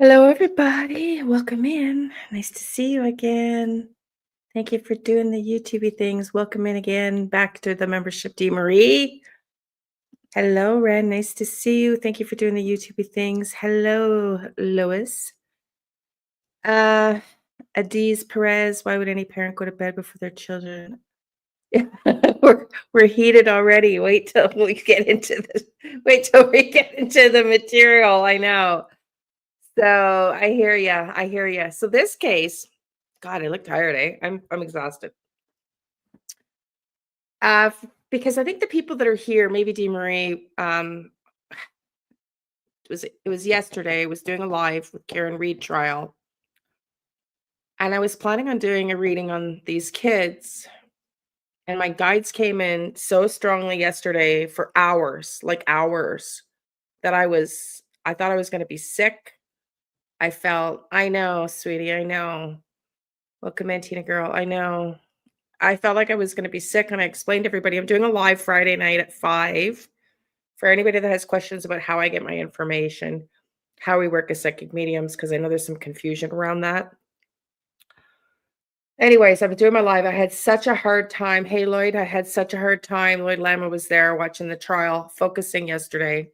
Hello, everybody. Welcome in. Nice to see you again. Thank you for doing the YouTube things. Welcome in again. Back to the membership, D. Marie. Hello, Ren. Nice to see you. Thank you for doing the YouTube things. Hello, Lois. Adiz Perez. Why would any parent go to bed before their children? we're heated already. Wait till we get into this. Wait till we get into the material. I know. So I hear you. I hear you. So this case, God, I look tired, eh? I'm exhausted. Because I think the people that are here, maybe Dee Marie, it was yesterday. I was doing a live with Karen Reed trial, and I was planning on doing a reading on these kids. And my guides came in so strongly yesterday for hours, like hours, that I thought I was going to be sick. I know, sweetie, I know. Welcome in, Tina girl. I know. I felt like I was going to be sick, and I explained to everybody I'm doing a live Friday night at 5 for anybody that has questions about how I get my information, how we work as psychic mediums, because I know there's some confusion around that. Anyways, I've been doing my live. I had such a hard time. Hey, Lloyd, I had such a hard time. Lloyd Lama was there watching the trial, focusing yesterday.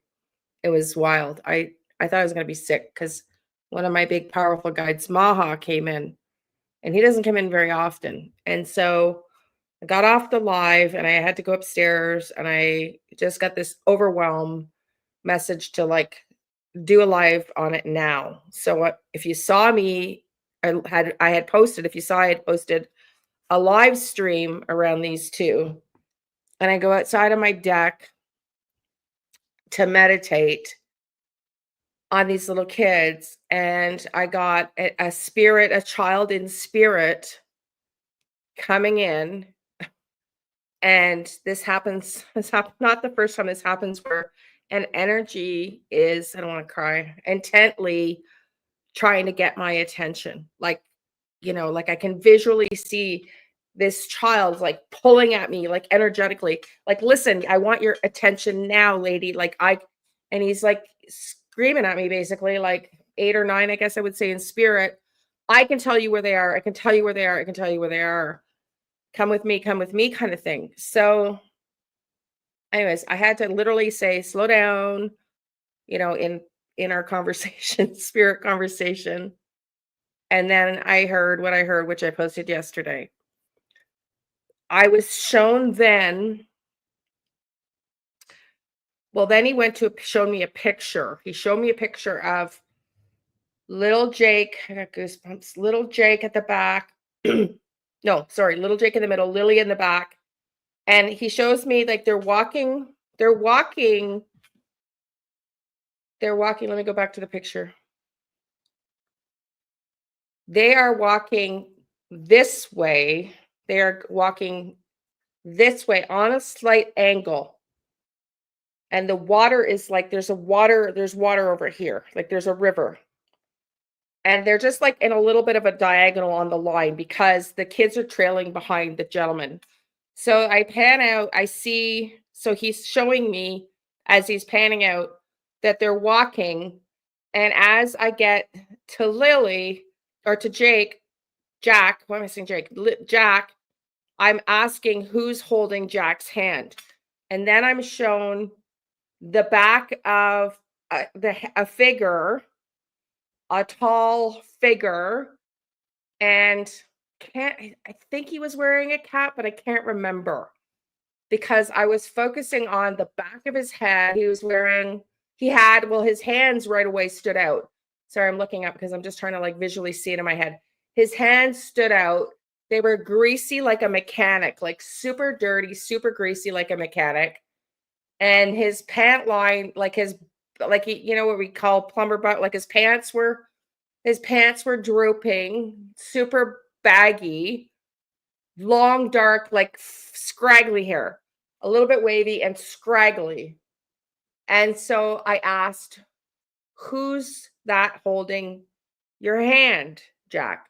It was wild. I thought I was going to be sick because one of my big, powerful guides, Maha, came in, and he doesn't come in very often. And so I got off the live and I had to go upstairs, and I just got this overwhelm message to like do a live on it now. So if you saw me, I had posted, if you saw, I had posted a live stream around these two, and I go outside of my deck to meditate on these little kids, and I got a spirit, a child in spirit coming in. And this happens, not the first time this happens, where an energy is, I don't want to cry, intently trying to get my attention. Like, like I can visually see this child like pulling at me, like energetically, like, listen, I want your attention now, lady. And he's like screaming at me, basically, like 8 or 9, I guess I would say, in spirit. I can tell you where they are. I can tell you where they are. I can tell you where they are. Come with me, kind of thing. So anyways, I had to literally say, slow down, in our conversation, spirit conversation. And then I heard what I heard, which I posted yesterday. I was shown then. Well, then he went to show me a picture. He showed me a picture of little Jake. I got goosebumps. Little Jake at the back. No, sorry, little Jake in the middle, Lily in the back. And he shows me like they're walking. Let me go back to the picture. They are walking this way. They are walking this way on a slight angle. And the water is like, there's water over here. Like there's a river. And they're just like in a little bit of a diagonal on the line because the kids are trailing behind the gentleman. So I pan out, I see, so he's showing me as he's panning out that they're walking. And as I get to Lily, or to Jack, why am I saying Jake? Jack, I'm asking who's holding Jack's hand. And then I'm shown the back of a figure, a tall figure, and I think he was wearing a cap, but I can't remember because I was focusing on the back of his head. His hands right away stood out. Sorry, I'm looking up because I'm just trying to like visually see it in my head. His hands stood out. They were greasy like a mechanic, like super dirty, super greasy like a mechanic. And his pant line, like what we call plumber butt, like his pants were drooping, super baggy, long, dark, like scraggly hair, a little bit wavy and scraggly. And so I asked, who's that holding your hand, Jack?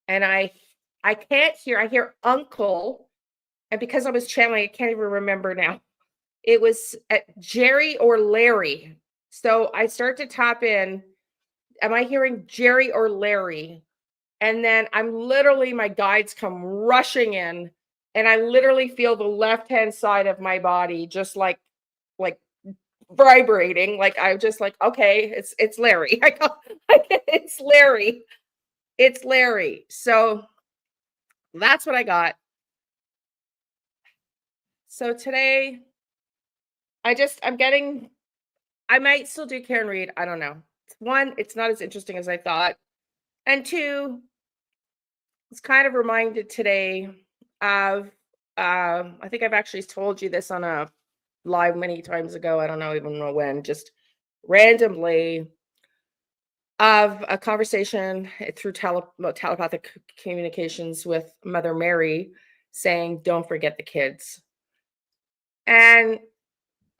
And I can't hear, I hear uncle. And because I was channeling, I can't even remember now. It was Jerry or Larry. So I start to tap in, am I hearing Jerry or Larry? And then my guides come rushing in, and I literally feel the left-hand side of my body just like vibrating. Like I just like, okay, it's Larry. I go, it's Larry. It's Larry. So that's what I got. So today I might still do Karen Reed. I don't know. One, it's not as interesting as I thought. And two, it's kind of reminded today of I think I've actually told you this on a live many times ago. I don't know even know when, just randomly, of a conversation through telepathic communications with Mother Mary saying, don't forget the kids. And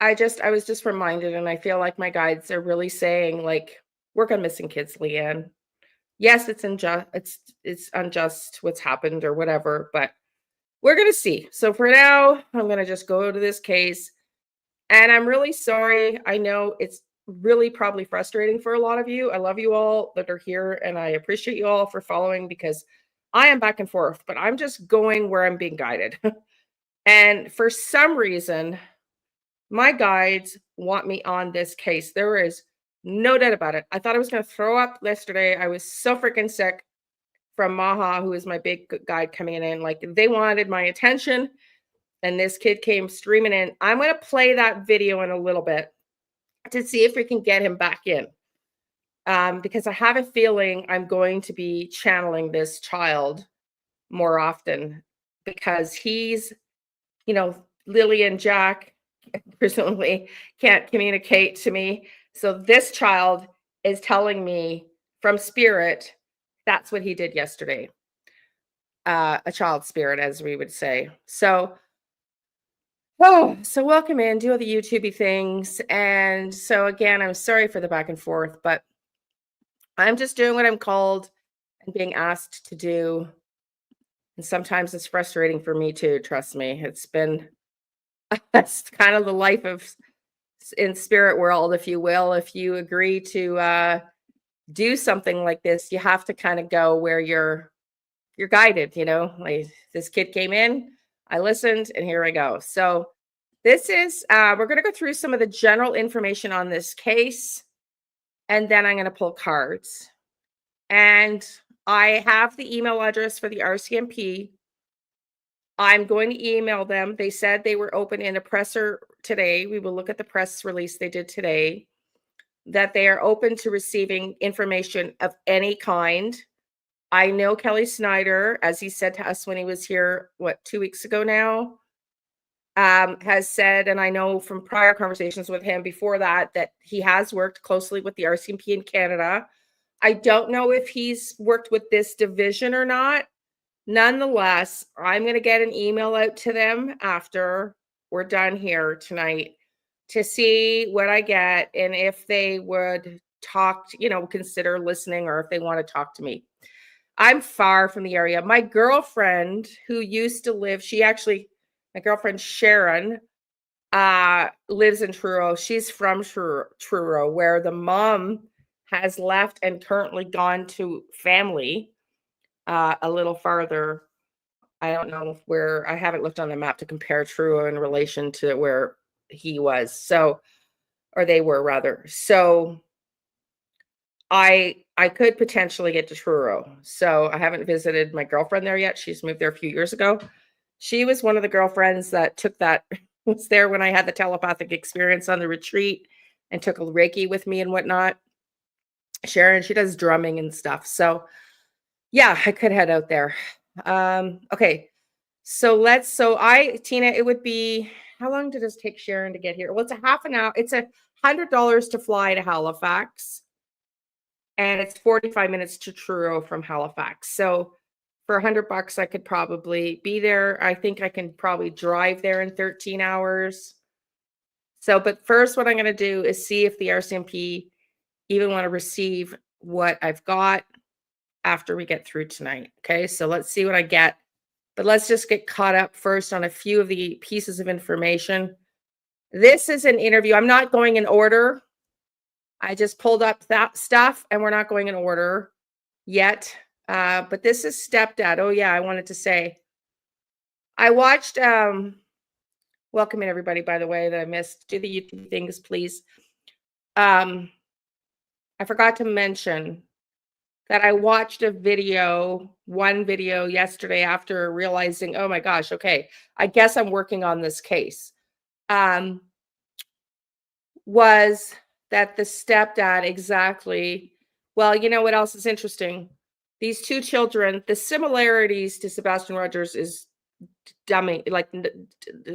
I was just reminded, and I feel like my guides are really saying, like, work on missing kids, Liane. Yes, it's unjust what's happened or whatever, but we're gonna see. So for now, I'm gonna just go to this case. And I'm really sorry. I know it's really probably frustrating for a lot of you. I love you all that are here, and I appreciate you all for following because I am back and forth, but I'm just going where I'm being guided. And for some reason, my guides want me on this case. There is no doubt about it. I thought I was going to throw up yesterday. I was so freaking sick from Maha, who is my big guide coming in. Like, they wanted my attention, and this kid came streaming in. I'm going to play that video in a little bit to see if we can get him back in. Because I have a feeling I'm going to be channeling this child more often because he's, Lily and Jack presumably can't communicate to me. So this child is telling me from spirit, that's what he did yesterday. A child spirit, as we would say. So welcome in, do all the YouTubey things. And so again, I'm sorry for the back and forth, but I'm just doing what I'm called and being asked to do. And sometimes it's frustrating for me too, trust me. It's been that's kind of the life of in spirit world, if you will. If you agree to do something like this, you have to kind of go where you're guided, like this kid came in, I listened, and here I go. So this is we're going to go through some of the general information on this case, and then I'm going to pull cards. And I have the email address for the RCMP. I'm going to email them. They said they were open in a presser today. We will look at the press release they did today, that they are open to receiving information of any kind. I know Kelly Snyder, as he said to us when he was here, 2 weeks ago now, has said, and I know from prior conversations with him before that he has worked closely with the RCMP in Canada. I don't know if he's worked with this division or not. Nonetheless, I'm going to get an email out to them after we're done here tonight to see what I get and if they would talk, consider listening, or if they want to talk to me. I'm far from the area. My girlfriend who used to live, my girlfriend Sharon, lives in Truro. She's from Truro, where the mom has left and currently gone to family a little farther. I don't know where. I haven't looked on the map to compare Truro in relation to where he was. Or they were rather. So I could potentially get to Truro. So I haven't visited my girlfriend there yet. She's moved there a few years ago. She was one of the girlfriends that was there when I had the telepathic experience on the retreat and took a Reiki with me and whatnot. Sharon, she does drumming and stuff. So yeah, I could head out there. Okay. Tina, it would be, how long did it take Sharon to get here? Well, it's a half an hour. It's $100 to fly to Halifax. And it's 45 minutes to Truro from Halifax. So for $100, I could probably be there. I think I can probably drive there in 13 hours. So, but first, what I'm going to do is see if the RCMP even want to receive what I've got after we get through tonight. Okay, so let's see what I get. But let's just get caught up first on a few of the pieces of information. This is an interview. I'm not going in order. I just pulled up that stuff, and we're not going in order yet. But this is stepdad. Oh yeah, I wanted to say, I watched, welcome in everybody, by the way, that I missed. Do the YouTube things, please. I forgot to mention that I watched one video yesterday after realizing, oh my gosh, okay, I guess I'm working on this case. Was that the stepdad exactly? Well, you know what else is interesting? These two children, the similarities to Sebastian Rogers is dumbing, like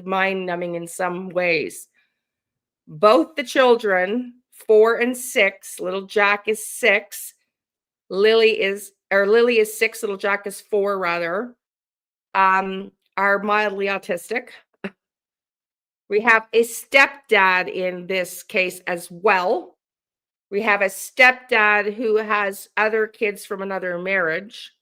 mind numbing in some ways. Both the children, 4 and 6, little Jack is 6, Lily is 6, little Jack is 4 rather, are mildly autistic. We have a stepdad in this case as well. We have a stepdad who has other kids from another marriage.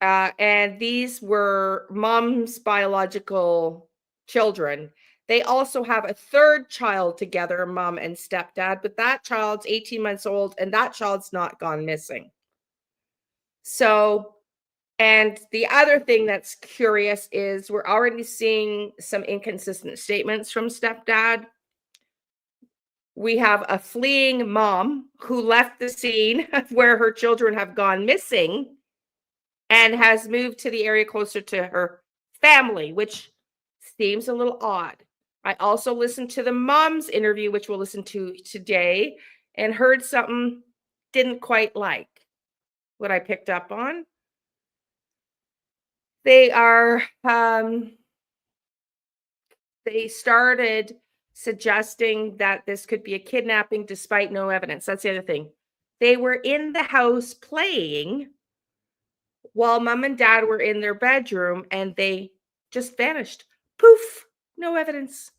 And these were mom's biological children. They also have a third child together, mom and stepdad, but that child's 18 months old and that child's not gone missing. So, and the other thing that's curious is we're already seeing some inconsistent statements from stepdad. We have a fleeing mom who left the scene where her children have gone missing and has moved to the area closer to her family, which seems a little odd. I also listened to the mom's interview, which we'll listen to today, and heard something didn't quite like what I picked up on. They are, they started suggesting that this could be a kidnapping despite no evidence. That's the other thing. They were in the house playing while mom and dad were in their bedroom, and they just vanished. Poof, no evidence.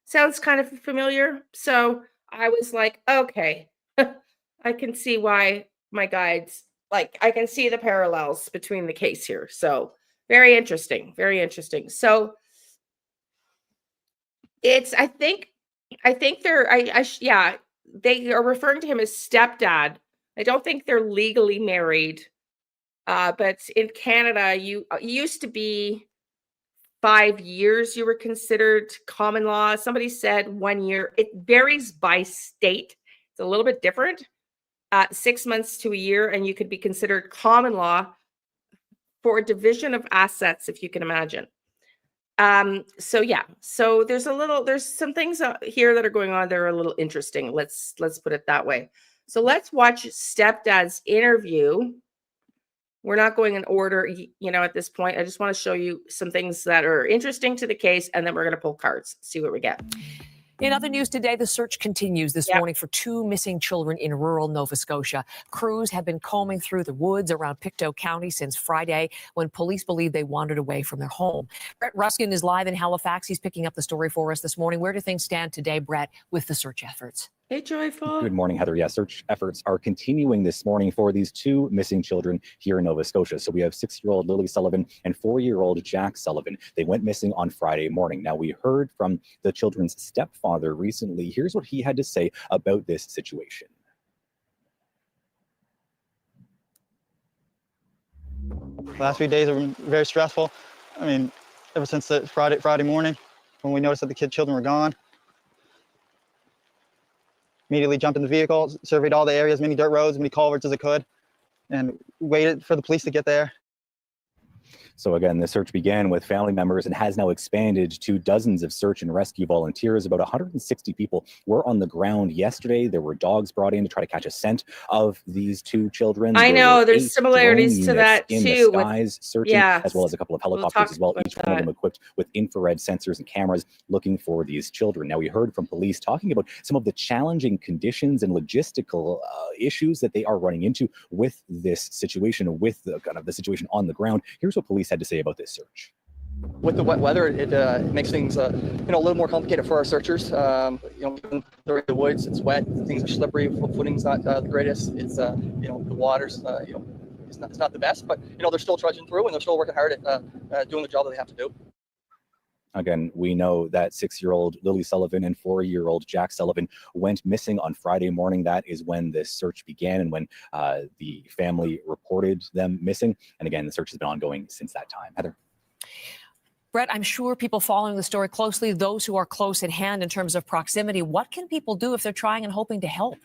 Sounds kind of familiar. So I was like, okay, I can see why my guides, like, I can see the parallels between the case here. So very interesting, very interesting. So it's, I think they're, yeah, they are referring to him as stepdad. I don't think they're legally married. But in Canada, you used to be 5 years you were considered common law. Somebody said 1 year. It varies by state. It's a little bit different. 6 months to a year, and you could be considered common law for a division of assets, if you can imagine. So yeah, so there's some things here that are going on that are a little interesting. Let's put it that way. So let's watch stepdad's interview. We're not going in order, at this point. I just want to show you some things that are interesting to the case, and then we're going to pull cards, see what we get. In other news today, the search continues this morning for 2 missing children in rural Nova Scotia. Crews have been combing through the woods around Pictou County since Friday, when police believe they wandered away from their home. Brett Ruskin is live in Halifax. He's picking up the story for us this morning. Where do things stand today, Brett, with the search efforts? Hey, Joyful. Good morning, Heather. Yeah, search efforts are continuing this morning for these 2 missing children here in Nova Scotia. So we have 6-year-old Lily Sullivan and 4-year-old Jack Sullivan. They went missing on Friday morning. Now, we heard from the children's stepfather recently. Here's what he had to say about this situation. The last few days have been very stressful. I mean, ever since the Friday morning, when we noticed that the children were gone. Immediately jumped in the vehicle, surveyed all the areas, many dirt roads, many culverts as I could, and waited for the police to get there. So again, the search began with family members and has now expanded to dozens of search and rescue volunteers. About 160 people were on the ground yesterday. There were dogs brought in to try to catch a scent of these 2 children. I know there's similarities to that in too. The skies searching, as well as a couple of helicopters as well. Each one of them equipped with infrared sensors and cameras looking for these children. Now, we heard from police talking about some of the challenging conditions and logistical issues that they are running into with this situation, with the kind of the situation on the ground. Here's what police had to say about this search. With the wet weather, it makes things a little more complicated for our searchers. They're in the woods, it's wet, things are slippery, footing's not the greatest. It's the water's it's not the best, but they're still trudging through and they're still working hard at doing the job that they have to do. Again, we know that 6-year-old Lily Sullivan and 4-year-old Jack Sullivan went missing on Friday morning. That is when this search began and when the family reported them missing. And again, the search has been ongoing since that time. Heather. Brett, I'm sure people following the story closely, those who are close at hand in terms of proximity, what can people do if they're trying and hoping to help?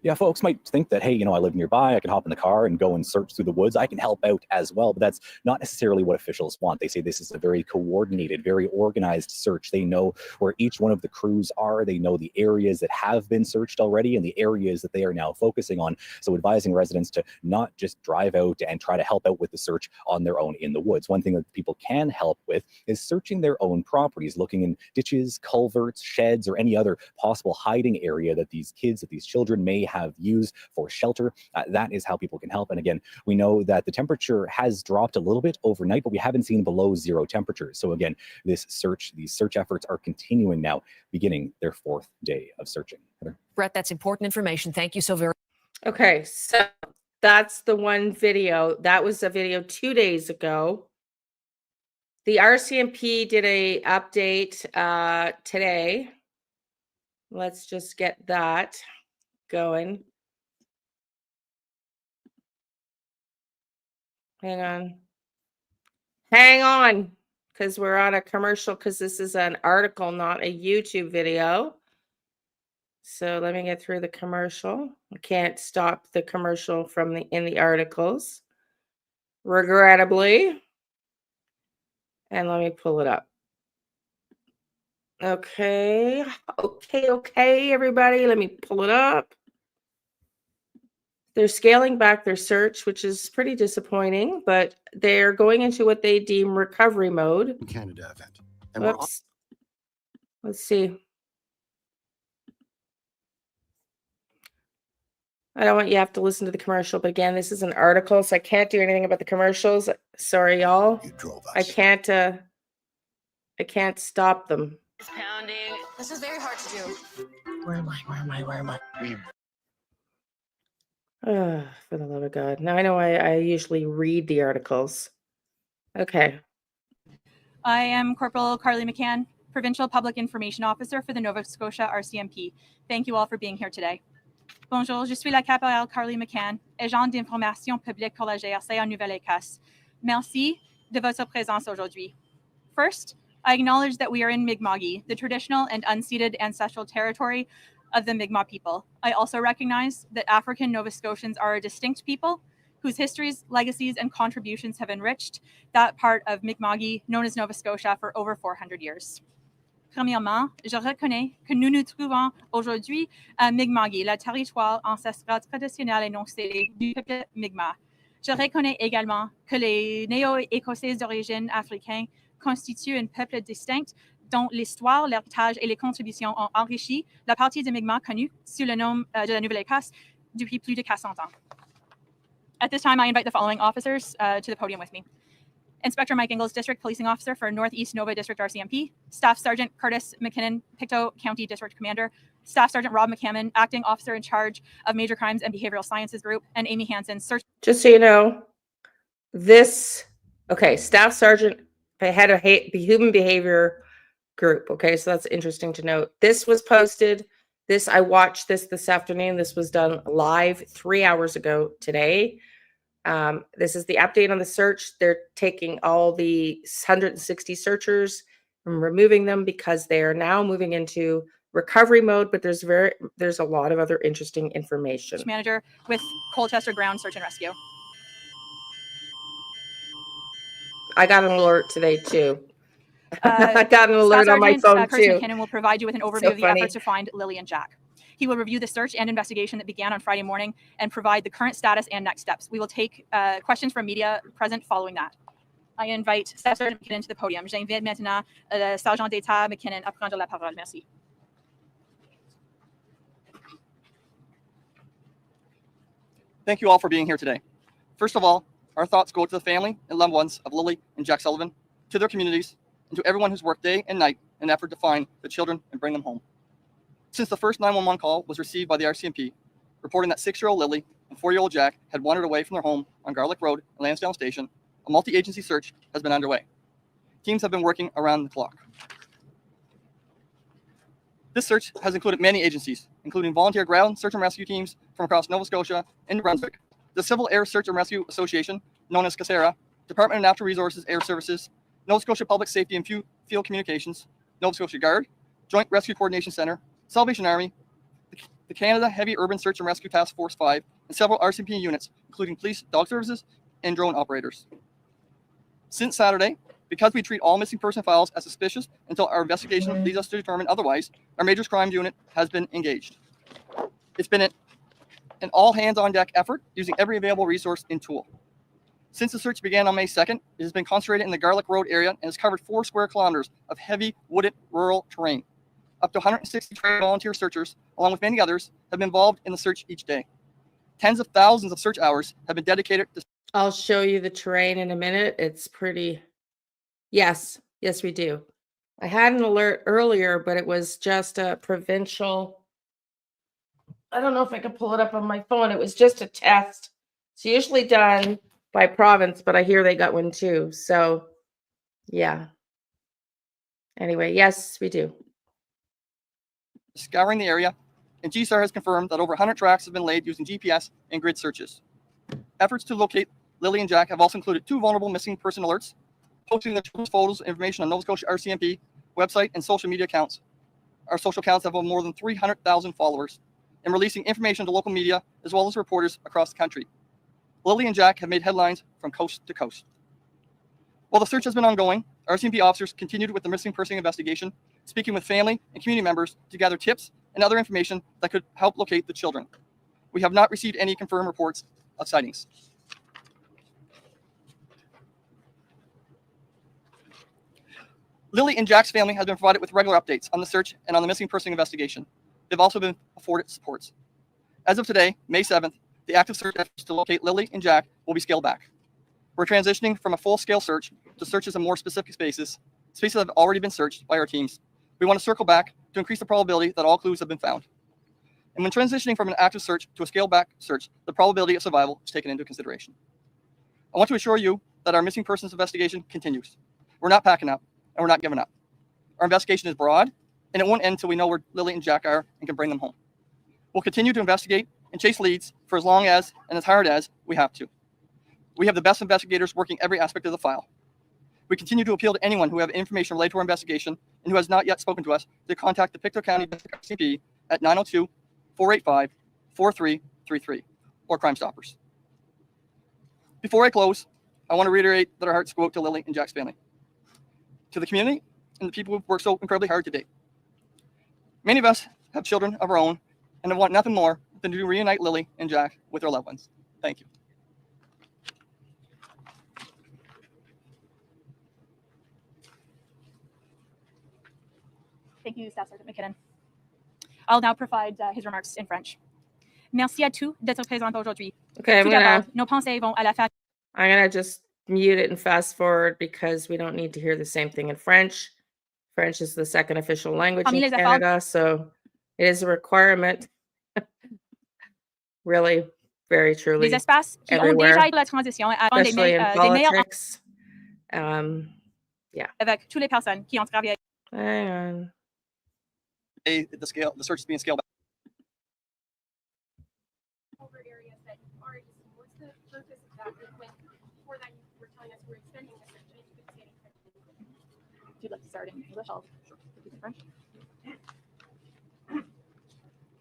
Yeah, folks might think that, hey, you know, I live nearby, I can hop in the car and go and search through the woods. I can help out as well, but that's not necessarily what officials want. They say this is a very coordinated, very organized search. They know where each one of the crews are. They know the areas that have been searched already and the areas that they are now focusing on. So advising residents to not just drive out and try to help out with the search on their own in the woods. One thing that people can help with is searching their own properties, looking in ditches, culverts, sheds, or any other possible hiding area that these kids, that these children may have used for shelter. That is how people can help. And again, we know that the temperature has dropped a little bit overnight, but we haven't seen below 0 temperatures. So again, these search efforts are continuing now, beginning their 4th day of searching. Brett, that's important information. Thank you so very much. Okay, so that's the one video. That was a video 2 days ago. The RCMP did a update today. Let's just get that going. Hang on, because we're on a commercial, because this is an article, not a YouTube video. So let me get through the commercial. I can't stop the commercial from in the articles, regrettably. And let me pull it up. Okay, everybody, let me pull it up. They're scaling back their search, which is pretty disappointing, but they're going into what they deem recovery mode. Canada event. And Whoops. Let's see. I don't want you to have to listen to the commercial, but again, this is an article, so I can't do anything about the commercials. Sorry, y'all. you drove us. I can't stop them. It's pounding. This is very hard to do. Where am I? Oh, for the love of God. Now I know I usually read the articles. Okay. I am Corporal Carly McCann, Provincial Public Information Officer for the Nova Scotia RCMP. Thank you all for being here today. Bonjour, je suis la caporale Carly McCann, agent d'information publique pour la GRC en Nouvelle-Écosse. Merci de votre présence aujourd'hui. First, I acknowledge that we are in Mi'kma'ki, the traditional and unceded ancestral territory of the Mi'kmaq people. I also recognize that African Nova Scotians are a distinct people whose histories, legacies, and contributions have enriched that part of Mi'kma'ki known as Nova Scotia for over 400 years. Premièrement, je reconnais que nous nous trouvons aujourd'hui à Mi'kma'ki, le territoire ancestral traditionnel et non cédé du peuple Mi'kmaq. Je reconnais également que les Néo-Écossais d'origine africaine constituent un peuple distinct dont l'histoire, l'héritage et les contributions ont enrichi la partie de Mi'kmaq connue sous le nom de la Nouvelle-Écosse depuis plus de 400 ans. At this time, I invite the following officers to the podium with me. Inspector Mike Ingles, District Policing Officer for Northeast Nova District RCMP, Staff Sergeant Curtis McKinnon, Pictou County District Commander, Staff Sergeant Rob McCammon, Acting Officer in Charge of Major Crimes and Behavioral Sciences Group, and Amy Hansen, Search. Just so you know, Staff Sergeant, Head of Human Behavior Group. Okay, so that's interesting to note. This was posted. I watched this afternoon. This was done live 3 hours ago today. This is the update on the search. They're taking all the 160 searchers and removing them because they are now moving into recovery mode, but there's a lot of other interesting information. Manager with Colchester Ground Search and Rescue. I got an alert today too. I got an alert on my phone Curtis too. McKinnon will provide you with an overview of the efforts to find Lily and Jack. He will review the search and investigation that began on Friday morning and provide the current status and next steps. We will take questions from media present following that. I invite Staff Sergeant McKinnon to the podium. J'invite maintenant le Sergent d'État McKinnon à prendre la parole. Merci. Thank you all for being here today. First of all, our thoughts go to the family and loved ones of Lily and Jack Sullivan, to their communities, and to everyone who's worked day and night in an effort to find the children and bring them home. Since the first 911 call was received by the RCMP, reporting that 6-year-old Lily and 4-year-old Jack had wandered away from their home on Garlick Road in Lansdowne Station, a multi-agency search has been underway. teams have been working around the clock. This search has included many agencies, including volunteer ground search and rescue teams from across Nova Scotia and New Brunswick, the Civil Air Search and Rescue Association, known as CASERA, Department of Natural Resources Air Services, Nova Scotia Public Safety and Field Communications, Nova Scotia Guard, Joint Rescue Coordination Center, Salvation Army, the Canada Heavy Urban Search and Rescue Task Force 5, and several RCMP units, including police, dog services, and drone operators. Since Saturday, because we treat all missing person files as suspicious until our investigation leads us to determine otherwise, our Major Crimes Unit has been engaged. It's been an all-hands-on-deck effort using every available resource and tool. Since the search began on May 2nd, it has been concentrated in the Garlic Road area and has covered 4 square kilometers of heavy, wooded, rural terrain. Up to 160 trained volunteer searchers, along with many others, have been involved in the search each day. Tens of thousands of search hours have been dedicated to... I'll show you the terrain in a minute. It's pretty... Yes, we do. I had an alert earlier, but it was just a provincial... I don't know if I can pull it up on my phone. It was just a test. It's usually done by province, but I hear they got one too. So, yeah. Anyway, yes, we do. Scouring the area, and GSAR has confirmed that over 100 tracks have been laid using GPS and grid searches. Efforts to locate Lily and Jack have also included 2 vulnerable missing person alerts, posting their children's photos and information on Nova Scotia RCMP website and social media accounts. Our social accounts have more than 300,000 followers, and releasing information to local media as well as reporters across the country. Lily and Jack have made headlines from coast to coast. While the search has been ongoing, RCMP officers continued with the missing person investigation, speaking with family and community members to gather tips and other information that could help locate the children. We have not received any confirmed reports of sightings. Lily and Jack's family has been provided with regular updates on the search and on the missing person investigation. They've also been afforded supports. As of today, May 7th, the active search efforts to locate Lily and Jack will be scaled back. We're transitioning from a full-scale search to searches in more specific spaces that have already been searched by our teams. We want to circle back to increase the probability that all clues have been found. And when transitioning from an active search to a scaled-back search, the probability of survival is taken into consideration. I want to assure you that our missing persons investigation continues. We're not packing up, and we're not giving up. Our investigation is broad, and it won't end until we know where Lily and Jack are and can bring them home. We'll continue to investigate and chase leads for as long as and as hard as we have to. We have the best investigators working every aspect of the file. We continue to appeal to anyone who have information related to our investigation and who has not yet spoken to us to contact the Pictou County RCMP at 902-485-4333 or Crime Stoppers. Before I close, I want to reiterate that our hearts go out to Lily and Jack's family, to the community, and the people who've worked so incredibly hard to date. Many of us have children of our own and want nothing more than to reunite Lily and Jack with their loved ones. Thank you. Thank you, Staff Sergeant McKinnon. I'll now provide his remarks in French. Merci à tous d'être présents aujourd'hui. Okay, Tout d'abord, nos pensées vont à la famille. I'm gonna just mute it and fast forward because we don't need to hear the same thing in French. French is the second official language in Canada, so it is a requirement. Really, very truly. Les espaces qui ont déjà été la transition avant des meilleurs. Yeah. Avec toutes les personnes qui ont travaillé. Hang on. The search is being scaled back. Over areas that you've already seen. What's the purpose of that? Before that, you were telling us we're extending the search. And you could say anything. If you'd like to start in English, I'll repeat in French.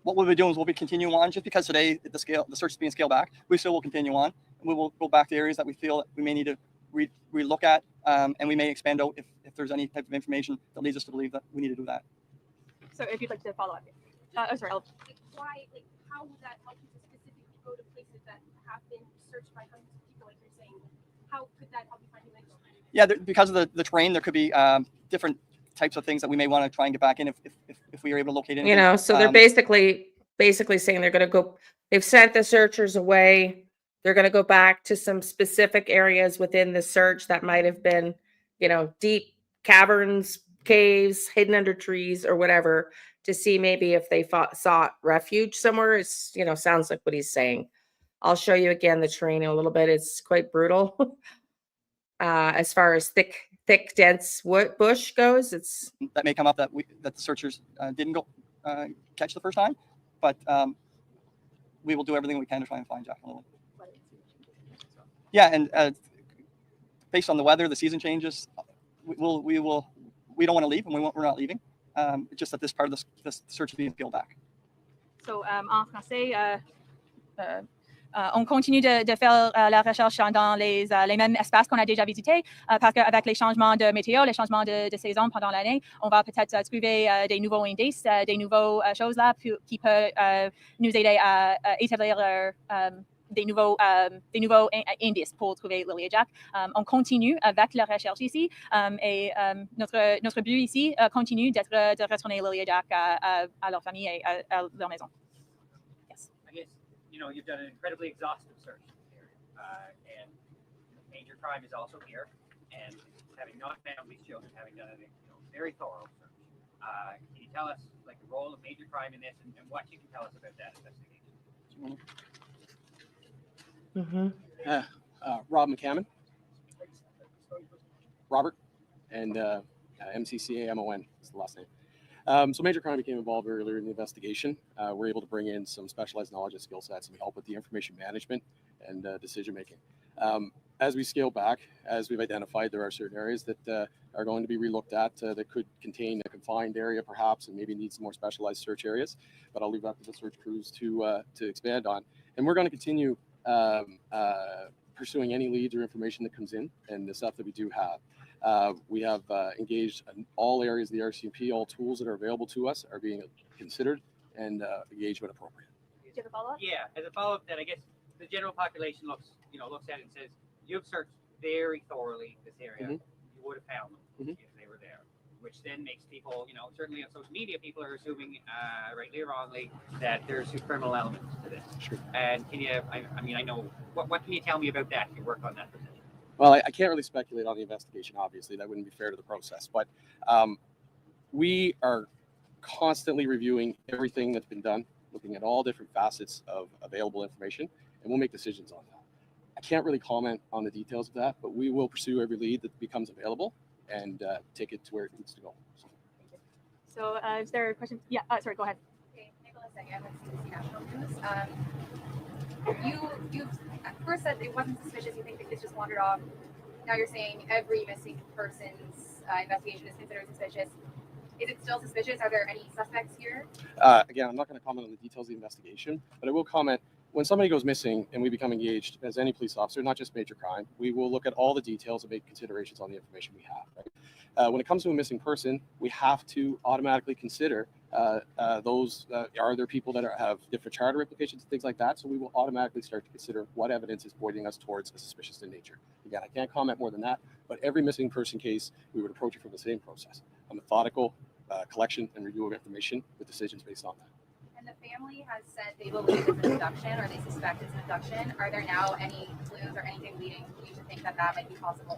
What we'll be doing is we'll be continuing on. Just because today the search is being scaled back, we still will continue on. We will go back to areas that we feel that we may need to re-look at, and we may expand out if there's any type of information that leads us to believe that we need to do that. So if you'd like to follow up. Sorry. Why, how would that help you to specifically go to places that have been searched by hundreds of people, like you're saying? How could that help you find new info? Yeah, because of the terrain, there could be different types of things that we may want to try and get back in if we are able to locate anything. You know, so they're basically saying they're going to go, they've sent the searchers away. They're going to go back to some specific areas within the search that might have been, you know, deep caverns, caves, hidden under trees or whatever, to see maybe if they sought refuge somewhere. It's, you know, sounds like what he's saying. I'll show you again the terrain in a little bit. It's quite brutal as far as thick thick, dense bush goes, it's That may come up that the searchers didn't go catch the first time, but we will do everything we can to try and find Jack and Lily. Yeah, and based on the weather, the season changes, we don't want to leave, and we're not leaving. It's just that this part of this search is being peeled back. So, en français, on continue de faire la recherche dans les mêmes espaces qu'on a déjà visités, parce qu'avec les changements de météo, les changements de saison pendant l'année, on va peut-être trouver des nouveaux indices, des nouvelles choses là qui peuvent nous aider à établir des nouveaux indices pour trouver Lily et Jack. On continue avec la recherche ici et notre but ici continue de retourner Lily et Jack à leur famille et à leur maison. Yes. I guess, you've done an incredibly exhaustive search here, and major crime is also here, and having not found these children, having done a very thorough search. Can you tell us the role of major crime in this and what you can tell us about that investigation? Rob McCammon, Robert, and MCCAMON is the last name. So major crime became involved earlier in the investigation. We're able to bring in some specialized knowledge and skill sets and help with the information management and decision making. As we scale back, as we've identified, there are certain areas that are going to be relooked at that could contain a confined area perhaps and maybe need some more specialized search areas, but I'll leave that to the search crews to expand on. And we're going to continue pursuing any leads or information that comes in and the stuff that we do have. We have engaged in all areas of the RCMP. All tools that are available to us are being considered and engaged when appropriate. Do you have a follow-up? Yeah, as a follow-up, that I guess the general population looks at it and says, you've searched very thoroughly this area. Mm-hmm. You would have found them if they were there, which then makes people, certainly on social media, people are assuming, rightly or wrongly, that there's a criminal element to this. Sure. And can you, I know, what can you tell me about that? You work on that position. Well, I can't really speculate on the investigation, obviously. That wouldn't be fair to the process. But we are constantly reviewing everything that's been done, looking at all different facets of available information, and we'll make decisions on that. I can't really comment on the details of that, but we will pursue every lead that becomes available and take it to where it needs to go. So is there a question? Yeah, sorry, go ahead. Okay, Nicholas again with CBC National News. You at first said it wasn't suspicious. You think the kids just wandered off. Now you're saying every missing person's investigation is considered suspicious. Is it still suspicious? Are there any suspects here? Again, I'm not going to comment on the details of the investigation, but I will comment when somebody goes missing and we become engaged as any police officer, not just major crime, we will look at all the details and make considerations on the information we have. Right? When it comes to a missing person, we have to automatically consider those. Are there people that have different charter implications and things like that? So we will automatically start to consider what evidence is pointing us towards a suspicious in nature. Again, I can't comment more than that, but every missing person case, we would approach it from the same process, a methodical collection and review of information with decisions based on that. And the family has said they believe it's an abduction or they suspect it's an abduction. Are there now any clues or anything leading you to think that might be possible?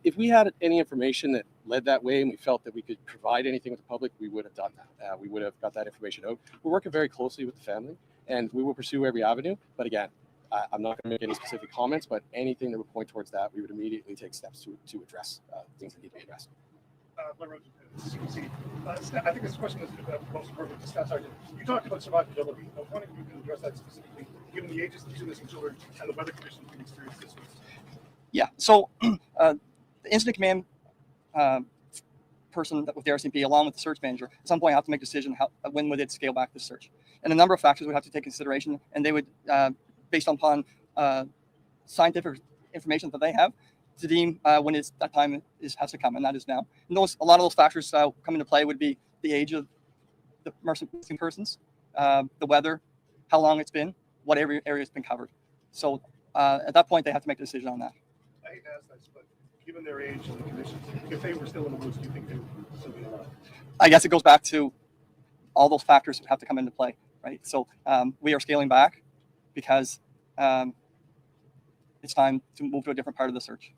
If we had any information that led that way and we felt that we could provide anything with the public, we would have done that. We would have got that information out. We're working very closely with the family and we will pursue every avenue. But again, I'm not going to make any specific comments, but anything that would point towards that, we would immediately take steps to address things that need to be addressed. I think this question is most appropriate to Staff Sergeant. You talked about survivability. I was wondering if you can address that specifically, given the ages of the two missing children and the weather conditions we've experienced this week. Yeah, so the incident command person with the RCMP, along with the search manager, at some point have to make a decision when would it scale back the search. And a number of factors we have to take consideration, and they would, based upon scientific information that they have, to deem when that time has to come, and that is now. And a lot of those factors come into play would be the age of the missing persons, the weather, how long it's been, what area has been covered. So at that point, they have to make a decision on that. I hate to ask this, but given their age and the conditions, if they were still in the woods, do you think they would still be alive? I guess it goes back to all those factors have to come into play, right? So we are scaling back because it's time to move to a different part of the search.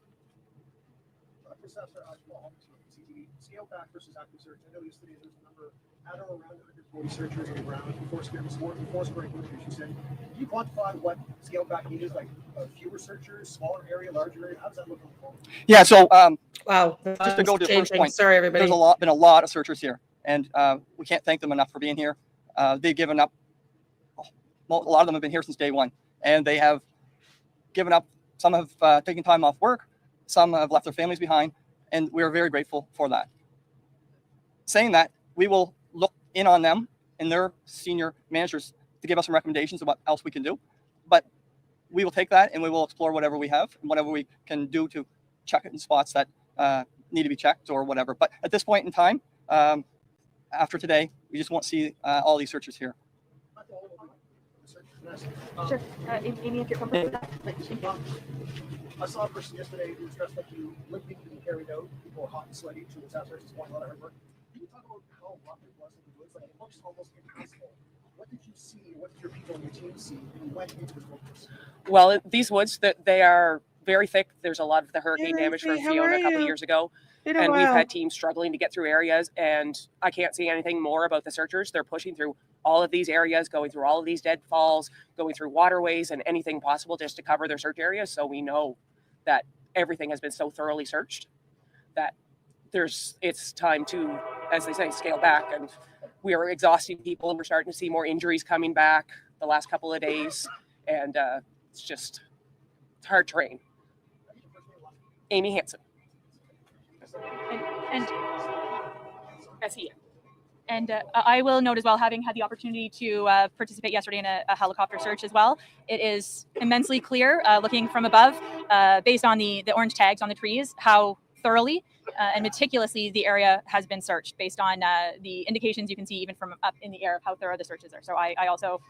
Scale back versus active search. I know yesterday there's a number at or around 140 searchers on the ground before squaring butchers, you said. Can you quantify what scale back means? Like fewer searchers, smaller area, larger area? How does that look on the phone? Yeah, so Wow. Just to go to the first point, Sorry, everybody. there's been a lot of searchers here, and we can't thank them enough for being here. They've given up. A lot of them have been here since day one, and they have given up. Some have taken time off work. Some have left their families behind, and we are very grateful for that. Saying that, we will look in on them and their senior managers to give us some recommendations of what else we can do. But we will take that and we will explore whatever we have and whatever we can do to check it in spots that need to be checked or whatever. But at this point in time, after today, we just won't see all these searchers here. Sure. Amy, if you're comfortable with that. I saw a person yesterday who was dressed like you, limping to be carried out. People were hot and sweaty. She was out there just wanting a lot of her work. Can you talk about how rough it was in the woods? Like, it looks almost impossible. What did you see? What did your people on your team see when you went into this wilderness? Well, these woods, they are very thick. There's a lot of the hurricane damage from Fiona a couple of years ago. And we've had teams struggling to get through areas, and I can't see anything more about the searchers. They're pushing through all of these areas, going through all of these deadfalls, going through waterways and anything possible just to cover their search areas. So we know that everything has been so thoroughly searched that it's time to, as they say, scale back. And we are exhausting people, and we're starting to see more injuries coming back the last couple of days. And it's hard terrain. Amy Hansen. And SEM. And I will note as well, having had the opportunity to participate yesterday in a helicopter search as well, it is immensely clear, looking from above, based on the orange tags on the trees, how thoroughly and meticulously the area has been searched, based on the indications you can see even from up in the air of how thorough the searches are. So I also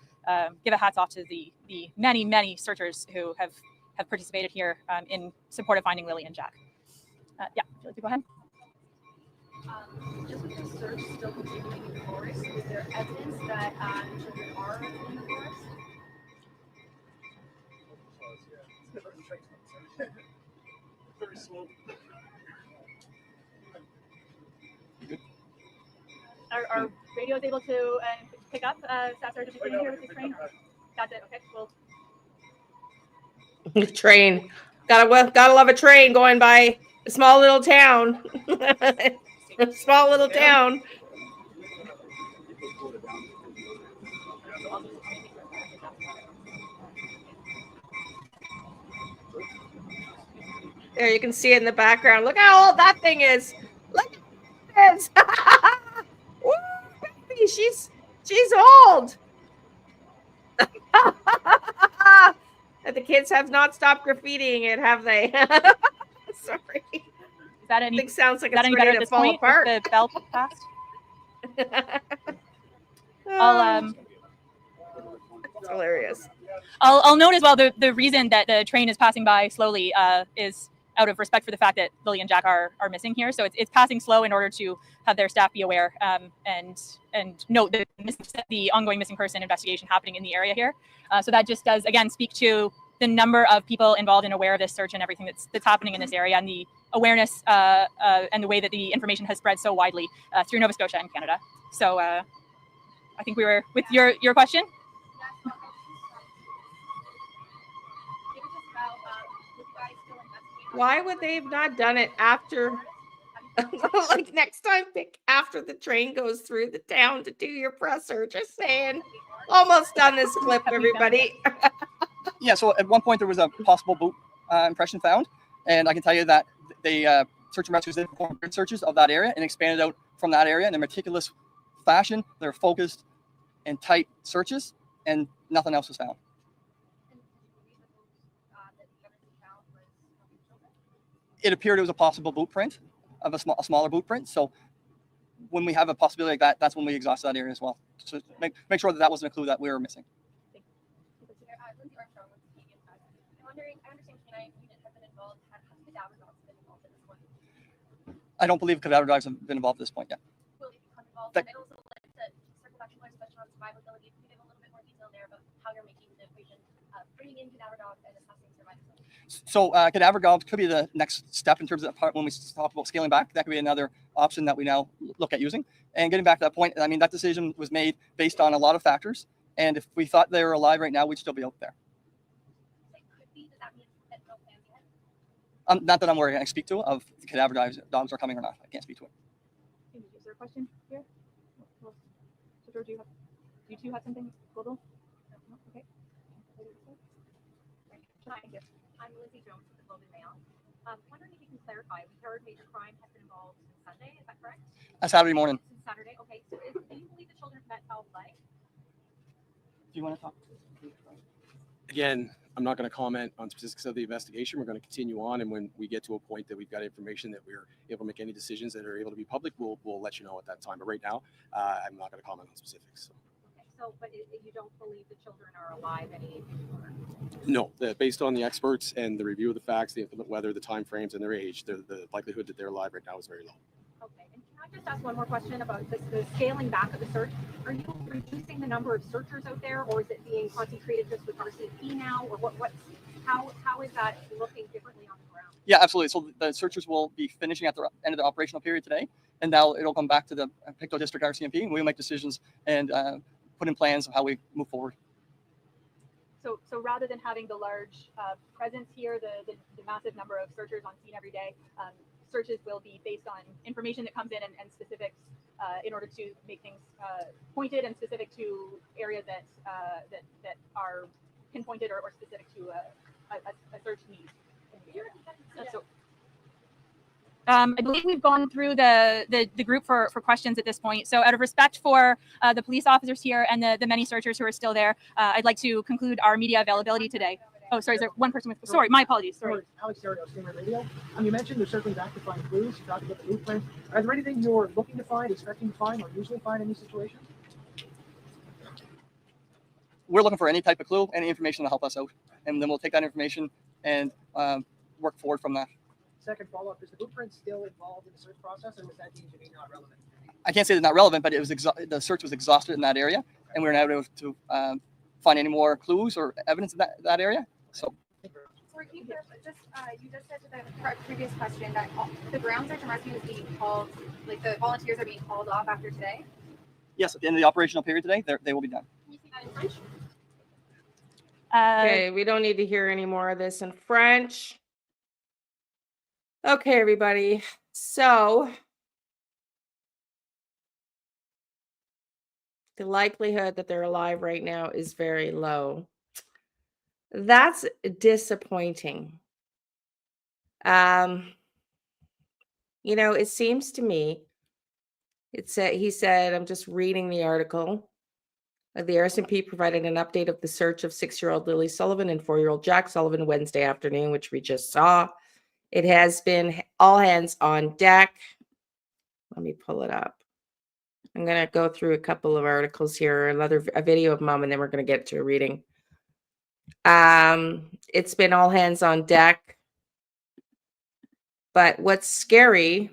give a hats off to the many, many searchers who have participated here in support of finding Lily and Jack. Yeah, would you like to go ahead? Just with the search still continuing in the forest, is there evidence that children are in the forest? Very slow. Are radios able to pick up staff sergeant McKinney here with the train? That's it. Okay, cool. Train. Gotta love a train going by a small little town. A small little town. There, you can see it in the background. Look how old that thing is. Look at this. Woo, baby, she's old. And the kids have not stopped graffitiing it, have they? Sorry. Is that any? I think sounds like is that it's any better ready at to this fall point? apart. With the bell passed. I'll It's hilarious. I'll note as well the reason that the train is passing by slowly is out of respect for the fact that Lily and Jack are missing here. So it's passing slow in order to have their staff be aware and note the ongoing missing person investigation happening in the area here. So that just does, again, speak to the number of people involved and aware of this search and everything that's happening in this area, and the awareness and the way that the information has spread so widely through Nova Scotia and Canada. So I think we were with your question. Why would they have not done it after? Like next time, pick after the train goes through the town to do your presser. Just saying. Almost done this clip, everybody. Yeah, so at one point there was a possible boot impression found, and I can tell you that the search and rescues did perform grid searches of that area and expanded out from that area in a meticulous fashion. They're focused and tight searches, and nothing else was found. It appeared it was a possible boot print of a smaller boot print. So when we have a possibility like that, that's when we exhaust that area as well. So make sure that wasn't a clue that we were missing. I don't believe cadaver dogs have been involved at this point yet. Will they become involved? I'd also like to circle back to my question on survivability. Can you give a little bit more detail there about how you're making the equation of bringing in cadaver dogs and assessing survivability? So cadaver dogs could be the next step in terms of that part when we talk about scaling back. That could be another option that we now look at using. And getting back to that point, I mean, that decision was made based on a lot of factors. And if we thought they were alive right now, we'd still be out there. Not that I'm aware. I speak to of the cadaver dogs are coming or not. I can't speak to it. Is there a question here? So George, do you two have something global? No? Okay. Thank you. I'm Lindsay Jones with the Globe and Mail. Wondering if you can clarify. We heard major crime has been involved since Sunday. Is that correct? Saturday morning. Since Saturday. Okay. So do you believe the children met foul play? Do you want to talk? Again, I'm not going to comment on specifics of the investigation. We're going to continue on, and when we get to a point that we've got information that we're able to make any decisions that are able to be public, we'll let you know at that time. But right now, I'm not going to comment on specifics. So. Okay. So, but you don't believe the children are alive anymore? No, based on the experts and the review of the facts, the weather, the time frames, and their age, the likelihood that they're alive right now is very low. Okay. And can I just ask one more question about the scaling back of the search? Are you reducing the number of searchers out there, or is it being concentrated just with RCMP now, or how is that looking differently on the ground? Yeah, absolutely. So the searchers will be finishing at the end of the operational period today, and now it'll come back to the Pictou District RCMP, and we'll make decisions and put in plans of how we move forward. So rather than having the large presence here, the massive number of searchers on scene every day, searches will be based on information that comes in and specifics in order to make things pointed and specific to areas that are pinpointed or specific to a search need. So, I believe we've gone through the group for questions at this point. So out of respect for the police officers here and the many searchers who are still there, I'd like to conclude our media availability today. Oh, sorry, is there one person with, sorry, my apologies, sorry. Alex Terrio, Streamer Radio. You mentioned they're circling back to find clues. You talked about the blueprint. Are there anything you're looking to find, expecting to find, or usually find in these situations? We're looking for any type of clue, any information to help us out, and then we'll take that information and work forward from that. Second follow-up, is the blueprint still involved in the search process, or was that deemed to be not relevant? I can't say it's not relevant, but it was the search was exhausted in that area, and we're not able to find any more clues or evidence in that area. So. Sorry, can you you just said to the previous question that the ground search and rescue is being called, like the volunteers are being called off after today? Yes, at the end of the operational period today, they will be done. Can you see that in French? Okay, we don't need to hear any more of this in French. Okay, everybody. So the likelihood that they're alive right now is very low. That's disappointing. You know, it seems to me, he said, I'm just reading the article. The RCMP provided an update of the search of 6-year-old Lily Sullivan and 4-year-old Jack Sullivan Wednesday afternoon, which we just saw. It has been all hands on deck. Let me pull it up. I'm going to go through a couple of articles here, a video of Mom, and then we're going to get to a reading. It's been all hands on deck. But what's scary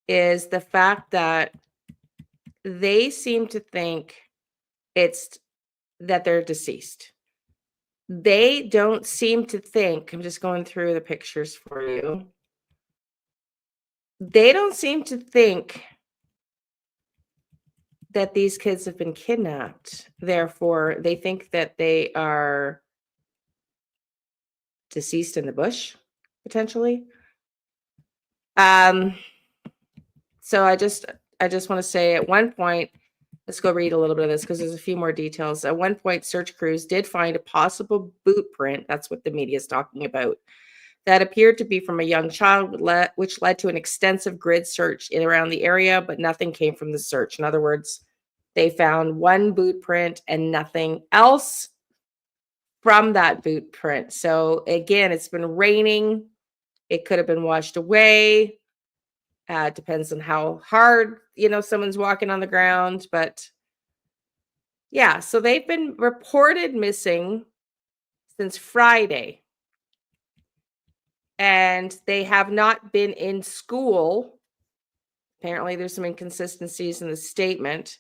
is the fact that they seem to think it's that they're deceased. They don't seem to think, I'm just going through the pictures for you. They don't seem to think that these kids have been kidnapped. Therefore, they think that they are deceased in the bush, potentially. So I just want to say at one point, let's go read a little bit of this because there's a few more details. At one point, search crews did find a possible boot print. That's what the media is talking about. That appeared to be from a young child, which led to an extensive grid search around the area, but nothing came from the search. In other words, they found one boot print and nothing else from that boot print. So again, it's been raining. It could have been washed away. It depends on how hard, someone's walking on the ground. But yeah, so they've been reported missing since Friday. And they have not been in school. Apparently, there's some inconsistencies in the statement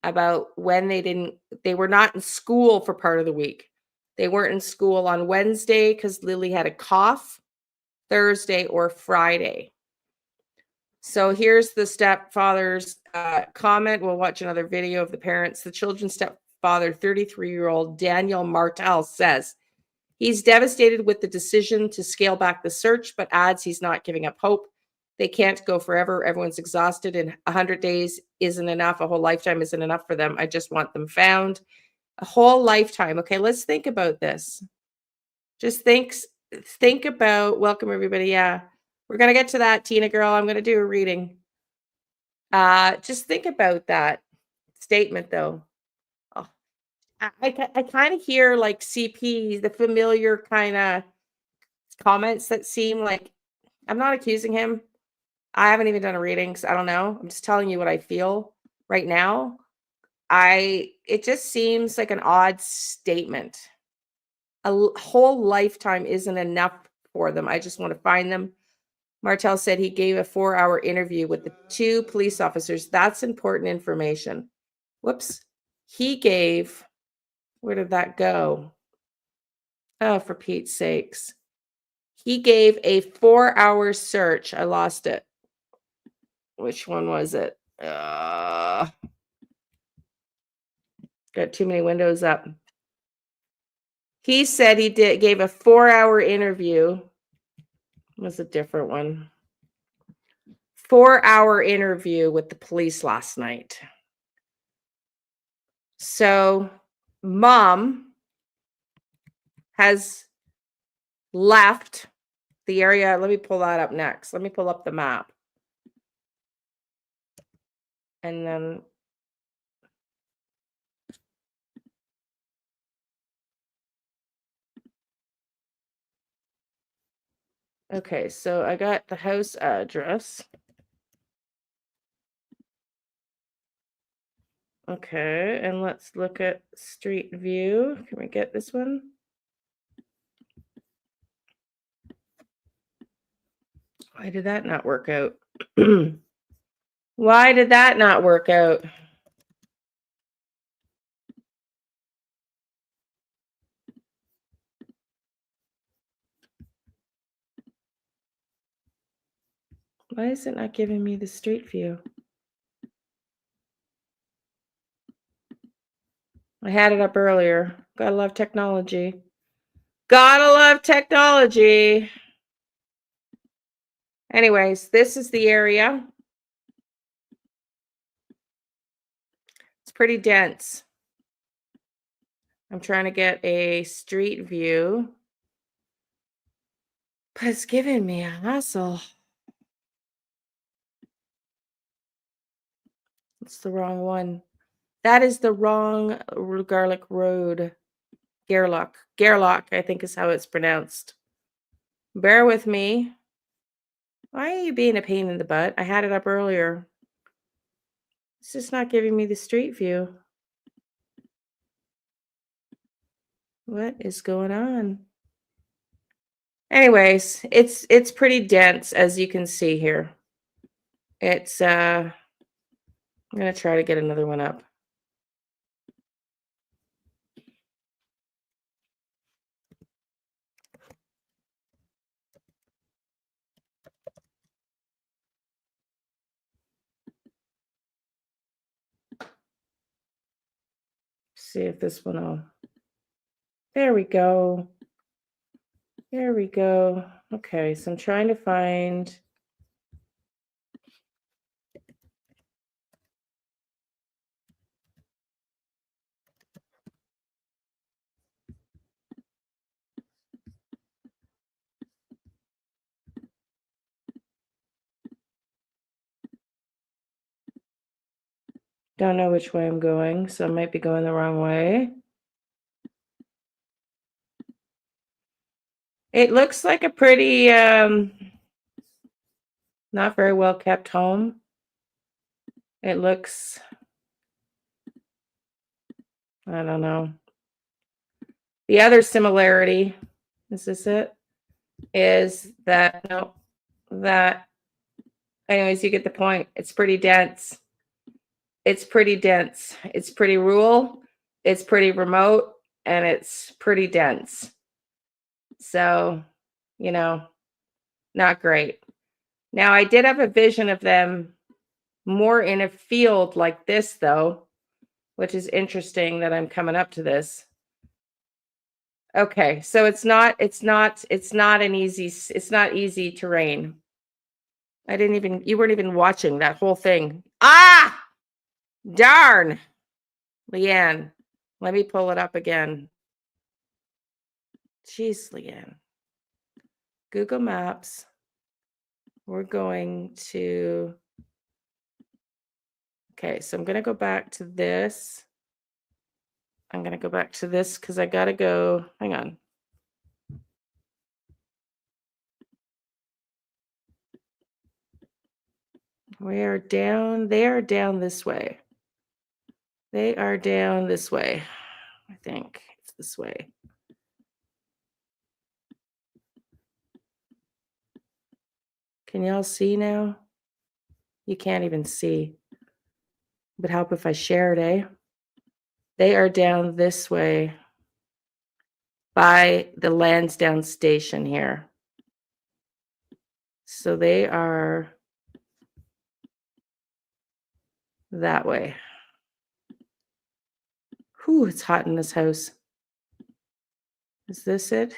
about when they were not in school for part of the week. They weren't in school on Wednesday because Lily had a cough, Thursday or Friday. So here's the stepfather's comment. We'll watch another video of the parents. The children's stepfather, 33-year-old Daniel Martel, says He's devastated with the decision to scale back the search, but adds he's not giving up hope. They can't go forever. Everyone's exhausted, and 100 days isn't enough. A whole lifetime isn't enough for them. I just want them found. A whole lifetime. Okay, let's think about this. Just think about, welcome everybody. Yeah, we're going to get to that, Tina girl. I'm going to do a reading. Just think about that statement, though. Oh, I kind of hear like CP, the familiar kind of comments that seem like, I'm not accusing him. I haven't even done a reading, so I don't know. I'm just telling you what I feel right now. It just seems like an odd statement. A whole lifetime isn't enough for them. I just want to find them. Martel said he gave a 4-hour interview with the 2 police officers. That's important information. Whoops. He gave, where did that go? Oh, for Pete's sakes. He gave a 4-hour search. I lost it. Which one was it? Got too many windows up. He said he gave a 4-hour interview. It was a different one. 4-hour interview with the police last night. So mom has left the area. Let me pull that up next. Let me pull up the map. And then okay, so I got the house address. Okay, and let's look at street view. Can we get this one? Why did that not work out? Why did that not work out? Why is it not giving me the street view? I had it up earlier. Gotta love technology. Gotta love technology. Anyways, this is the area. It's pretty dense. I'm trying to get a street view. But it's giving me a hassle. It's the wrong one. That is the wrong Garlic Road. Gerlach. Gerlach, I think is how it's pronounced. Bear with me. Why are you being a pain in the butt? I had it up earlier. It's just not giving me the street view. What is going on? Anyways, it's pretty dense, as you can see here. It's I'm gonna try to get another one up. See if this one will. There we go. There we go. Okay, so I'm trying to find. Don't know which way I'm going, so I might be going the wrong way. It looks like a pretty not very well kept home. It looks, I don't know. The other similarity, is this it? Is that, no, that, anyways, you get the point. It's pretty dense. It's pretty dense. It's pretty rural. It's pretty remote, and it's pretty dense. So, you know, not great. Now, I did have a vision of them more in a field like this, though, which is interesting that I'm coming up to this. Okay, so it's not easy terrain. You weren't even watching that whole thing. Ah! Darn! Liane, let me pull it up again. Jeez, Liane. Google Maps. We're going to, okay, so I'm going to go back to this. I'm going to go back to this because I got to go, hang on. They are down this way. They are down this way. I think it's this way. Can y'all see now? You can't even see. But help if I shared, eh? They are down this way by the Lansdowne station here. So they are that way. Whew, it's hot in this house. Is this it?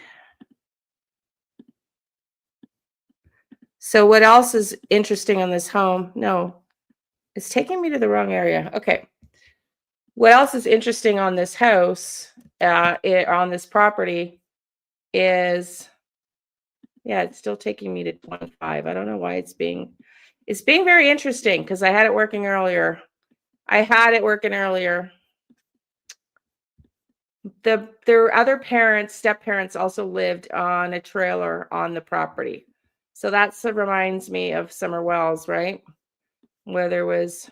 So what else is interesting on this home? No, it's taking me to the wrong area. Okay. What else is interesting on this house, on this property is, yeah, it's still taking me to 25. I don't know why it's being very interesting because I had it working earlier. Their other parents, step parents, also lived on a trailer on the property. So that reminds me of Summer Wells, right? Where there was,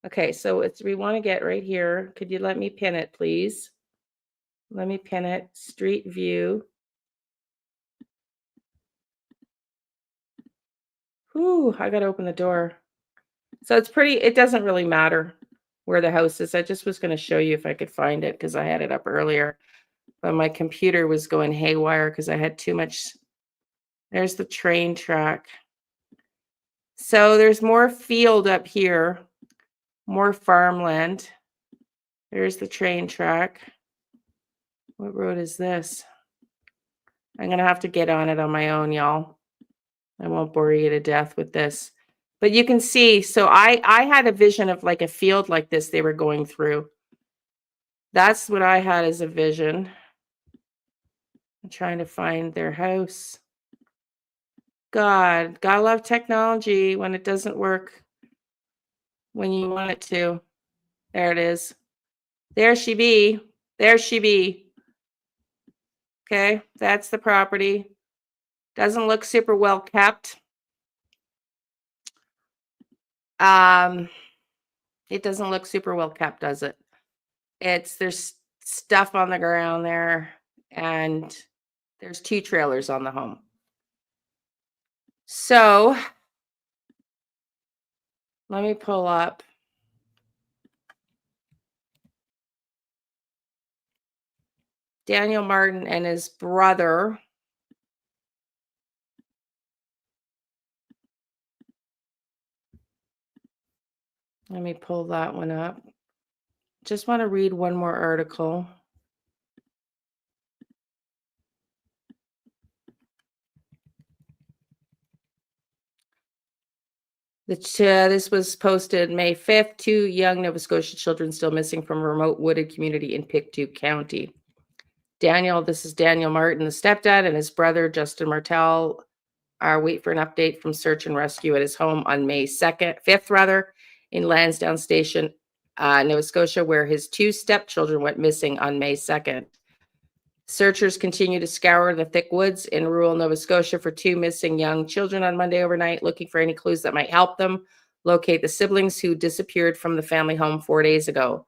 okay, so we want to get right here. Could you let me pin it, please? Let me pin it. Street view. Whew, I got to open the door. So it doesn't really matter where the house is. I just was going to show you if I could find it because I had it up earlier. But my computer was going haywire because I had too much. There's the train track. So there's more field up here, more farmland. There's the train track. What road is this? I'm going to have to get on it on my own, y'all. I won't bore you to death with this. But you can see, so I had a vision of like a field like this they were going through. That's what I had as a vision. I'm trying to find their house. God, gotta love technology when it doesn't work when you want it to. There it is. There she be. There she be. Okay, that's the property. Doesn't look super well kept. It doesn't look super well kept, does it? There's stuff on the ground there, and there's 2 trailers on the home. So let me pull up. Daniel Martin and his brother. Let me pull that one up. Just want to read one more article. This was posted May 5th. 2 young Nova Scotia children still missing from a remote wooded community in Pictou County. This is Daniel Martin, the stepdad, and his brother, Justin Martel, wait for an update from search and rescue at his home on May 5th, in Lansdowne Station, Nova Scotia, where his 2 stepchildren went missing on May 2nd. Searchers continue to scour the thick woods in rural Nova Scotia for 2 missing young children on Monday overnight, looking for any clues that might help them locate the siblings who disappeared from the family home 4 days ago.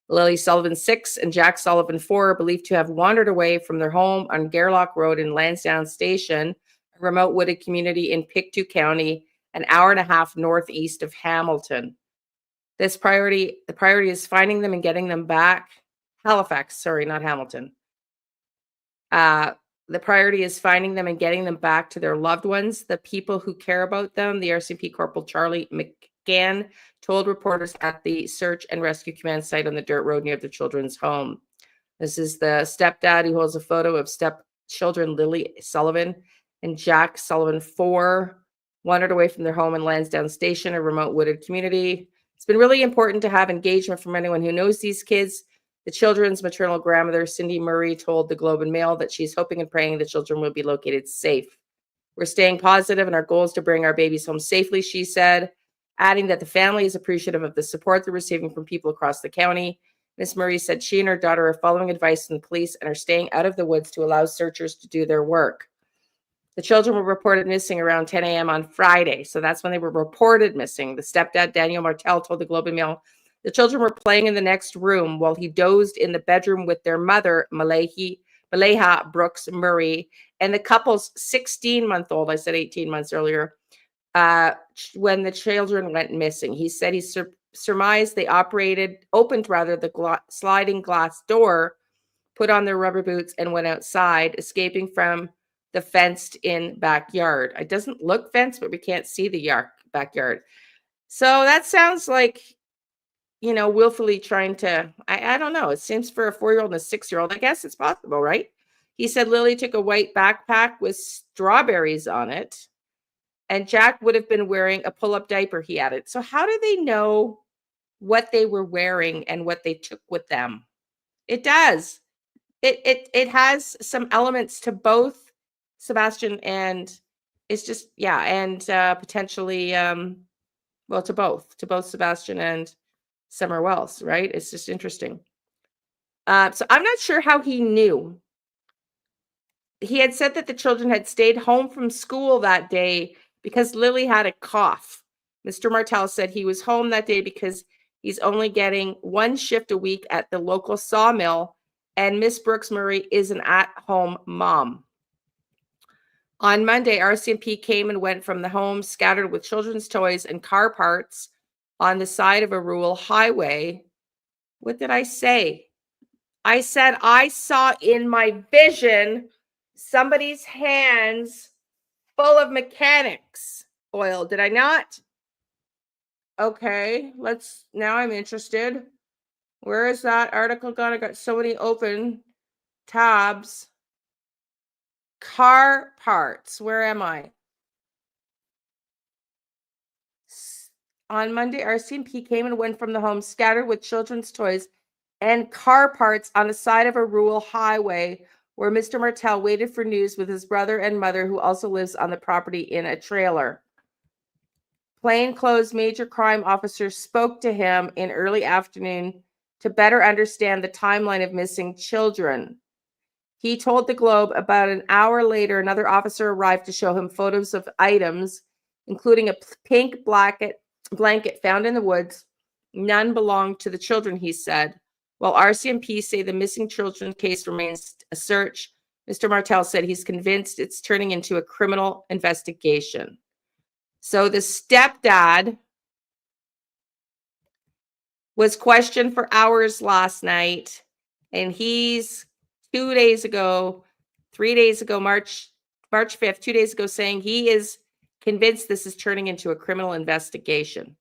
Lily Sullivan, 6, and Jack Sullivan, 4, are believed to have wandered away from their home on Gairloch Road in Lansdowne Station, a remote wooded community in Pictou County, an hour and a half northeast of Hamilton. The priority is finding them and getting them back. Halifax, sorry, not Hamilton. The priority is finding them and getting them back to their loved ones, the people who care about them. The RCMP Corporal Charlie McGann told reporters at the Search and Rescue Command site on the dirt road near the children's home. This is the stepdad who holds a photo of stepchildren Lily Sullivan and Jack Sullivan, 4, wandered away from their home in Lansdowne Station, a remote wooded community. It's been really important to have engagement from anyone who knows these kids. The children's maternal grandmother, Cindy Murray, told the Globe and Mail that she's hoping and praying the children will be located safe. We're staying positive, and our goal is to bring our babies home safely, she said, adding that the family is appreciative of the support they're receiving from people across the county. Ms. Murray said she and her daughter are following advice from the police and are staying out of the woods to allow searchers to do their work. The children were reported missing around 10 a.m. on Friday, so that's when they were reported missing. The stepdad, Daniel Martel, told the Globe and Mail the children were playing in the next room while he dozed in the bedroom with their mother, Maleha Brooks Murray, and the couple's 16-month-old, I said 18 months earlier, when the children went missing. He said he surmised they opened the sliding glass door, put on their rubber boots, and went outside, escaping from the fenced-in backyard. It doesn't look fenced, but we can't see the backyard. So that sounds like, willfully trying to, I don't know. It seems for a 4-year-old and a 6-year-old, I guess it's possible, right? He said Lily took a white backpack with strawberries on it, and Jack would have been wearing a pull-up diaper, he added. So how do they know what they were wearing and what they took with them? It does. It has some elements to both Sebastian and it's just, and potentially, to both Sebastian and Summer Wells, right? It's just interesting. So I'm not sure how he knew. He had said that the children had stayed home from school that day because Lily had a cough. Mr. Martel said he was home that day because he's only getting 1 shift a week at the local sawmill, and Miss Brooks Murray is an at-home mom. On Monday, RCMP came and went from the home scattered with children's toys and car parts on the side of a rural highway. What did I say? I said I saw in my vision somebody's hands full of mechanics oil. Did I not? Okay, now I'm interested. Where is that article gone? I got so many open tabs. Car parts. Where am I? On Monday, RCMP came and went from the home scattered with children's toys and car parts on the side of a rural highway where Mr. Martel waited for news with his brother and mother, who also lives on the property in a trailer. Plainclothes major crime officers spoke to him in early afternoon to better understand the timeline of missing children. He told the Globe about an hour later, another officer arrived to show him photos of items, including a pink blanket found in the woods. None belonged to the children, he said. While RCMP say the missing children case remains a search, Mr. Martel said he's convinced it's turning into a criminal investigation. So the stepdad was questioned for hours last night, and he's 2 days ago, 3 days ago, March 5th, 2 days ago, saying he is convinced this is turning into a criminal investigation.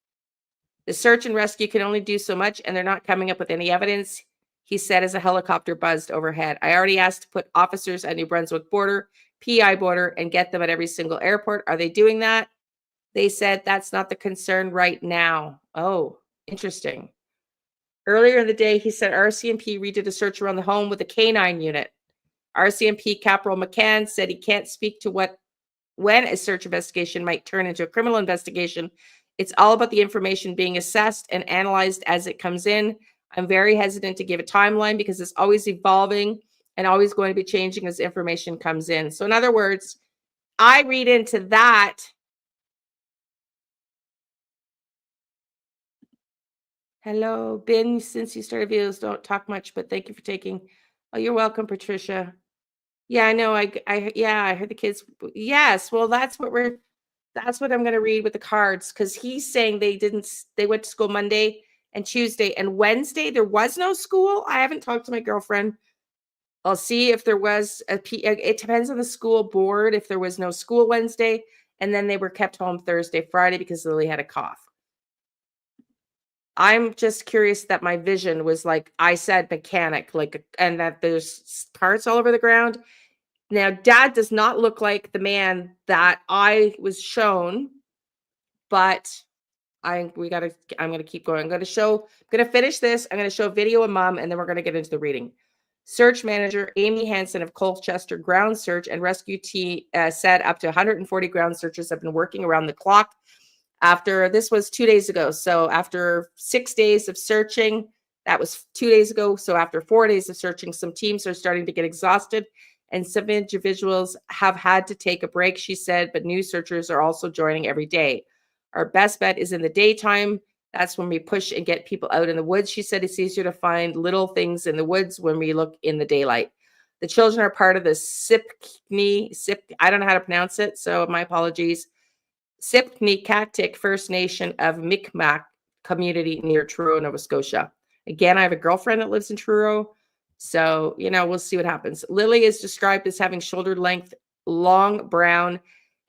The search and rescue can only do so much, and they're not coming up with any evidence, he said as a helicopter buzzed overhead. I already asked to put officers at New Brunswick border, PI border, and get them at every single airport. Are they doing that? They said that's not the concern right now. Oh, interesting. Earlier in the day, he said RCMP redid a search around the home with a canine unit. RCMP Caporal McCann said he can't speak to when a search investigation might turn into a criminal investigation. It's all about the information being assessed and analyzed as it comes in. I'm very hesitant to give a timeline because it's always evolving and always going to be changing as information comes in. So in other words, I read into that hello, Ben. Since you started videos, don't talk much, but thank you for taking. Oh, you're welcome, Patricia. Yeah, I know. I heard the kids. Yes, well, that's what I'm going to read with the cards, because he's saying they went to school Monday and Tuesday and Wednesday. There was no school. I haven't talked to my girlfriend. I'll see if there was it depends on the school board. If there was no school Wednesday, and then they were kept home Thursday, Friday because Lily had a cough. I'm just curious that my vision was like, I said mechanic, like, and that there's parts all over the ground. Now, Dad does not look like the man that I was shown, but I'm going to keep going. I'm going to finish this. I'm going to show video of Mom, and then we're going to get into the reading. Search manager Amy Hansen of Colchester Ground Search and Rescue Team said up to 140 ground searchers have been working around the clock. After this was 2 days ago. So after 6 days of searching, that was 2 days ago. So after 4 days of searching, some teams are starting to get exhausted and some individuals have had to take a break, she said, but new searchers are also joining every day. Our best bet is in the daytime. That's when we push and get people out in the woods. She said it's easier to find little things in the woods when we look in the daylight. The children are part of the I don't know how to pronounce it, so my apologies. Sipnicatic First Nation of Mi'kmaq community near Truro, Nova Scotia. Again, I have a girlfriend that lives in Truro, so, we'll see what happens. Lily is described as having shoulder-length, long brown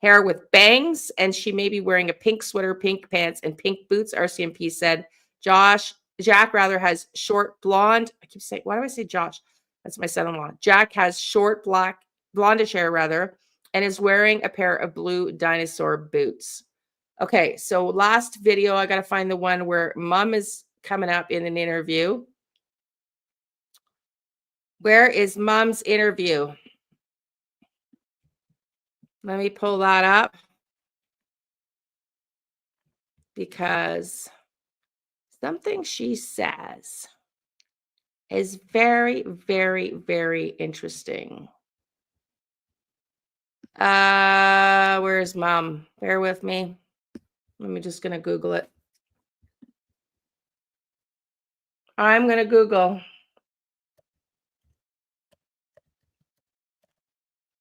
hair with bangs, and she may be wearing a pink sweater, pink pants, and pink boots, RCMP said. Jack rather has short blonde. I keep saying, why do I say Josh? That's my son-in-law. Jack has short blondish hair rather, and is wearing a pair of blue dinosaur boots. Okay, so last video, I got to find the one where Mom is coming up in an interview. Where is Mom's interview? Let me pull that up because something she says is very, very, very interesting. Where's Mom? Bear with me. I'm just going to Google it. I'm going to Google.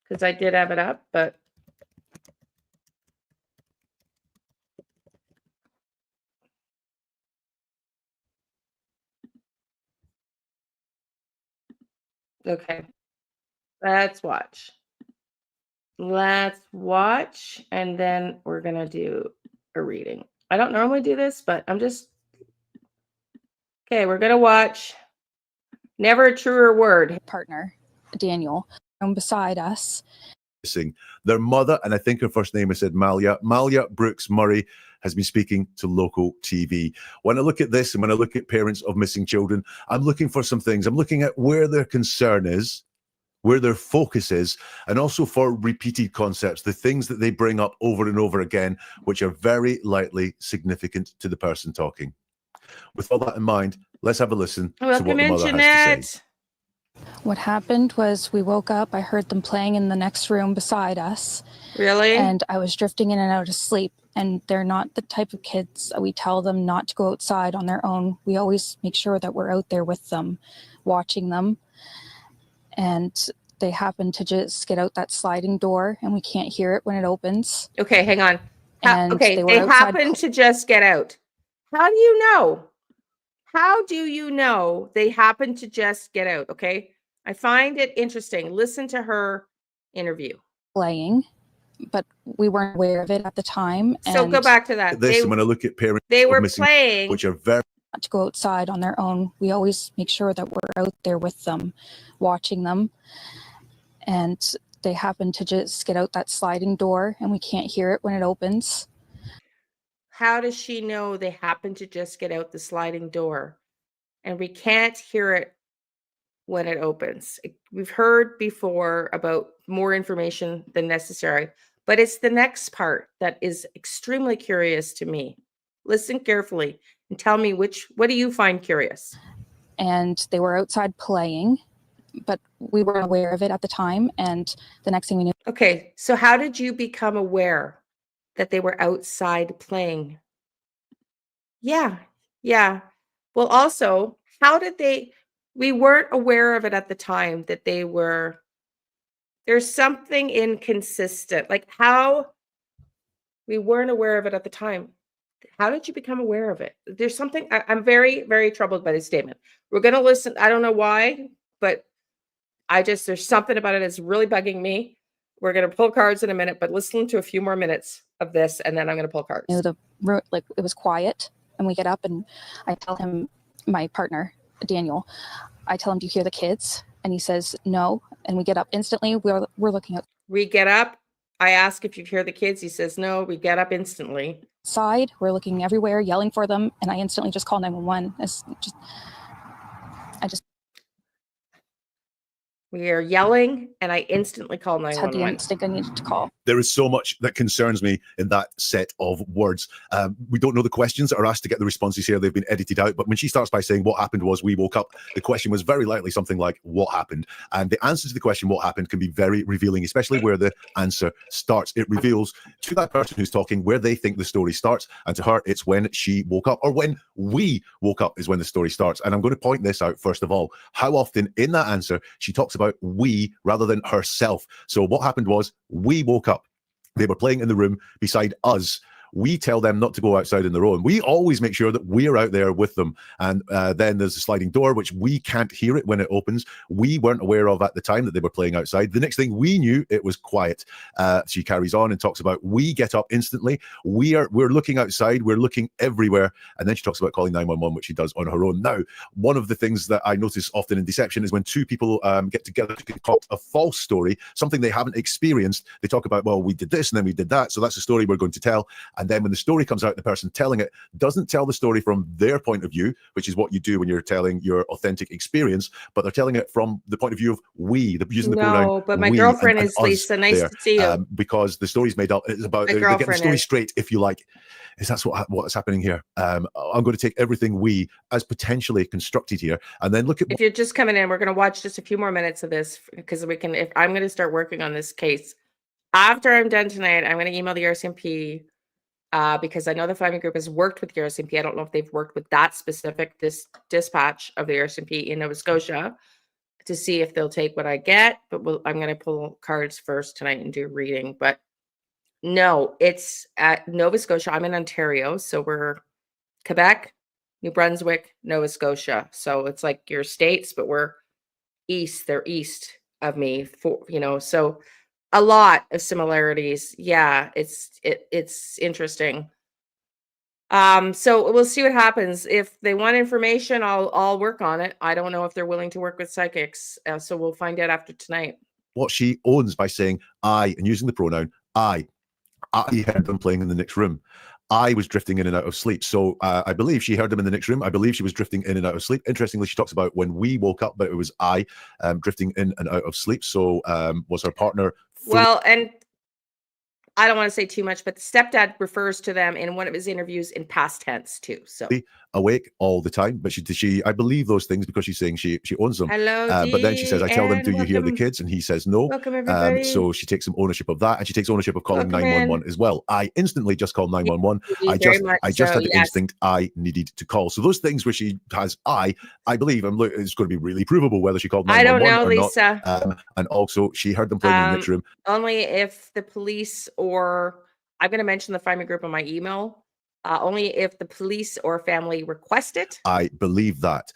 Because I did have it up, but okay. Let's watch. And then we're going to do a reading. I don't normally do this, but I'm just... Okay, we're going to watch Never a Truer Word. Partner, Daniel, beside us. Their mother, and I think her first name is said Malia Brooks Murray, has been speaking to local TV. When I look at this and when I look at parents of missing children, I'm looking for some things. I'm looking at where their concern is, where their focus is, and also for repeated concepts, the things that they bring up over and over again, which are very likely significant to the person talking. With all that in mind, let's have a listen to what the mother has to say. What happened was we woke up, I heard them playing in the next room beside us. Really? And I was drifting in and out of sleep. And they're not the type of kids we tell them not to go outside on their own. We always make sure that we're out there with them, watching them. And they happen to just get out that sliding door and we can't hear it when it opens. Okay, hang on. Okay, they happen to just get out. How do you know? How do you know they happen to just get out? Okay, I find it interesting. Listen to her interview. Playing, but we weren't aware of it at the time. So go back to that. When I look at parents, they were playing, which are very not to go outside on their own. We always make sure that we're out there with them, watching them. And they happen to just get out that sliding door and we can't hear it when it opens. How does she know they happen to just get out the sliding door and we can't hear it when it opens? We've heard before about more information than necessary, but it's the next part that is extremely curious to me. Listen carefully and tell me what do you find curious? And they were outside playing, but we weren't aware of it at the time. And the next thing we knew. Okay, so how did you become aware that they were outside playing? Yeah. Well, also, how did we weren't aware of it at the time that there's something inconsistent. Like how we weren't aware of it at the time. How did you become aware of it? There's something, I'm very, very troubled by this statement. We're going to listen. I don't know why, but there's something about it that's really bugging me. We're going to pull cards in a minute, but listen to a few more minutes of this, and then I'm going to pull cards. It was quiet, And we get up and I tell him, my partner, Daniel, I tell him, do you hear the kids? And he says, no. And we get up instantly. We're looking We get up. I ask if you hear the kids. He says, no. We get up instantly. outside. We're looking everywhere, yelling for them. And I instantly just call 911. We are yelling, and I instantly call had the 911. instinct I needed to call. There is so much that concerns me in that set of words. We don't know the questions that are asked to get the responses here. They've been edited out. But when she starts by saying what happened was we woke up, the question was very likely something like what happened. And the answer to the question what happened can be very revealing, especially where the answer starts. It reveals to that person who's talking where they think the story starts. And to her, it's when she woke up, or when we woke up is when the story starts. And I'm going to point this out first of all. How often in that answer she talks about we rather than herself. So what happened was we woke up. They were playing in the room beside us. We tell them not to go outside on their own. We always make sure that we're out there with them. And then there's a sliding door, which we can't hear it when it opens. We weren't aware of at the time that they were playing outside. The next thing we knew, it was quiet. She carries on and talks about we get up instantly. We're looking outside. We're looking everywhere. And then she talks about calling 911, which she does on her own. Now, one of the things that I notice often in deception is when two people get together to concoct a false story, something they haven't experienced. They talk about, well, we did this and then we did that. So that's the story we're going to tell. And then when the story comes out, the person telling it doesn't tell the story from their point of view, which is what you do when you're telling your authentic experience, but they're telling it from the point of view of we, using the pronoun. No, but my we girlfriend and is Lisa. Nice to see you. Because the story's made up. It's about they're getting the story straight, if you like. Is that's what's happening here? I'm going to take everything we as potentially constructed here, and then look at. If you're just coming in, we're going to watch just a few more minutes of this because we can. If I'm going to start working on this case after I'm done tonight, I'm going to email the RCMP. Because I know the family group has worked with the RCMP. I don't know if they've worked with that specific dispatch of the RCMP in Nova Scotia to see if they'll take what I get. But I'm going to pull cards first tonight and do reading. But no, it's at Nova Scotia. I'm in Ontario, so we're Quebec, New Brunswick, Nova Scotia. So it's like your states, but we're east. They're east of me. So. A lot of similarities. Yeah, it's interesting. So we'll see what happens. If they want information, I'll work on it. I don't know if they're willing to work with psychics. So we'll find out after tonight. What she owns by saying I and using the pronoun I heard them playing in the next room. I was drifting in and out of sleep. So I believe she heard them in the next room. I believe she was drifting in and out of sleep. Interestingly, she talks about when we woke up, but it was I drifting in and out of sleep. So was her partner. Well, and I don't want to say too much, but the stepdad refers to them in one of his interviews in past tense too. So awake all the time, but she I believe those things because she's saying she owns them. Hello, but then she says, I tell them, do you hear the welcome. kids? And he says no. Welcome, everybody. So she takes some ownership of that, and she takes ownership of calling Welcome 911 in. as well. I instantly just called 911. I just had the instinct I needed to call. So those things where she has I believe it's going to be really provable whether she called 911 I don't know, or Lisa. not. And also she heard them playing in the next room. Only if the police or I'm going to mention the family group in my email. Only if the police or family request it. I believe that.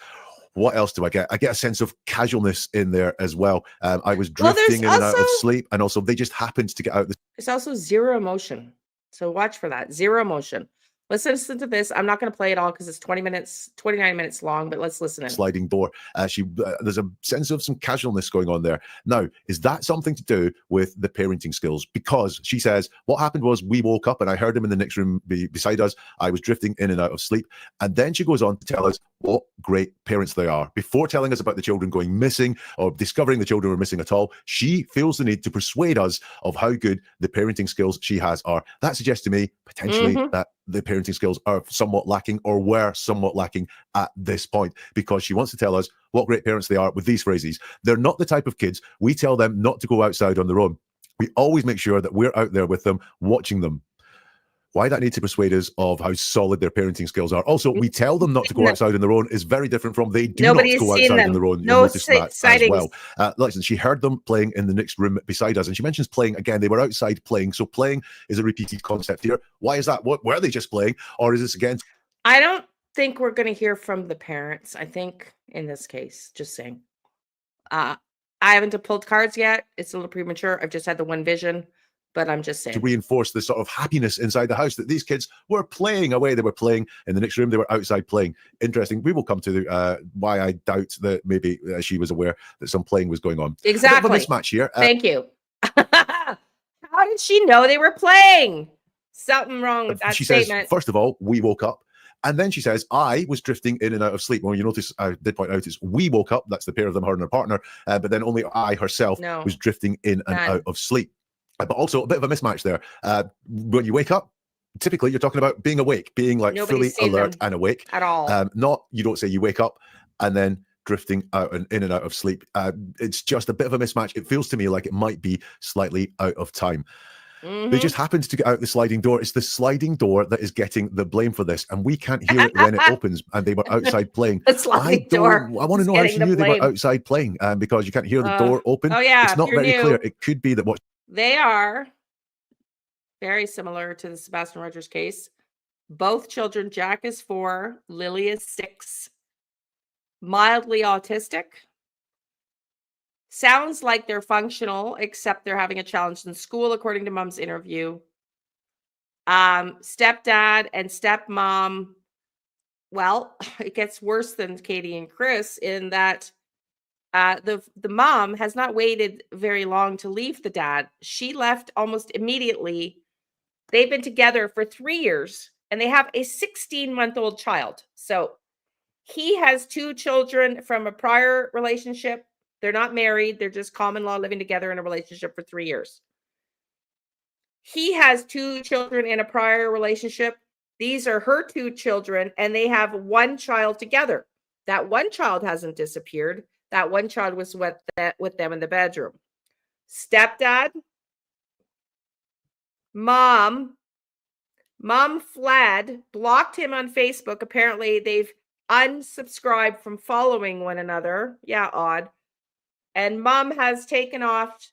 What else do I get? I get a sense of casualness in there as well. I was drifting in and out of sleep, and also they just happened to get out. There's also zero emotion. So watch for that. Zero emotion. Let's listen to this. I'm not going to play it all because it's 29 minutes long, but let's listen in. Sliding door. There's a sense of some casualness going on there. Now, is that something to do with the parenting skills? Because she says, what happened was we woke up and I heard him in the next room beside us. I was drifting in and out of sleep. And then she goes on to tell us what great parents they are. Before telling us about the children going missing or discovering the children were missing at all, she feels the need to persuade us of how good the parenting skills she has are. That suggests to me, potentially, that the parenting skills are somewhat lacking or were somewhat lacking at this point, because she wants to tell us what great parents they are with these phrases. They're not the type of kids we tell them not to go outside on their own. We always make sure that we're out there with them, watching them. Why that need to persuade us of how solid their parenting skills are. Also, we tell them not to go outside on their own is very different from they do not go outside on their own. You'll notice that as well. Listen, she heard them playing in the next room beside us, and she mentions playing again. They were outside playing. So playing is a repeated concept here. Why is that? What were they just playing? Or is this again? I don't think we're going to hear from the parents. I think in this case, just saying. I haven't pulled cards yet. It's a little premature. I've just had the one vision. But I'm just saying. To reinforce the sort of happiness inside the house that these kids were playing away. They were playing in the next room. They were outside playing. Interesting. We will come to why I doubt that maybe she was aware that some playing was going on. Exactly. A bit of a mismatch here. Thank you. How did she know they were playing? Something wrong with that she statement. says, first of all, we woke up. And then she says, I was drifting in and out of sleep. Well, you notice I did point out is we woke up. That's the pair of them, her and her partner. But then only I herself was drifting in and out of sleep. But also a bit of a mismatch there. When you wake up, typically you're talking about being awake, being like Nobody's fully alert and awake. At all. Not, you don't say you wake up and then drifting out and in and out of sleep. It's just a bit of a mismatch. It feels to me like it might be slightly out of time. They just happened to get out the sliding door. It's the sliding door that is getting the blame for this, and we can't hear it when it opens. And they were outside playing. The sliding door. I want to know how she knew they were outside playing, because you can't hear the door open. Oh yeah, it's not very clear. It could be that what they are very similar to the Sebastian Rogers case. Both children, Jack is 4, Lily is 6, mildly autistic. Sounds like they're functional, except they're having a challenge in school, according to mom's interview. Stepdad and stepmom, well, it gets worse than Katie and Chris in that the mom has not waited very long to leave the dad. She left almost immediately. They've been together for 3 years, and they have a 16-month-old child. So he has 2 children from a prior relationship. They're not married. They're just common law living together in a relationship for 3 years. He has 2 children in a prior relationship. These are her 2 children, and they have 1 child together. That 1 child hasn't disappeared. That 1 child was with them in the bedroom. Stepdad, mom fled, blocked him on Facebook. Apparently, they've unsubscribed from following one another. Yeah, odd. And mom has taken off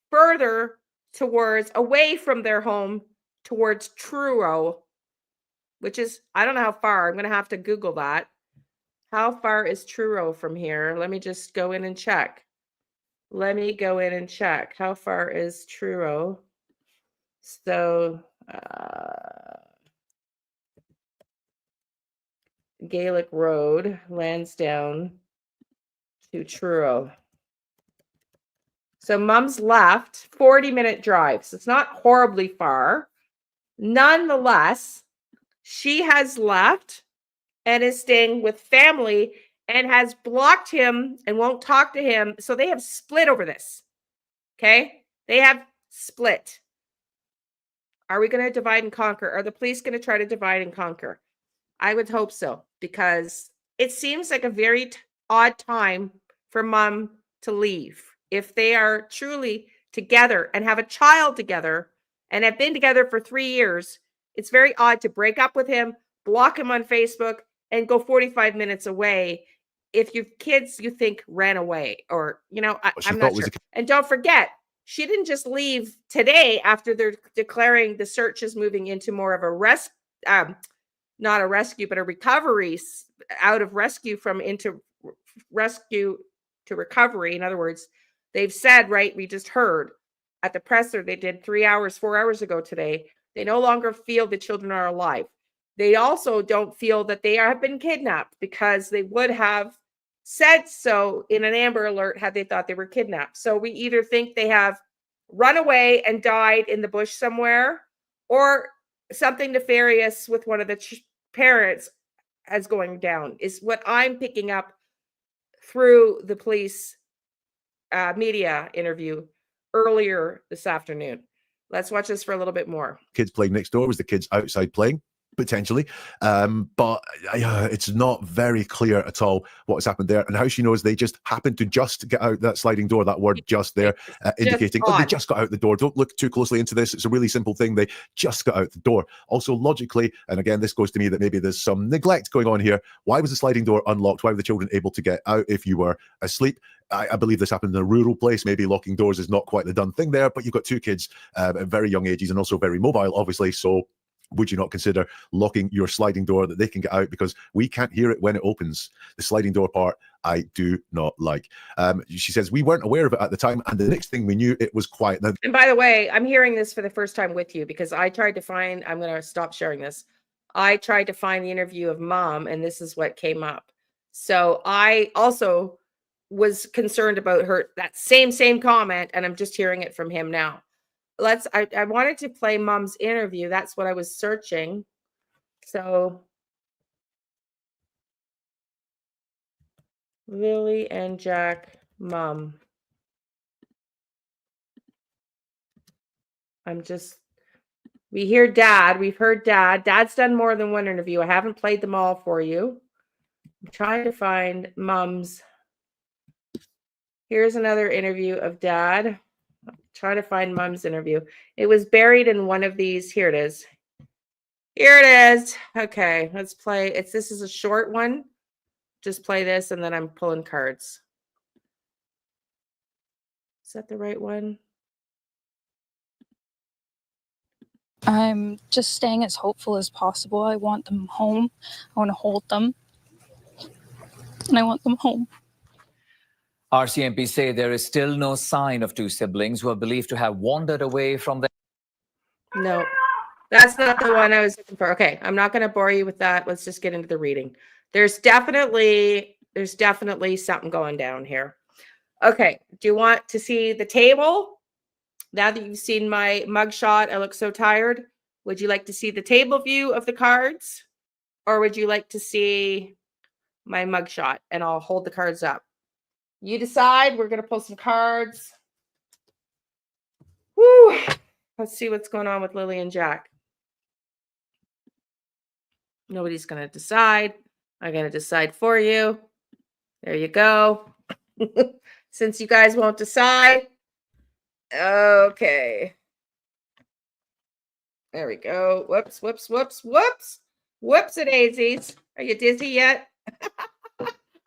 further towards, away from their home, towards Truro, which is, I don't know how far. I'm going to have to Google that. How far is Truro from here? Let me just go in and check. How far is Truro? So, Gaelic Road, Lansdowne to Truro. So mom's left, 40-minute drive. So it's not horribly far. Nonetheless, she has left and is staying with family and has blocked him and won't talk to him. So they have split over this. Okay? They have split. Are we going to divide and conquer? Are the police going to try to divide and conquer? I would hope so, because it seems like a very odd time for mom to leave. If they are truly together and have a child together and have been together for 3 years, it's very odd to break up with him, block him on Facebook, and go 45 minutes away if your kids, you think, ran away. Or, you know, I'm not sure. And don't forget, she didn't just leave today after they're declaring the search is moving into more of a not a rescue, but a recovery, out of rescue from into rescue to recovery. In other words, they've said, right, we just heard at the presser they did 4 hours ago today, they no longer feel the children are alive. They also don't feel that they have been kidnapped, because they would have said so in an Amber Alert had they thought they were kidnapped. So we either think they have run away and died in the bush somewhere, or something nefarious with one of the parents as going down, is what I'm picking up through the police media interview earlier this afternoon. Let's watch this for a little bit more. Kids playing next door. Was the kids outside playing? Potentially, but it's not very clear at all what has happened there, and how she knows they just happened to just get out that sliding door. That word "just" there, indicating they just got out the door. Don't look too closely into this. It's a really simple thing. They just got out the door. Also, logically, and again, this goes to me that maybe there's some neglect going on here. Why was the sliding door unlocked? Why were the children able to get out if you were asleep? I believe this happened in a rural place. Maybe locking doors is not quite the done thing there, but you've got 2 kids at very young ages and also very mobile, obviously. So would you not consider locking your sliding door that they can get out, because we can't hear it when it opens? The sliding door part, I do not like. She says, we weren't aware of it at the time, and the next thing we knew, it was quiet. Now, and by the way, I'm hearing this for the first time with you, because I tried to find, I'm going to stop sharing this. I tried to find the interview of mom, and this is what came up. So I also was concerned about her, that same comment, and I'm just hearing it from him now. I wanted to play mom's interview. That's what I was searching. So Lily and Jack, mom. We hear dad. We've heard dad. Dad's done more than one interview. I haven't played them all for you. I'm trying to find mom's. Here's another interview of dad. Try to find mom's interview. It was buried in one of these. Here it is. Here it is. Okay, let's play. This is a short one. Just play this, and then I'm pulling cards. Is that the right one? I'm just staying as hopeful as possible. I want them home. I want to hold them. And I want them home. RCMP say there is still no sign of two siblings who are believed to have wandered away from their... No, that's not the one I was looking for. Okay, I'm not going to bore you with that. Let's just get into the reading. There's definitely something going down here. Okay, do you want to see the table? Now that you've seen my mugshot, I look so tired. Would you like to see the table view of the cards? Or would you like to see my mugshot? And I'll hold the cards up. You decide. We're going to pull some cards. Woo! Let's see what's going on with Lily and Jack. Nobody's going to decide. I'm going to decide for you. There you go. Since you guys won't decide. Okay. There we go. Whoops, whoops, whoops, whoops. Whoops-a-daisies. Are you dizzy yet?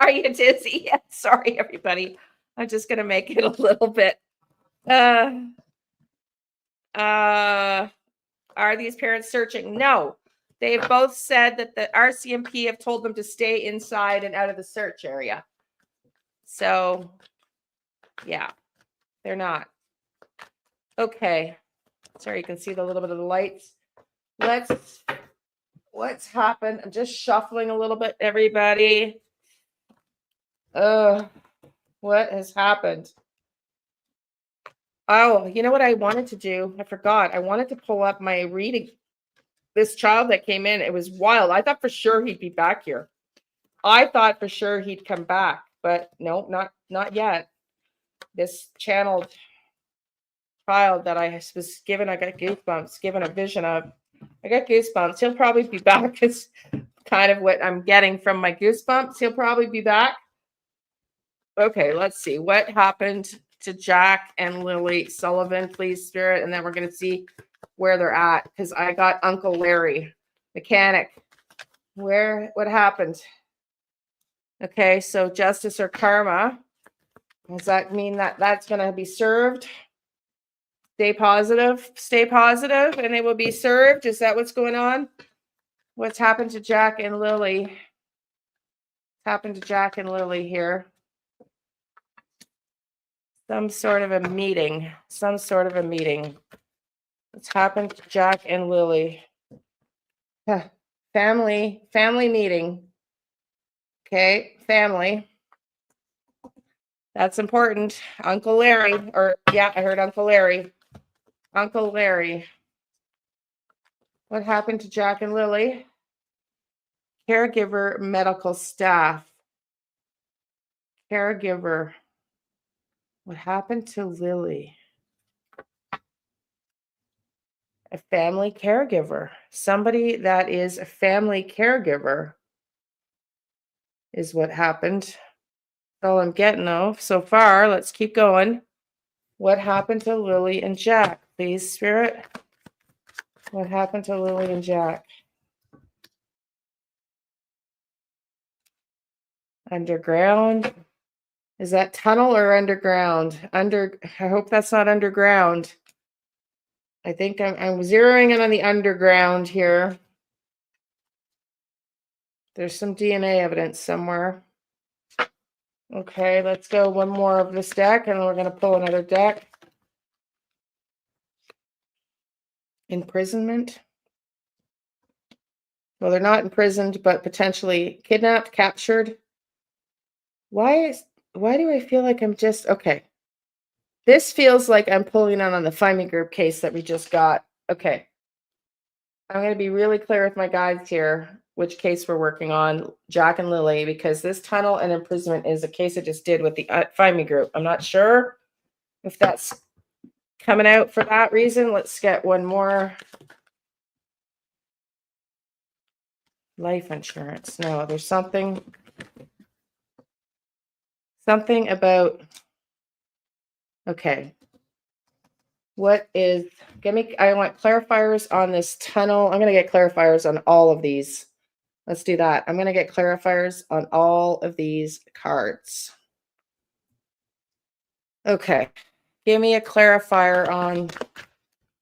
Are you dizzy yet? Sorry, everybody. I'm just going to make it a little bit. Are these parents searching? No. They've both said that the RCMP have told them to stay inside and out of the search area. So, yeah, they're not. Okay. Sorry, you can see the little bit of the lights. What's happened? I'm just shuffling a little bit, everybody. What has happened? Oh, you know what I wanted to do? I forgot. I wanted to pull up my reading. This child that came in, it was wild. I thought for sure he'd be back here. I thought for sure he'd come back, but no, not yet. This channeled child that I was given, I got goosebumps, given a vision of. I got goosebumps. He'll probably be back. It's kind of what I'm getting from my goosebumps. He'll probably be back. Okay, let's see what happened to Jack and Lily Sullivan, please, Spirit, and then we're going to see where they're at, because I got Uncle Larry, mechanic. What happened? Okay, so justice or karma. Does that mean that that's going to be served? Stay positive, and they will be served. Is that what's going on? What's happened to Jack and Lily? What's happened to Jack and Lily here? Some sort of a meeting. What's happened to Jack and Lily? Family meeting. Okay, family. That's important. Uncle Larry, I heard Uncle Larry. Uncle Larry. What happened to Jack and Lily? Caregiver, medical staff. Caregiver. What happened to Lily? A family caregiver. Somebody that is a family caregiver is what happened. That's all I'm getting though so far. Let's keep going. What happened to Lily and Jack? Please, Spirit. What happened to Lily and Jack? Underground. Is that tunnel or underground? I hope that's not underground. I think I'm zeroing in on the underground here. There's some DNA evidence somewhere. Okay, let's go one more of this deck, and we're going to pull another deck. Imprisonment. Well, they're not imprisoned, but potentially kidnapped, captured. Why do I feel like I'm just okay? This feels like I'm pulling on the Find Me Group case that we just got. Okay. I'm going to be really clear with my guides here, which case we're working on, Jack and Lily, because this tunnel and imprisonment is a case I just did with the Find Me Group. I'm not sure if that's coming out for that reason. Let's get one more. Life insurance. No, there's something about, okay. What is, I want clarifiers on this tunnel. I'm going to get clarifiers on all of these. Let's do that. I'm going to get clarifiers on all of these cards. Okay. Give me a clarifier on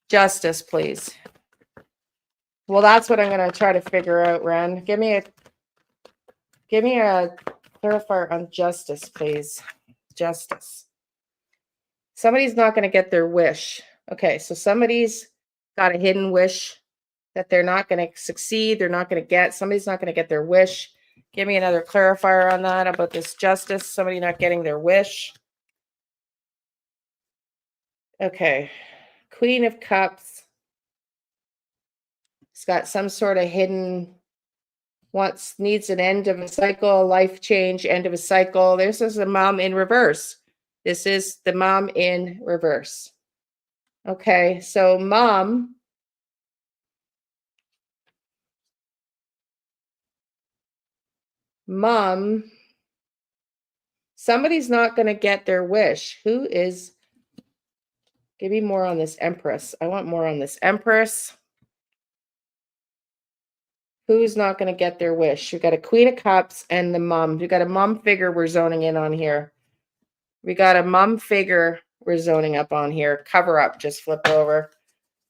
justice, please. Well, that's what I'm going to try to figure out, Ren. Give me a clarifier on justice, please. Justice. Somebody's not going to get their wish. Okay, so somebody's got a hidden wish that they're not going to succeed. They're not going to get. Somebody's not going to get their wish. Give me another clarifier on that about this justice. Somebody not getting their wish. Okay, Queen of Cups. It's got some sort of hidden, needs an end of a cycle, life change, end of a cycle. This is the mom in reverse. This is the mom in reverse. Okay, so mom. Somebody's not going to get their wish. Who is? Give me more on this Empress. I want more on this Empress. Who's not going to get their wish? We got a Queen of Cups and the mom. We got a mom figure we're zoning in on here. We got a mom figure we're zoning up on here. Cover up, just flip over.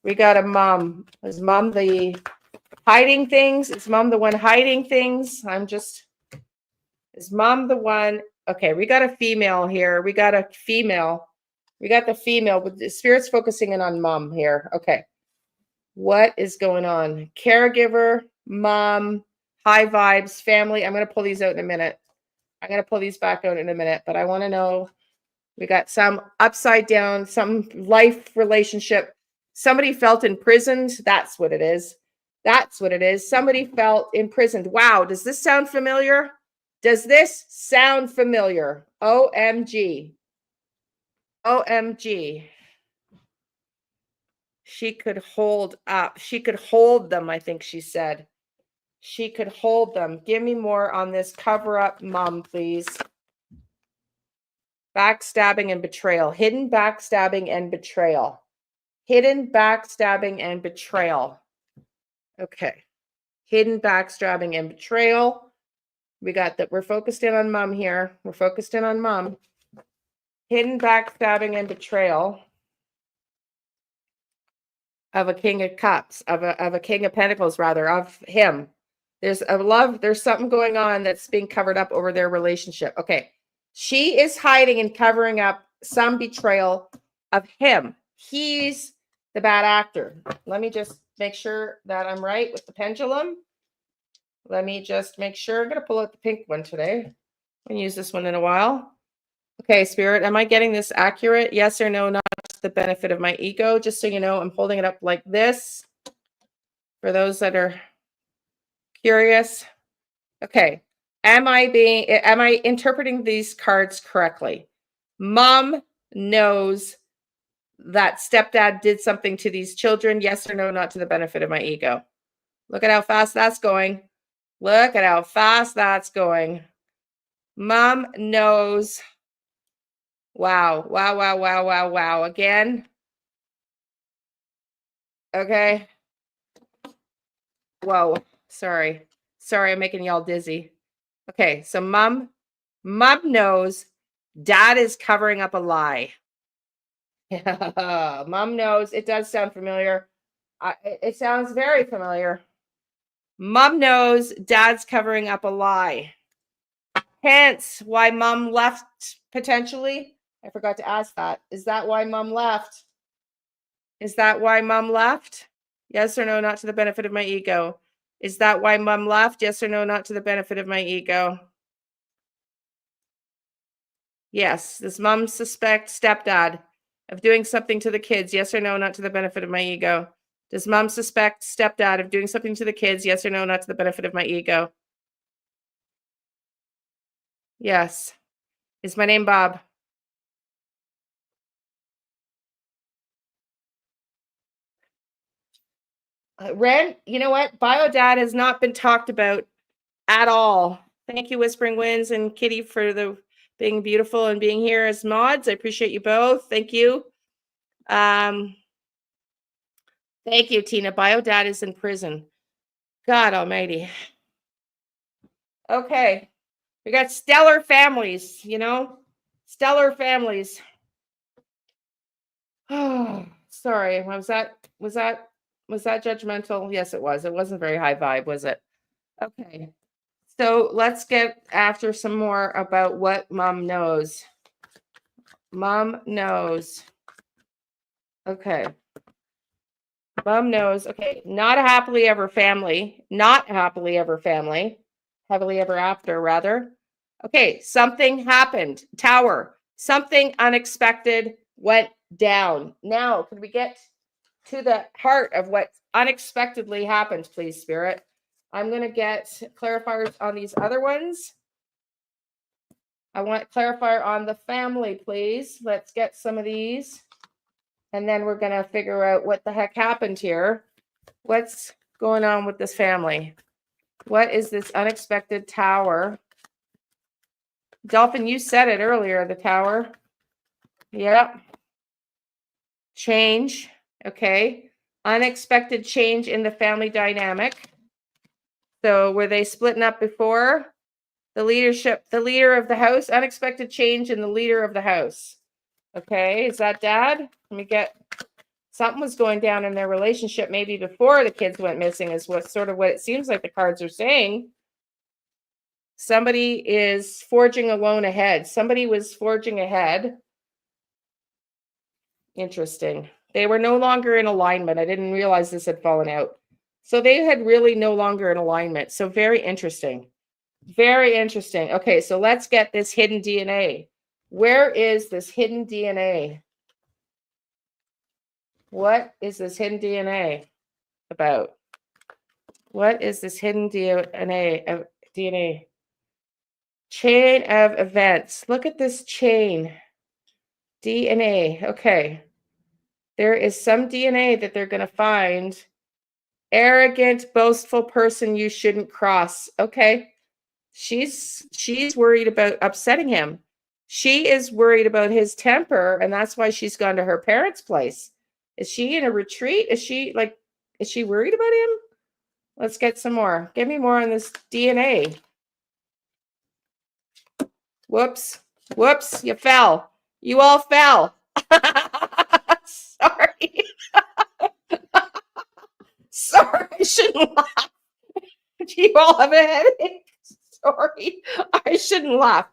We got a mom. Is mom the hiding things? Is mom the one hiding things? Is mom the one? Okay, we got a female here. We got a female. We got the female, but the spirit's focusing in on mom here. Okay. What is going on? Caregiver, mom, high vibes, family. I'm going to pull these out in a minute. I'm going to pull these back out in a minute, but I want to know, we got some upside down, some life relationship. Somebody felt imprisoned. That's what it is. That's what it is. Somebody felt imprisoned. Wow. Does this sound familiar? Does this sound familiar? OMG. OMG. She could hold up. She could hold them, I think she said. She could hold them. Give me more on this cover up, mom, please. Backstabbing and betrayal. Hidden backstabbing and betrayal. Hidden backstabbing and betrayal. Okay. Hidden backstabbing and betrayal. We got that. We're focused in on mom here. We're focused in on mom. Hidden backstabbing and betrayal of a King of Cups, of a King of Pentacles, rather, of him. There's a love, there's something going on that's being covered up over their relationship. Okay. She is hiding and covering up some betrayal of him. He's the bad actor. Let me just make sure that I'm right with the pendulum. Let me just make sure. I'm going to pull out the pink one today. I haven't used this one in a while. Okay, Spirit, am I getting this accurate? Yes or no? Not to the benefit of my ego. Just so you know, I'm holding it up like this for those that are curious. Okay. Am I interpreting these cards correctly? Mom knows that stepdad did something to these children. Yes or no? Not to the benefit of my ego. Look at how fast that's going. Look at how fast that's going. Mom knows. Wow. Wow, wow, wow, wow, wow. Again. Okay. Whoa. Sorry. Sorry, I'm making y'all dizzy. Okay, so mom knows dad is covering up a lie. Yeah, mom knows. It does sound familiar. It sounds very familiar. Mom knows dad's covering up a lie. Hence why mom left potentially. I forgot to ask that. Is that why mom left? Is that why mom left? Yes or no, not to the benefit of my ego. Is that why mom left? Yes or no, not to the benefit of my ego. Yes. Does mom suspect stepdad of doing something to the kids? Yes or no, not to the benefit of my ego. Does mom suspect stepdad of doing something to the kids? Yes or no, not to the benefit of my ego. Yes. Is my name Bob? Ren, you know what? Bio dad has not been talked about at all. Thank you, Whispering Winds and Kitty, for the being beautiful and being here as mods. I appreciate you both. Thank you. Thank you, Tina. Bio dad is in prison. God almighty. Okay. We got stellar families, you know? Stellar families. Oh, sorry. Was that judgmental? Yes, it was. It wasn't very high vibe, was it? Okay. So let's get after some more about what mom knows. Mom knows. Okay. Mom knows. Okay. Not a happily ever family. Not happily ever family. Happily ever after, rather. Okay. Something happened. Tower. Something unexpected went down. Now, can we get to the heart of what unexpectedly happened, please, Spirit? I'm going to get clarifiers on these other ones. I want clarifier on the family, please. Let's get some of these. And then we're going to figure out what the heck happened here. What's going on with this family? What is this unexpected tower? Dolphin, you said it earlier, the tower. Yep. Change. Okay. Unexpected change in the family dynamic. So were they splitting up before? The leader of the house, unexpected change in the leader of the house. Okay, is that dad? Let me get, something was going down in their relationship maybe before the kids went missing is what it seems like the cards are saying. Somebody is forging a loan ahead. Somebody was forging ahead. Interesting. They were no longer in alignment. I didn't realize this had fallen out. So they had really no longer in alignment. So very interesting. Very interesting. Okay, so let's get this hidden DNA. Where is this hidden DNA? What is this hidden DNA about? What is this hidden DNA? Chain of events. Look at this chain. DNA. Okay. There is some DNA that they're going to find. Arrogant, boastful person you shouldn't cross. Okay. She's worried about upsetting him. She is worried about his temper, and that's why she's gone to her parents' place. Is she in a retreat? Is she worried about him? Let's get some more. Give me more on this DNA. Whoops. Whoops. You fell. You all fell. Sorry. Sorry. I shouldn't laugh. Do you all have a headache? Sorry. I shouldn't laugh.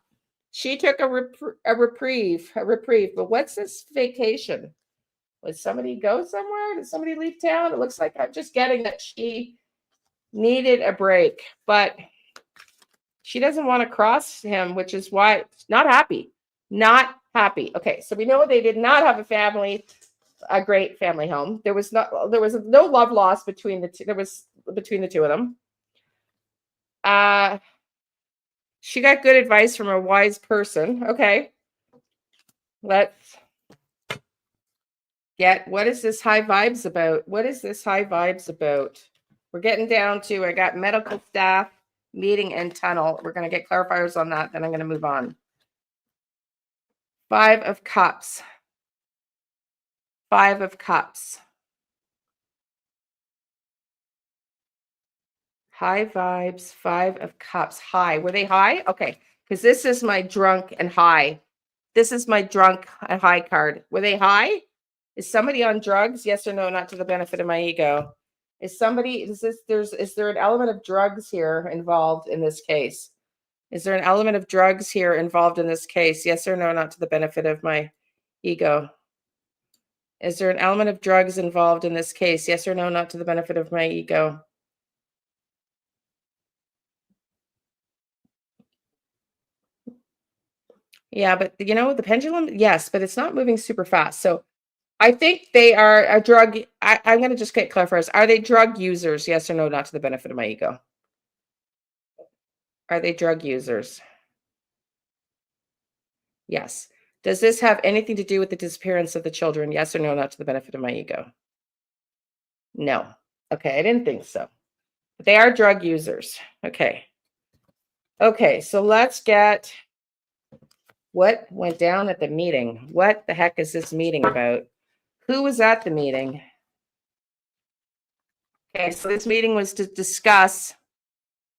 She took a reprieve. But what's this vacation? Would somebody go somewhere? Did somebody leave town? It looks like I'm just getting that she needed a break, but she doesn't want to cross him, which is why not happy. Not happy. Okay, so we know they did not have a great family home. There was no love lost between the two. Between the two of them. She got good advice from a wise person. Okay. Let's get, what is this high vibes about? What is this high vibes about? We're getting down to, I got medical staff, meeting, and tunnel. We're going to get clarifiers on that. Then I'm going to move on. 5 of Cups. 5 of Cups. High vibes, 5 of Cups. High. Were they high? Okay. Because this is my drunk and high. this is my drunk high card. Were they high? Is somebody on drugs? Yes or no, not to the benefit of my ego. Is there an element of drugs here involved in this case? Is there an element of drugs here involved in this case? Yes or no, not to the benefit of my ego. Is there an element of drugs involved in this case? Yes or no, not to the benefit of my ego. Yeah, but you know, the pendulum, yes, but it's not moving super fast. So I think they are a drug. I'm going to just get clarifiers. Are they drug users? Yes or no, not to the benefit of my ego. Are they drug users? Yes. Does this have anything to do with the disappearance of the children? Yes or no, not to the benefit of my ego. No. Okay, I didn't think so. But they are drug users. Okay. Okay, so let's get what went down at the meeting. What the heck is this meeting about? Who was at the meeting? Okay, so this meeting was to discuss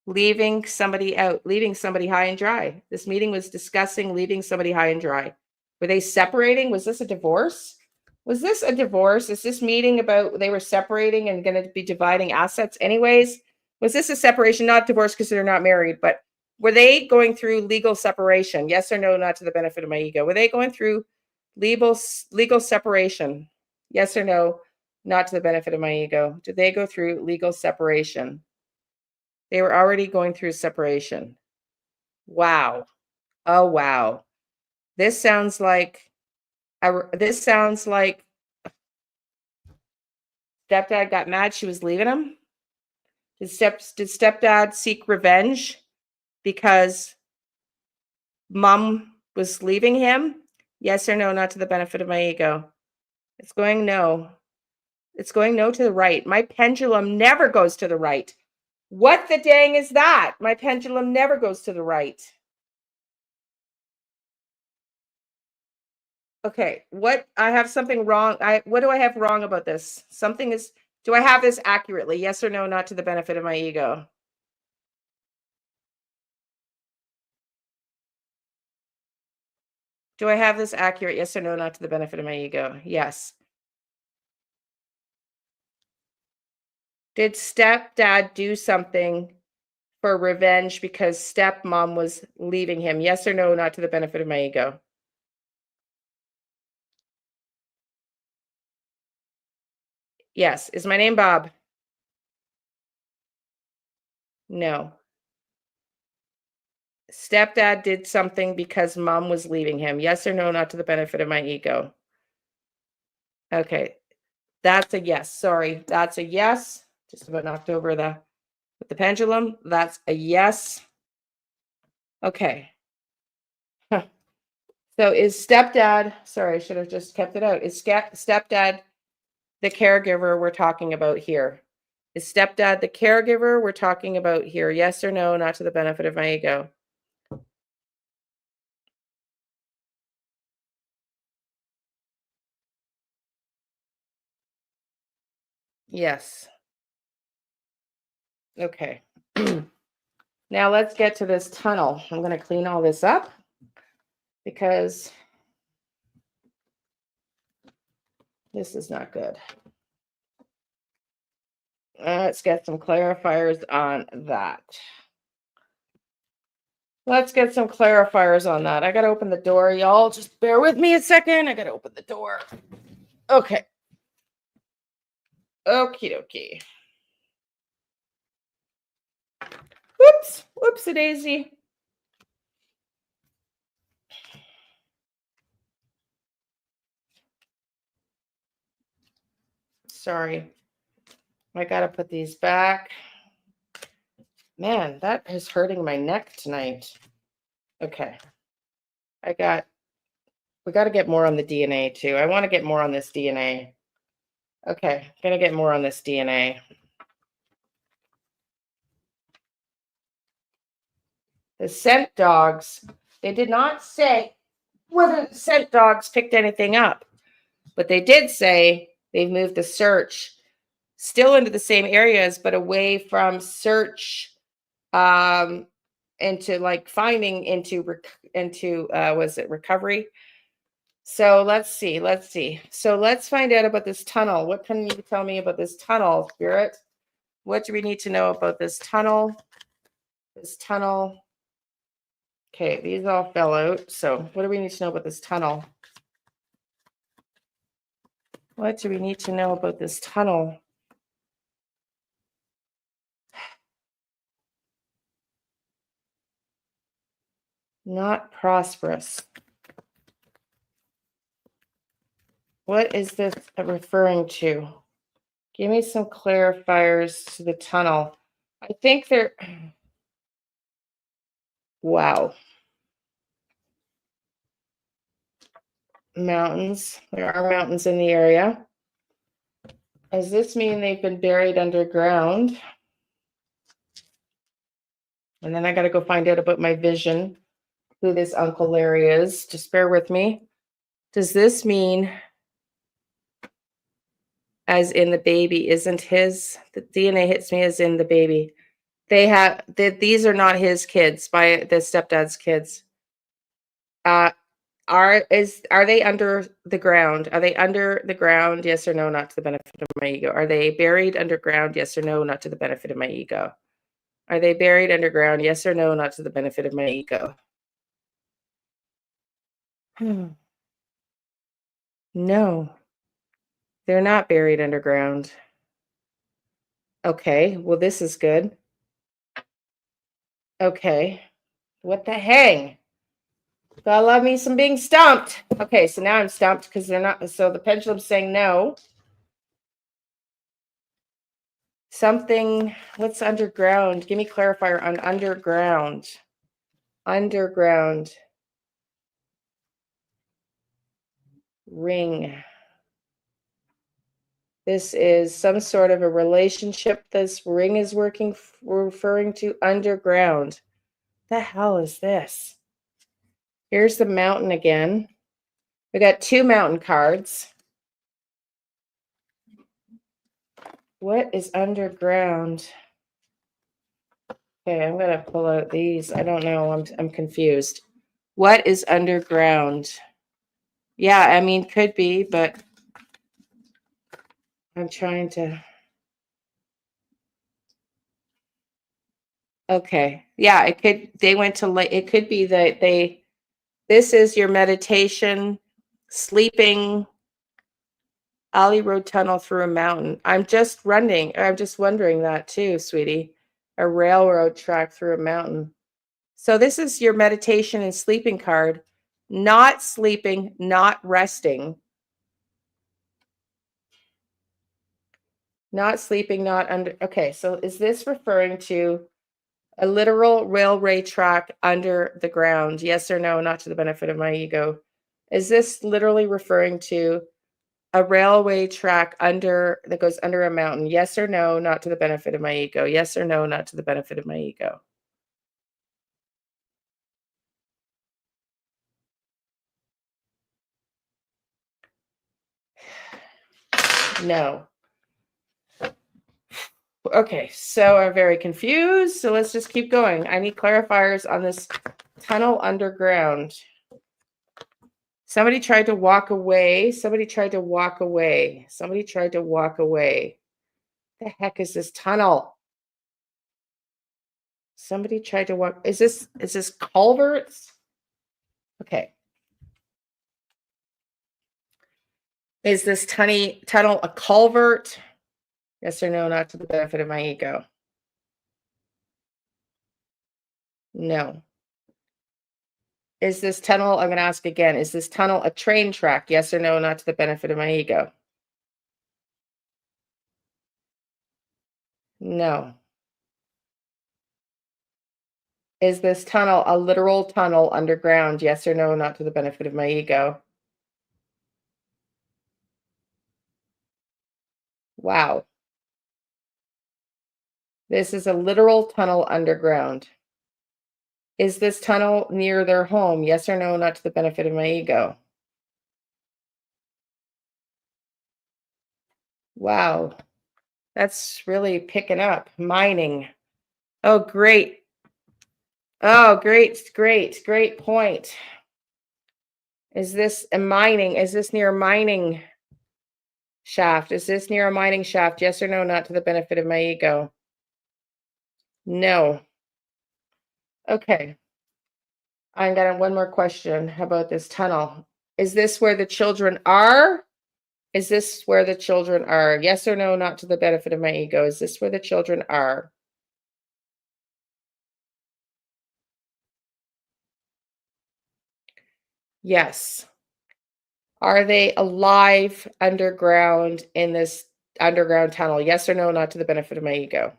leaving somebody out, leaving somebody high and dry. This meeting was discussing leaving somebody high and dry. Were they separating? Was this a divorce? Was this a divorce? Is this meeting about they were separating and going to be dividing assets anyways? Was this a separation, not divorce because they're not married, but were they going through legal separation? Yes or no, not to the benefit of my ego. Were they going through legal separation? Yes or no, not to the benefit of my ego. Did they go through legal separation? They were already going through separation. Wow. Oh, wow. This sounds like stepdad got mad she was leaving him. Did stepdad seek revenge because mom was leaving him? Yes or no, not to the benefit of my ego. It's going no. It's going no to the right. My pendulum never goes to the right. What the dang is that? My pendulum never goes to the right. Okay, what I have something wrong. What do I have wrong about this? Something is, do I have this accurately? Yes or no, not to the benefit of my ego. Do I have this accurate? Yes or no, not to the benefit of my ego? Yes. Did stepdad do something for revenge because stepmom was leaving him? Yes or no, not to the benefit of my ego? Yes. Is my name Bob? No. Stepdad did something because mom was leaving him. Yes or no, not to the benefit of my ego? Okay. That's a yes. Sorry. That's a yes. Just about knocked over with the pendulum. That's a yes. Okay. Huh. So is stepdad, sorry, I should have just kept it out. Is stepdad the caregiver we're talking about here? Is stepdad the caregiver we're talking about here? Yes or no, not to the benefit of my ego? Yes. Okay. Now let's get to this tunnel. I'm going to clean all this up because this is not good. Let's get some clarifiers on that. Let's get some clarifiers on that. I got to open the door. Y'all just bear with me a second. I got to open the door. Okay. Okie dokie. Whoops. Whoopsie daisy. Sorry. I got to put these back. Man, that is hurting my neck tonight. Okay. We got to get more on the DNA too. I want to get more on this DNA. Okay, gonna get more on this DNA. The scent dogs, they did not say whether the scent dogs picked anything up, but they did say they've moved the search still into the same areas, but away from search into like finding into was it recovery? So let's see. So let's find out about this tunnel. What can you tell me about this tunnel, Spirit? What do we need to know about this tunnel? Okay, these all fell out. So what do we need to know about this tunnel? What do we need to know about this tunnel? Not prosperous. What is this referring to? Give me some clarifiers to the tunnel. I think they're... Wow. Mountains. There are mountains in the area. Does this mean they've been buried underground? And then I got to go find out about my vision, who this Uncle Larry is. Just bear with me. Does this mean, as in the baby isn't his? The DNA hits me as in the baby. These are not his kids, by the stepdad's kids. Are they under the ground? Are they under the ground? Yes or no, not to the benefit of my ego. Are they buried underground? Yes or no, not to the benefit of my ego. Are they buried underground? Yes or no, not to the benefit of my ego. No, they're not buried underground. Okay, well, this is good. Okay, what the hang? Gotta love me some being stumped. Okay, so now I'm stumped because they're not. So the pendulum's saying no. Something, what's underground? Give me clarifier on underground. Underground. Ring. This is some sort of a relationship this ring is referring to. Underground. The hell is this? Here's the mountain again. We got 2 mountain cards. What is underground? Okay, I'm gonna pull out these. I don't know. I'm confused. What is underground? Yeah, I mean, could be, but I'm trying to. Okay, yeah, it could. They went to. It could be that they. This is your meditation, sleeping. Alley road tunnel through a mountain. I'm just wondering that too, sweetie. A railroad track through a mountain. So this is your meditation and sleeping card. Not sleeping, not resting. Not sleeping, not under. Okay, so is this referring to a literal railway track under the ground? Yes or no, not to the benefit of my ego. Is this literally referring to a railway track that goes under a mountain? Yes or no, not to the benefit of my ego. Yes or no, not to the benefit of my ego. No. Okay, so I'm very confused. So let's just keep going. I need clarifiers on this tunnel underground. Somebody tried to walk away. Somebody tried to walk away. Somebody tried to walk away. The heck is this tunnel? Somebody tried to walk. Is this culverts? Okay. Is this tunnel a culvert? Yes or no, not to the benefit of my ego. No. Is this tunnel, I'm going to ask again, is this tunnel a train track? Yes or no, not to the benefit of my ego. No. Is this tunnel a literal tunnel underground? Yes or no, not to the benefit of my ego. Wow. This is a literal tunnel underground. Is this tunnel near their home? Yes or no, not to the benefit of my ego. Wow. That's really picking up. Mining. Oh, great. Oh, great point. Is this a mining? Is this near a mining shaft? Is this near a mining shaft? Yes or no, not to the benefit of my ego. No. Okay. I got one more question. How about this tunnel? Is this where the children are? Is this where the children are? Yes or no, not to the benefit of my ego. Is this where the children are? Yes. Are they alive underground in this underground tunnel? Yes or no, not to the benefit of my ego.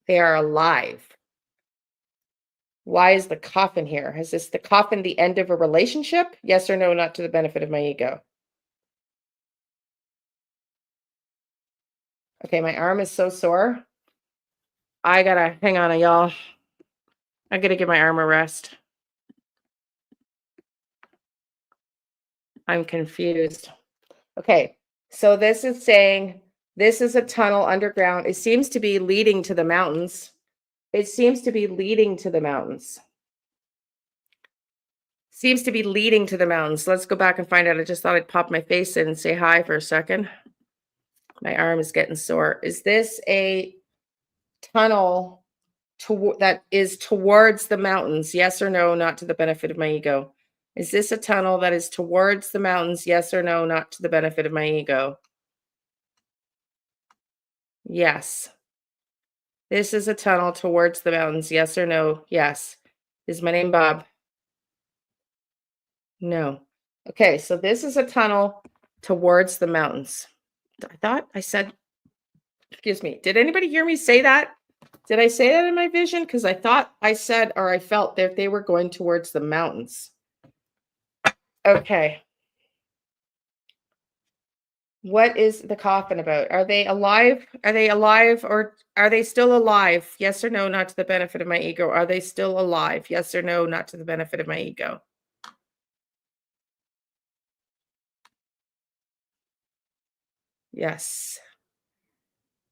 They are alive. Why is the coffin here? Is this the coffin the end of a relationship? Yes or no, not to the benefit of my ego. Okay, my arm is so sore. I gotta, hang on, y'all. I gotta give my arm a rest. I'm confused. Okay, so this is saying this is a tunnel underground. It seems to be leading to the mountains. It seems to be leading to the mountains. Seems to be leading to the mountains. Let's go back and find out. I just thought I'd pop my face in and say hi for a second. My arm is getting sore. Is this a tunnel that is towards the mountains? Yes or no, not to the benefit of my ego. Is this a tunnel that is towards the mountains? Yes or no, not to the benefit of my ego. Yes. This is a tunnel towards the mountains. Yes or no? Yes. Is my name Bob? No. Okay, so this is a tunnel towards the mountains. I thought I said, excuse me, did anybody hear me say that? Did I say that in my vision? Because I thought I said, or I felt that they were going towards the mountains. Okay. What is the coffin about? Are they alive? Are they alive, or are they still alive? Yes or no, not to the benefit of my ego. Are they still alive? Yes or no, not to the benefit of my ego. Yes.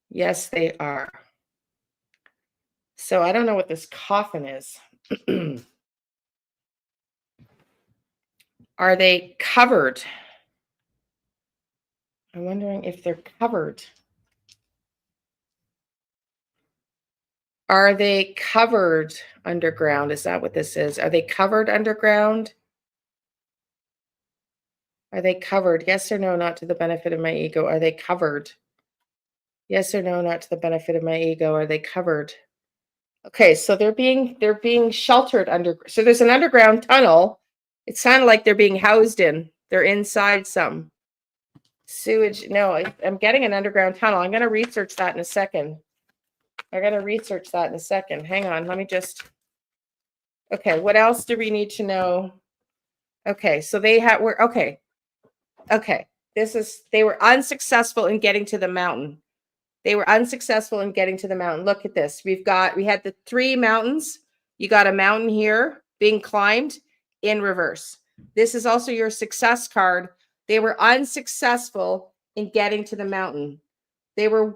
Yes, they are. So I don't know what this coffin is. Are they covered? I'm wondering if they're covered. Are they covered underground? Is that what this is? Are they covered underground? Are they covered? Yes or no, not to the benefit of my ego. Are they covered? Yes or no, not to the benefit of my ego. Are they covered? Okay, so they're being sheltered under. So there's an underground tunnel. It sounded like they're being housed in. They're inside some sewage. No, I'm getting an underground tunnel. I'm going to research that in a second. Hang on, let me just. Okay, what else do we need to know? Okay, so they were okay. Okay, they were unsuccessful in getting to the mountain. Look at this. We had the 3 mountains. You got a mountain here being climbed in reverse. This is also your success card. They were unsuccessful in getting to the mountain. They were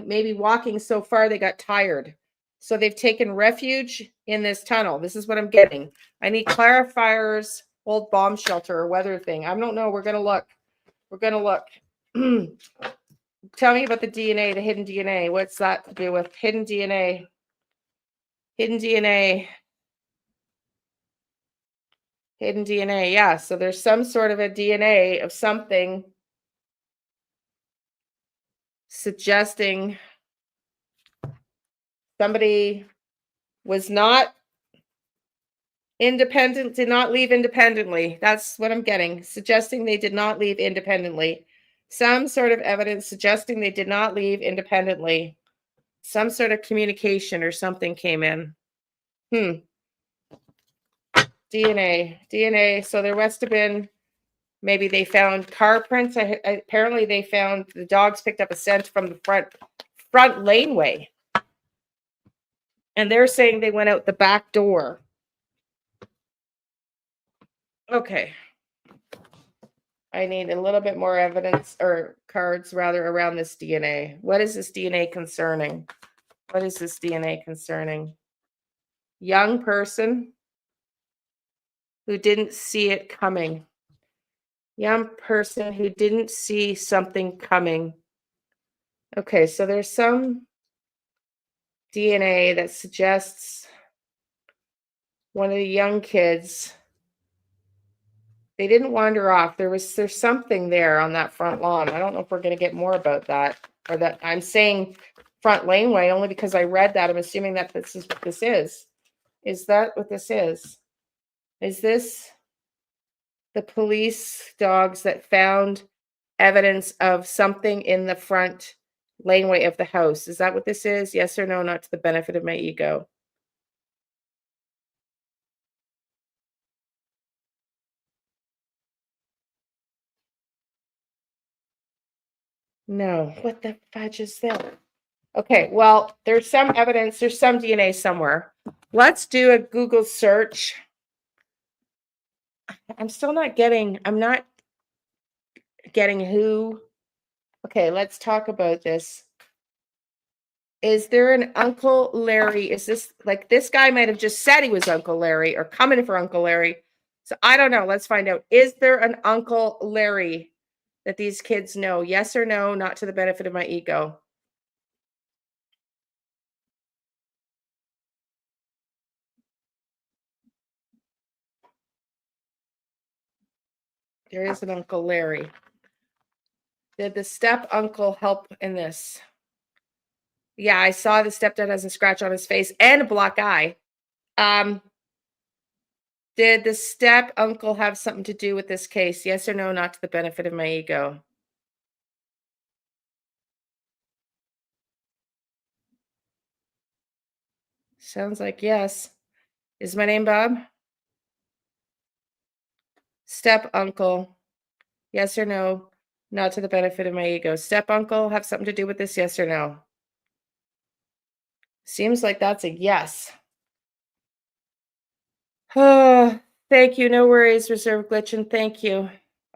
maybe walking so far they got tired. So they've taken refuge in this tunnel. This is what I'm getting. I need clarifiers, old bomb shelter or weather thing. I don't know. We're going to look. Tell me about the DNA, the hidden DNA. What's that to do with hidden DNA? Hidden DNA. Yeah, so there's some sort of a DNA of something suggesting somebody was not independent, did not leave independently. That's what I'm getting. Suggesting they did not leave independently. Some sort of evidence suggesting they did not leave independently. Some sort of communication or something came in. DNA. So there must have been, maybe they found car prints. Apparently they found the dogs picked up a scent from the front laneway. And they're saying they went out the back door. Okay. I need a little bit more evidence, or cards rather, around this DNA. What is this DNA concerning? Young person who didn't see it coming. Young person who didn't see something coming. Okay, so there's some DNA that suggests one of the young kids, they didn't wander off. There's something there on that front lawn. I don't know if we're going to get more about that, or that I'm saying front laneway only because I read that. I'm assuming that this is what this is. Is that what this is? Is this the police dogs that found evidence of something in the front laneway of the house? Is that what this is? Yes or no, not to the benefit of my ego. No. What the fudge is that? Okay, well, there's some evidence, there's some DNA somewhere. Let's do a Google search. I'm not getting who. Okay, let's talk about this. Is there an Uncle Larry? Is this like this guy might have just said he was Uncle Larry or coming for Uncle Larry? So I don't know. Let's find out. Is there an Uncle Larry that these kids know? Yes or no, not to the benefit of my ego. There is an Uncle Larry. Did the step uncle help in this? Yeah, I saw the stepdad has a scratch on his face and a black eye. Did the step uncle have something to do with this case? Yes or no, not to the benefit of my ego. Sounds like yes. Is my name Bob? Step uncle. Yes or no, not to the benefit of my ego. Step uncle have something to do with this? Yes or no? Seems like that's a yes. Oh, thank you. No worries, reserve glitching. Thank you.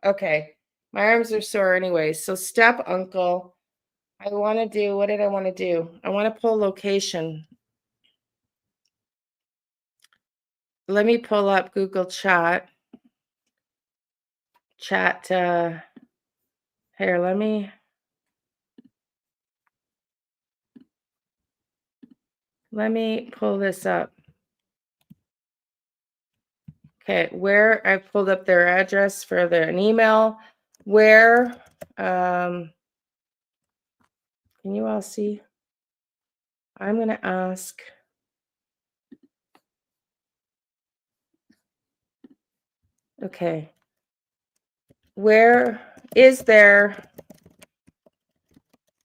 Okay. My arms are sore anyway. So step uncle, I want to do, what did I want to do? I want to pull location. Let me pull up Google Chat. Here, let me pull this up. Okay, where I pulled up their address for an email. Where can you all see? I'm going to ask. Okay. Where is there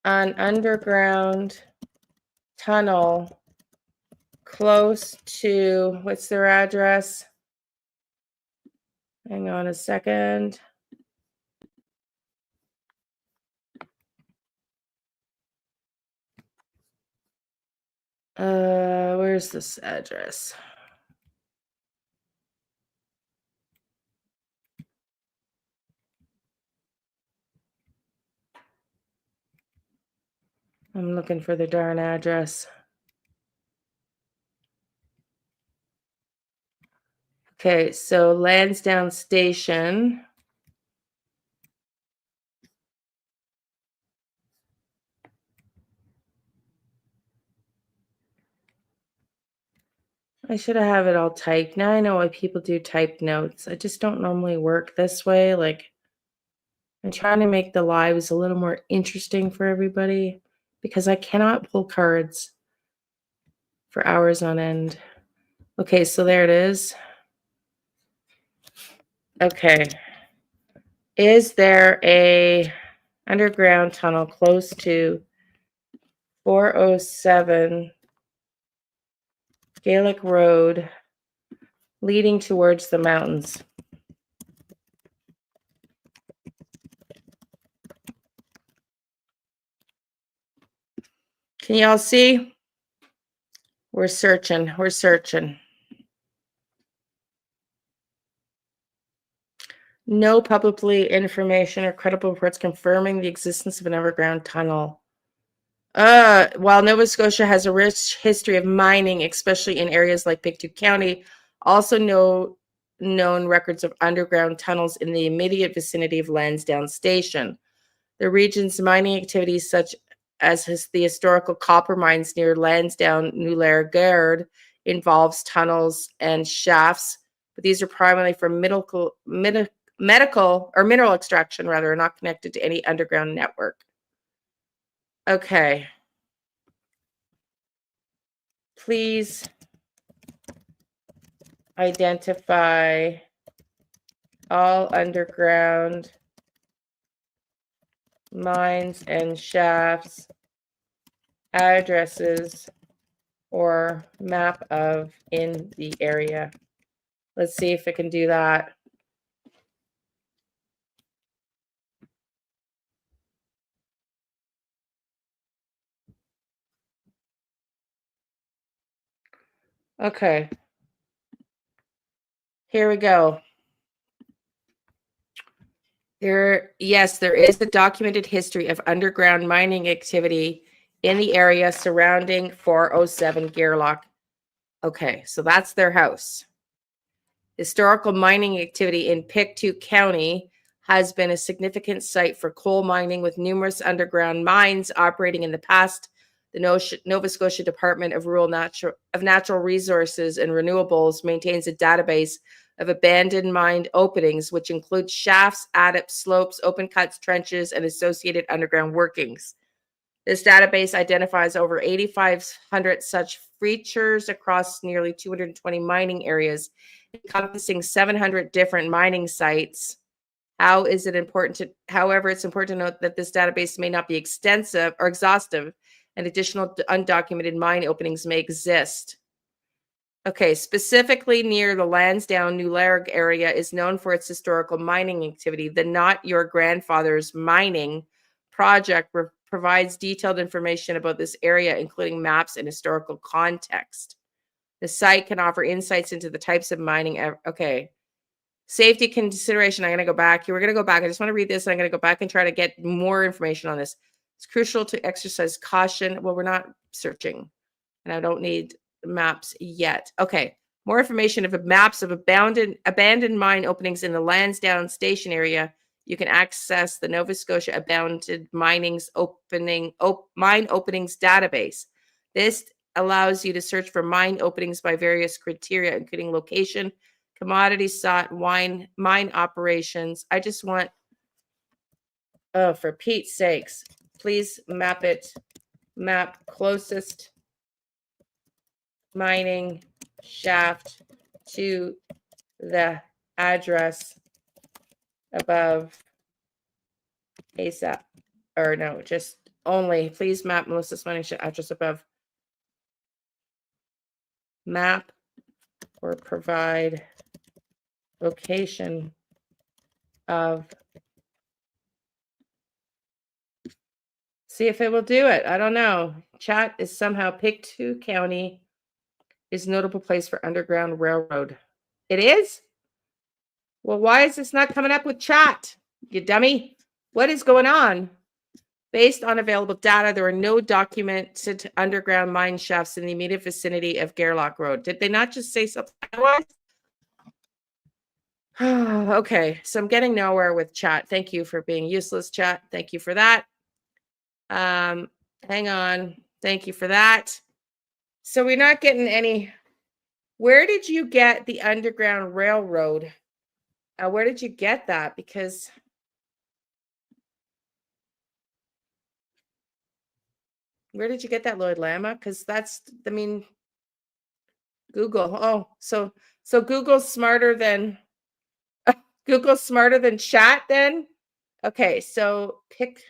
an underground tunnel close to, what's their address? Hang on a second. Where's this address? I'm looking for the darn address. Okay, so Lansdowne Station. I should have it all typed. Now I know why people do typed notes. I just don't normally work this way. Like, I'm trying to make the lives a little more interesting for everybody because I cannot pull cards for hours on end. Okay, so there it is. Okay. Is there a underground tunnel close to 407 Gaelic Road leading towards the mountains? Can y'all see? We're searching. We're searching. No publicly information or credible reports confirming the existence of an underground tunnel. While Nova Scotia has a rich history of mining, especially in areas like Pictou County, also known records of underground tunnels in the immediate vicinity of Lansdowne Station. The region's mining activities, such as the historical copper mines near Lansdowne, New-Lairgard, involves tunnels and shafts, but these are primarily for medical or mineral extraction, rather, not connected to any underground network. Okay. Please identify all underground mines and shafts, addresses, or map of in the area. Let's see if it can do that. Okay. Here we go. Yes, there is a documented history of underground mining activity in the area surrounding 407 Gairloch. Okay, so that's their house. Historical mining activity in Pictou County has been a significant site for coal mining, with numerous underground mines operating in the past. The Nova Scotia Department of Natural Resources and Renewables maintains a database of abandoned mine openings, which include shafts, adits, slopes, open cuts, trenches, and associated underground workings. This database identifies over 8,500 such features across nearly 220 mining areas, encompassing 700 different mining sites. However, it's important to note that this database may not be extensive or exhaustive, and additional undocumented mine openings may exist. Okay, specifically near the Lansdowne New Lairg area is known for its historical mining activity. The Not Your Grandfather's Mining project provides detailed information about this area, including maps and historical context. The site can offer insights into the types of mining. Okay. Safety consideration. I'm going to go back. We're going to go back. I just want to read this. And I'm going to go back and try to get more information on this. It's crucial to exercise caution. Well, we're not searching, and I don't need maps yet. Okay. More information of maps of abandoned mine openings in the Lansdowne Station area. You can access the Nova Scotia Abandoned Mine Openings database. This allows you to search for mine openings by various criteria, including location, commodity sought, mine operations. I just want, oh, for Pete's sakes, please map closest mining shaft to the address above ASAP. Or no, just only, please map closest mining shaft address above. Map or provide location of. See if it will do it. I don't know. Chat is somehow Pictou County is a notable place for underground railroad. It is? Well, why is this not coming up with chat? You dummy. What is going on? Based on available data, there are no documented underground mine shafts in the immediate vicinity of Gairloch Road. Did they not just say something otherwise? Okay, so I'm getting nowhere with chat. Thank you for being useless, chat. Thank you for that. Hang on. Thank you for that. So we're not getting any. Where did you get the Underground Railroad? Where did you get that? Because where did you get that, Lloyd Lama? Because that's, I mean, Google. Oh, so Google's smarter than chat then? Okay, so pick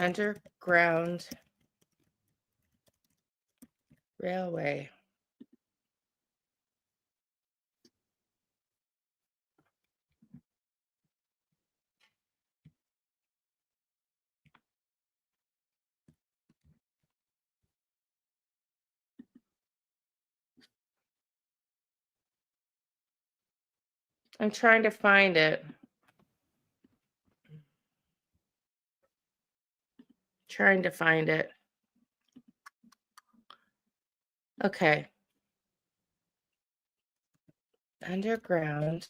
Underground Railway. I'm trying to find it. trying to find it. Okay. Underground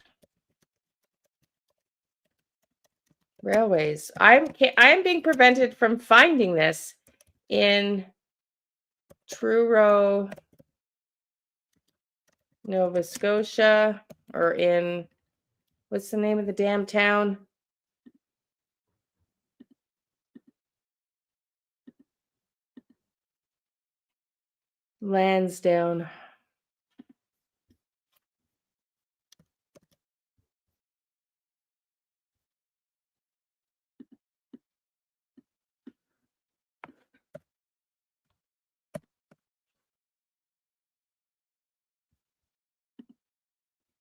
railways. I'm being prevented from finding this in Truro, Nova Scotia, or in, what's the name of the damn town? Lansdowne.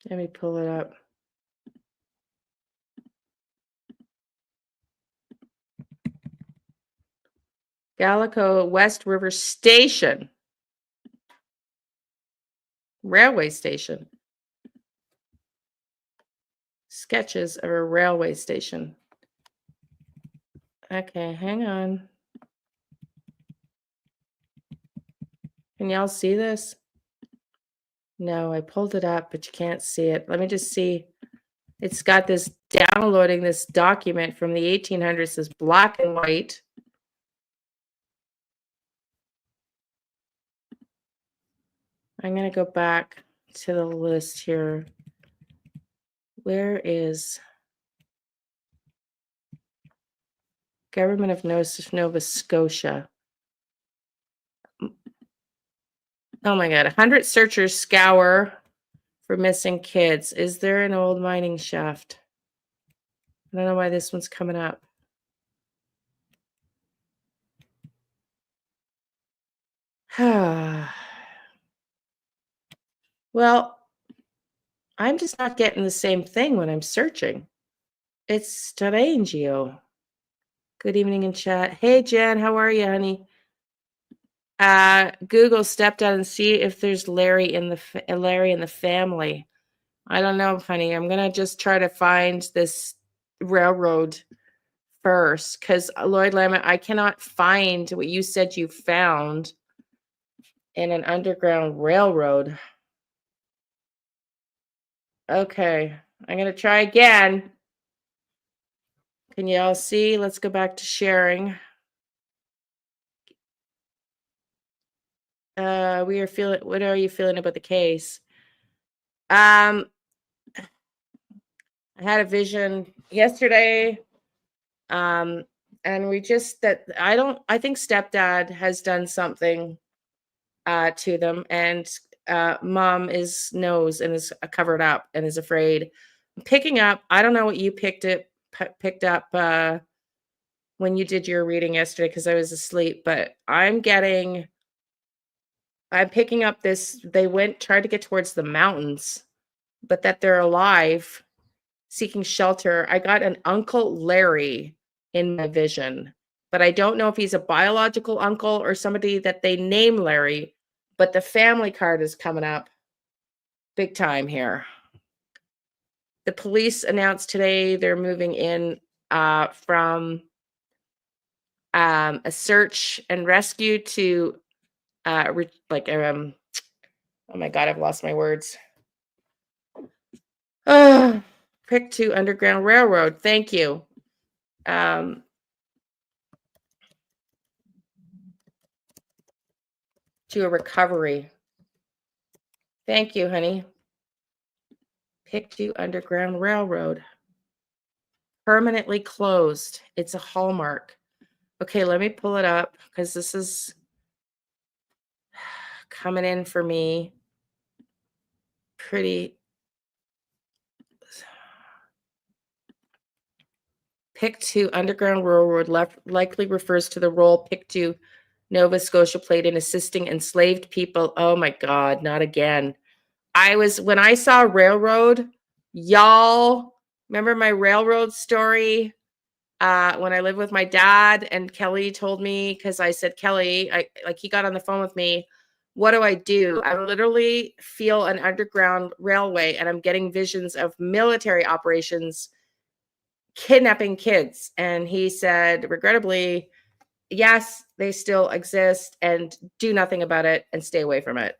Let me pull it up. Gallico West River Station. Railway station. Sketches of a railway station. Okay, hang on. Can y'all see this? No, I pulled it up, but you can't see it. Let me just see. It's got this downloading this document from the 1800s, this black and white. I'm going to go back to the list here. Where is Government of Nova Scotia? Oh my God, 100 searchers scour for missing kids. Is there an old mining shaft? I don't know why this one's coming up. Well, I'm just not getting the same thing when I'm searching. It's strange, yo. Good evening in chat. Hey, Jen, how are you, honey? Google stepdad and see if there's Larry in the family. I don't know, honey. I'm gonna just try to find this railroad first, because Lloyd Lamont, I cannot find what you said you found in an underground railroad. Okay, I'm gonna try again. Can you all see? Let's go back to sharing. We are feeling. What are you feeling about the case? I had a vision yesterday, and we just I think stepdad has done something to them, and mom knows and is covered up and is afraid. Picking up. I don't know what you picked up when you did your reading yesterday, because I was asleep, but I'm picking up this. They tried to get towards the mountains, but that they're alive, seeking shelter. I got an Uncle Larry in my vision, but I don't know if he's a biological uncle or somebody that they name Larry, but the family card is coming up big time here. The police announced today they're moving in from a search and rescue to oh my God, I've lost my words. Pick 2 Underground Railroad. Thank you. To a recovery. Thank you, honey. Pick 2 Underground Railroad. Permanently closed. It's a hallmark. Okay, let me pull it up, because this is coming in for me pretty. Pick 2 Underground Railroad likely refers to the role Pick 2 Nova Scotia played in assisting enslaved people. Oh my God, not again. When I saw railroad, y'all remember my railroad story? When I lived with my dad, and Kelly told me, because I said, Kelly, he got on the phone with me. What do? I literally feel an underground railway, and I'm getting visions of military operations kidnapping kids. And he said, regrettably, yes, they still exist, and do nothing about it and stay away from it.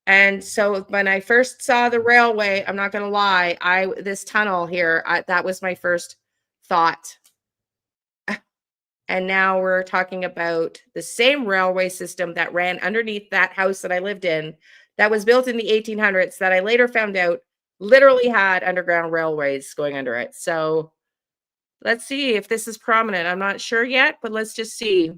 And so when I first saw the railway, I'm not going to lie, this tunnel here, that was my first thought. And now we're talking about the same railway system that ran underneath that house that I lived in, that was built in the 1800s, that I later found out literally had underground railways going under it. So let's see if this is prominent. I'm not sure yet, but let's just see.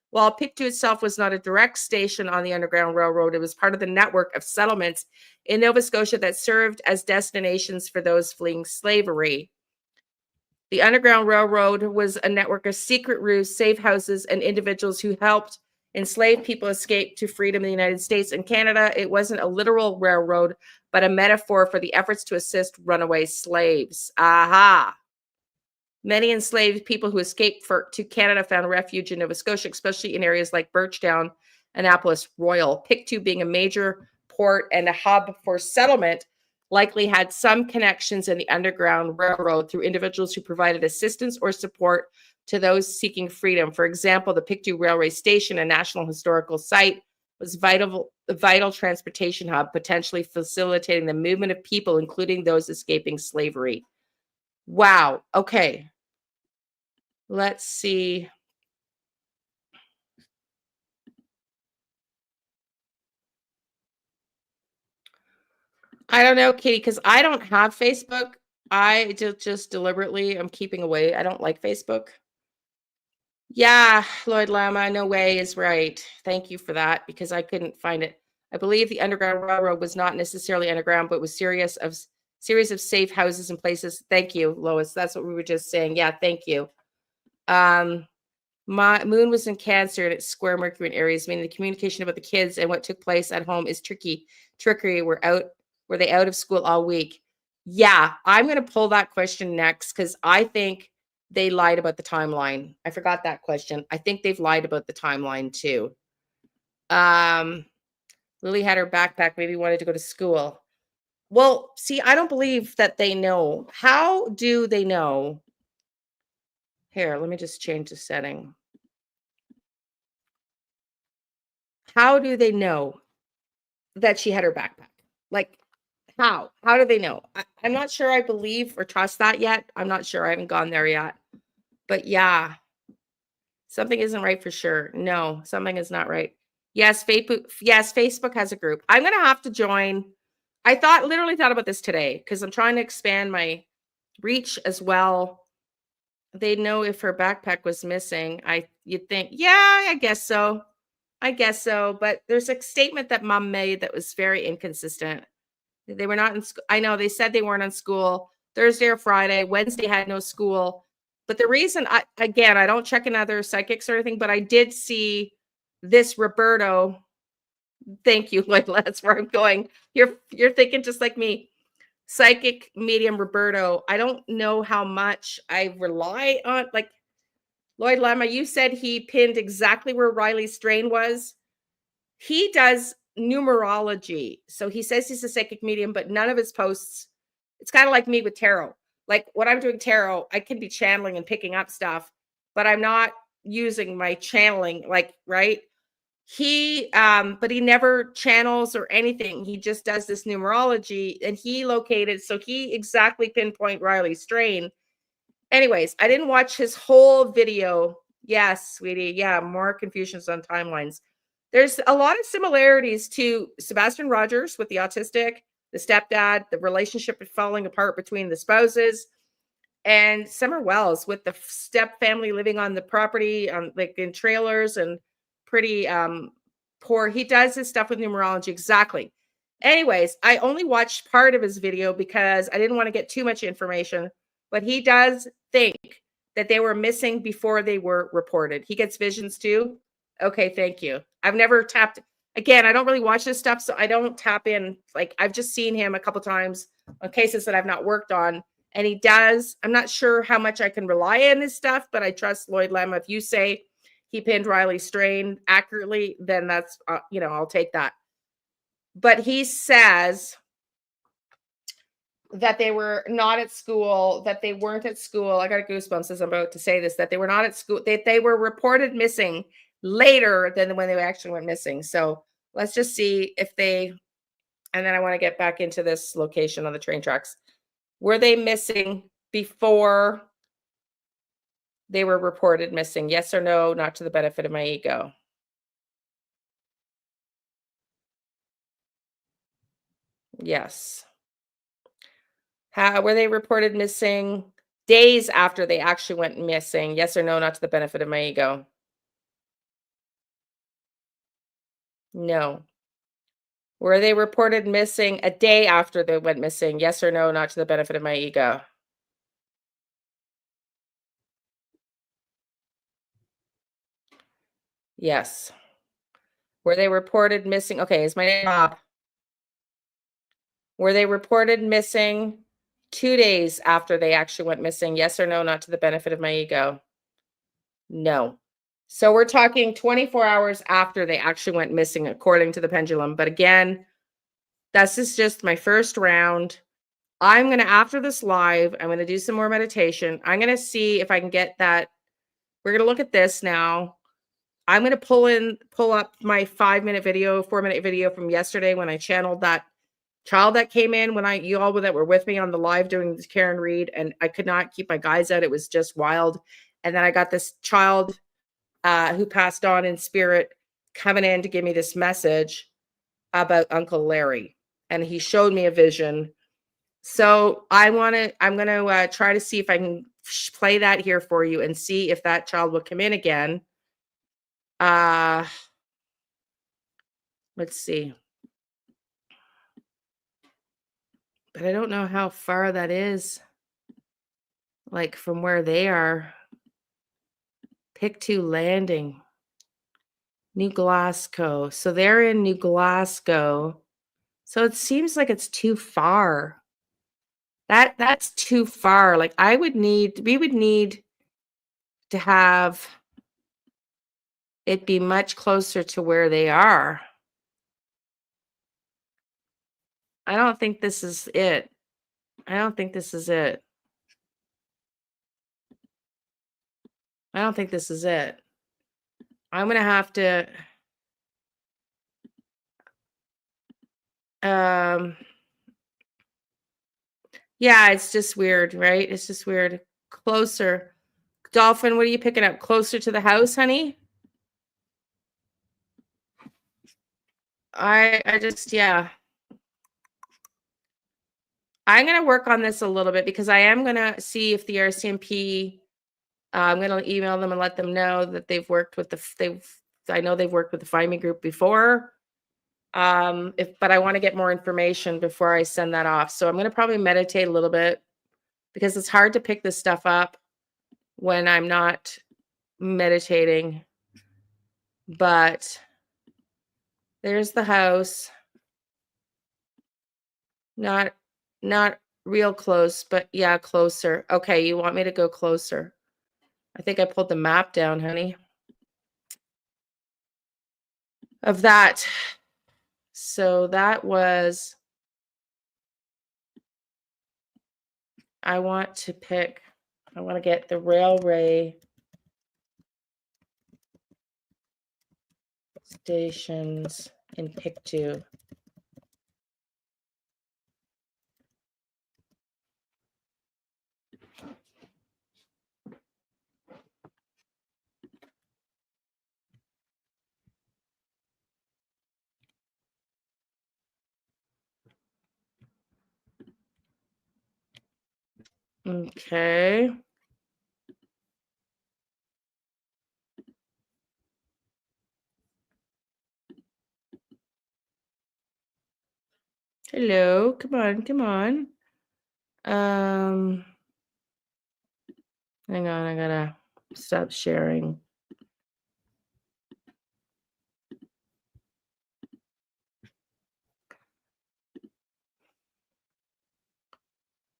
While Pictou itself was not a direct station on the Underground Railroad, it was part of the network of settlements in Nova Scotia that served as destinations for those fleeing slavery. The Underground Railroad was a network of secret routes, safe houses, and individuals who helped enslaved people escape to freedom in the United States and Canada. It wasn't a literal railroad, but a metaphor for the efforts to assist runaway slaves. Aha! Many enslaved people who escaped to Canada found refuge in Nova Scotia, especially in areas like Birchtown, Annapolis Royal. Pictou, being a major port and a hub for settlement, likely had some connections in the Underground Railroad through individuals who provided assistance or support to those seeking freedom. For example, the Pictou Railway Station, a National Historical Site, was a vital transportation hub, potentially facilitating the movement of people, including those escaping slavery. Wow. Okay. Let's see. I don't know, Kitty, because I don't have Facebook. I just deliberately am keeping away. I don't like Facebook. Yeah, Lloyd Lama, no way is right. Thank you for that, because I couldn't find it. I believe the Underground Railroad was not necessarily underground, but was series of safe houses and places. Thank you, Lois. That's what we were just saying. Yeah, thank you. My moon was in Cancer and it's square Mercury in Aries, meaning the communication about the kids and what took place at home is trickery. Were they out of school all week? Yeah, I'm going to pull that question next, because I think they lied about the timeline. I forgot that question. I think they've lied about the timeline too. Lily had her backpack, maybe wanted to go to school. Well, see, I don't believe that they know. How do they know? Here, let me just change the setting. How do they know that she had her backpack? Like, how? How do they know? I'm not sure I believe or trust that yet. I'm not sure. I haven't gone there yet. But yeah, something isn't right for sure. No, something is not right. Yes, Facebook has a group. I'm going to have to join. I literally thought about this today, because I'm trying to expand my reach as well. They know if her backpack was missing. You'd think, yeah, I guess so. But there's a statement that Mom made that was very inconsistent. They were not in school. I know they said they weren't in school Thursday or Friday. Wednesday had no school. But the reason, I don't check in other psychics or anything, but I did see this Roberto. Thank you, Lloyd. That's where I'm going. You're thinking just like me. Psychic medium Roberto. I don't know how much I rely on. Like, Lloyd Lama, you said he pinned exactly where Riley Strain was. He does numerology. So he says he's a psychic medium, but none of his posts, it's kind of like me with tarot. Like when I'm doing tarot, I can be channeling and picking up stuff, but I'm not using my channeling, like, right? But he never channels or anything. He just does this numerology, and he exactly pinpoint Riley Strain. Anyways, I didn't watch his whole video. Yes, sweetie. Yeah, more confusions on timelines. There's a lot of similarities to Sebastian Rogers with the autistic, the stepdad, the relationship falling apart between the spouses, and Summer Wells with the step family living on the property, like in trailers and pretty poor. He does his stuff with numerology. Exactly. Anyways, I only watched part of his video because I didn't want to get too much information, but he does think that they were missing before they were reported. He gets visions too. Okay, thank you. I've never tapped. Again, I don't really watch this stuff, so I don't tap in. Like, I've just seen him a couple times on cases that I've not worked on, and he does. I'm not sure how much I can rely on his stuff, but I trust Lloyd Lama. If you say he pinned Riley Strain accurately, then that's, I'll take that. But he says that they were not at school, that they weren't at school. I got goosebumps as I'm about to say this, that they were not at school, that they were reported missing later than when they actually went missing. So let's just see if they, and then I want to get back into this location on the train tracks. Were they missing before they were reported missing? Yes or no, not to the benefit of my ego. Yes. How were they reported missing days after they actually went missing? Yes or no, not to the benefit of my ego. No. Were they reported missing a day after they went missing? Yes or no, not to the benefit of my ego. Yes. Were they reported missing? Okay, is my name Bob? Were they reported missing 2 days after they actually went missing? Yes or no, not to the benefit of my ego. No. So we're talking 24 hours after they actually went missing, according to the pendulum. But again, this is just my first round. I'm going to, after this live, I'm going to do some more meditation. I'm going to see if I can get that. We're going to look at this now. I'm going to pull up my 4-minute video from yesterday when I channeled that child that came in, when you all that were with me on the live doing this Karen Read, and I could not keep my guys out. It was just wild. And then I got this child who passed on in spirit coming in to give me this message about Uncle Larry. And he showed me a vision. So I'm going to try to see if I can play that here for you and see if that child will come in again. Let's see. But I don't know how far that is. Like from where they are. Pick 2 Landing. New Glasgow. So they're in New Glasgow. So it seems like it's too far. That's too far. Like we would need to have it be much closer to where they are. I don't think this is it. I don't think this is it. I don't think this is it. I'm going to have to yeah, it's just weird, right? It's just weird. Closer. Dolphin, what are you picking up? Closer to the house, honey? I just, yeah. I'm going to work on this a little bit because I am going to see if the RCMP, I'm going to email them and let them know that they've worked with I know they've worked with the Find Me group before. But I want to get more information before I send that off. So I'm going to probably meditate a little bit because it's hard to pick this stuff up when I'm not meditating. But there's the house. Not real close, but yeah, closer. Okay, you want me to go closer? I think I pulled the map down, honey. Of that. So that was, I want to get the railway stations in pick 2. Okay. Hello, come on, come on. Hang on, I gotta stop sharing.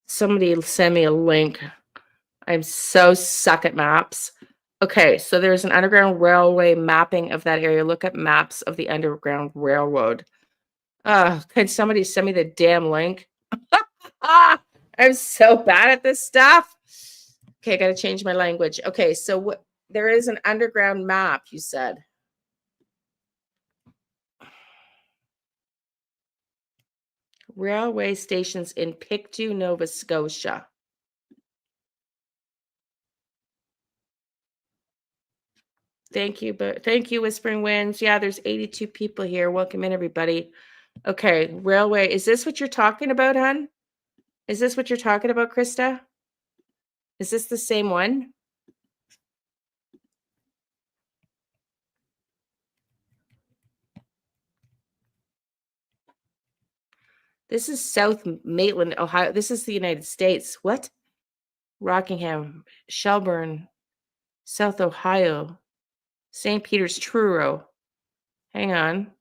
Somebody send me a link. I'm so suck at maps. Okay, so there's an underground railway mapping of that area. Look at maps of the Underground Railroad. Can somebody send me the damn link? I'm so bad at this stuff. Okay, I got to change my language. Okay, so there is an underground map, you said. Railway stations in Pictou, Nova Scotia. Thank you, but thank you, Whispering Winds. Yeah, there's 82 people here. Welcome in, everybody. Okay, railway. Is this what you're talking about, hon? Is this what you're talking about, Krista? Is this the same one? This is South Maitland, Ohio. This is the United States. What? Rockingham, Shelburne, South Ohio, St. Peter's, Truro. Hang on.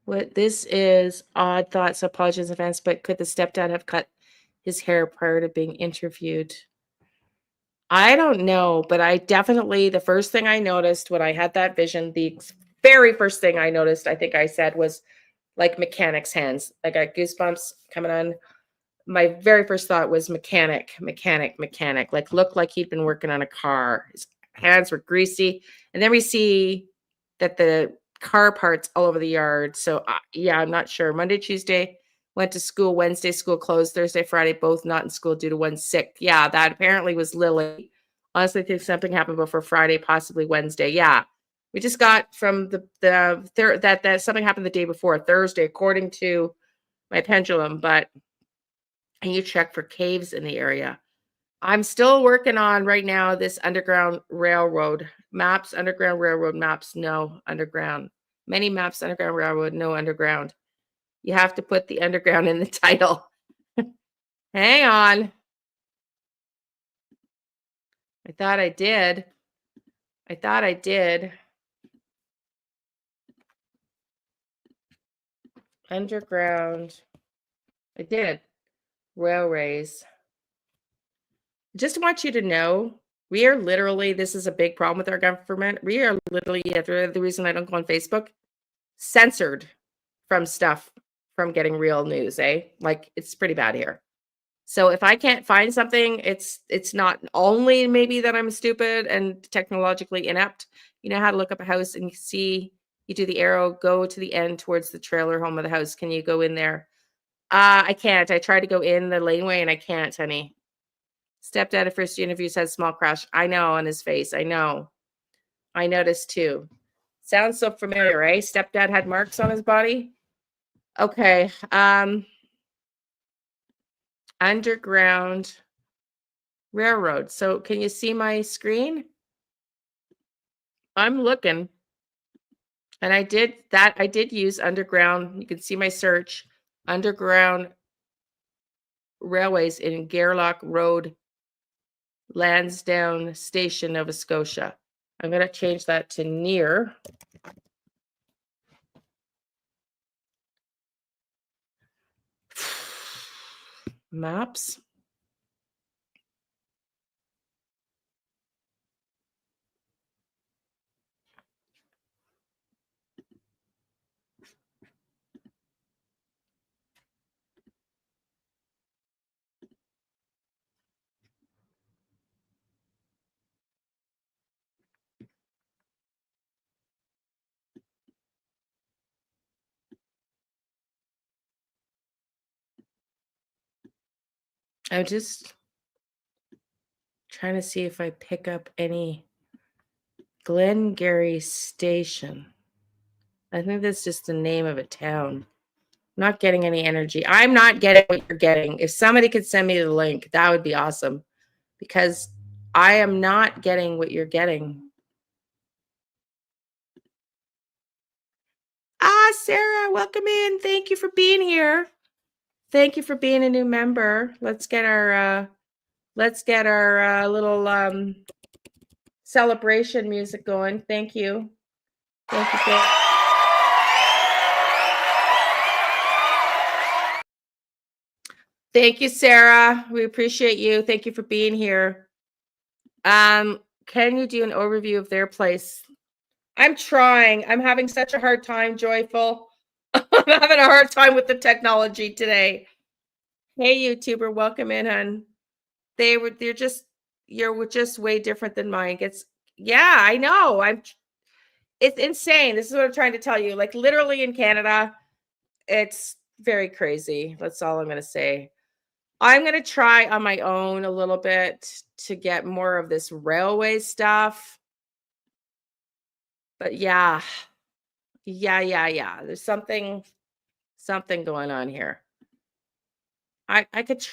What this is odd thoughts, apologies in advance, but could the stepdad have cut his hair prior to being interviewed? I don't know, but I definitely, the first thing I noticed when I had that vision, the very first thing I noticed, I think I said, was like mechanic's hands. I got goosebumps coming on. My very first thought was mechanic. Like looked like he'd been working on a car. His hands were greasy. And then we see that the car parts all over the yard. So yeah, I'm not sure. Monday, Tuesday, went to school. Wednesday, school closed. Thursday, Friday, both not in school due to one sick. Yeah, that apparently was Lily. Honestly, I think something happened before Friday, possibly Wednesday. Yeah. We just got from that something happened the day before, Thursday, according to my pendulum, but and you check for caves in the area. I'm still working on right now this underground railroad maps, underground railroad maps, no underground. Many maps, underground railroad, no underground. You have to put the underground in the title. Hang on. I thought I did. Underground. I did. Railways. Just want you to know, we are literally, this is a big problem with our government. We are literally, the reason I don't go on Facebook, censored from stuff, from getting real news, Like, it's pretty bad here. So if I can't find something, it's not only maybe that I'm stupid and technologically inept. You know how to look up a house and you see, you do the arrow, go to the end towards the trailer home of the house. Can you go in there? I can't. I tried to go in the laneway and I can't, honey. Stepdad at first interview said small crash. I know, on his face. I know. I noticed too. Sounds so familiar, right? Stepdad had marks on his body. Okay. Underground railroad. So can you see my screen? I'm looking. And I did use underground. You can see my search. Underground railways in Gairloch Road, Lansdowne Station, Nova Scotia. I'm going to change that to near. Maps. I'm just trying to see if I pick up any Glengarry Station. I think that's just the name of a town. I'm not getting any energy. I'm not getting what you're getting. If somebody could send me the link, that would be awesome. Because I am not getting what you're getting. Sarah, welcome in. Thank you for being here. Thank you for being a new member. Let's get our little celebration music going. Thank you. Thank you. Thank you, Sarah. We appreciate you. Thank you for being here. Can you do an overview of their place? I'm trying. I'm having such a hard time, Joyful. I'm having a hard time with the technology today. Hey, YouTuber, welcome in, hon. You're just way different than mine. Yeah, I know. It's insane. This is what I'm trying to tell you. Like literally in Canada, it's very crazy. That's all I'm going to say. I'm going to try on my own a little bit to get more of this railway stuff. But yeah. There's something going on here. I could.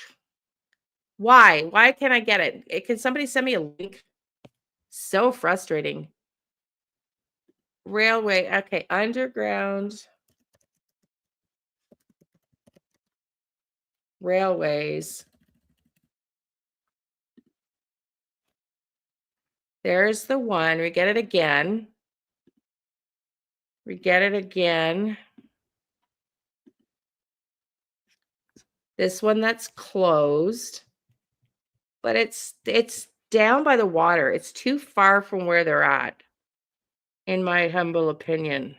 Why can't I get it? Can somebody send me a link? So frustrating. Railway. Okay, underground railways. There's the one. We get it again. This one that's closed. But it's down by the water. It's too far from where they're at, in my humble opinion.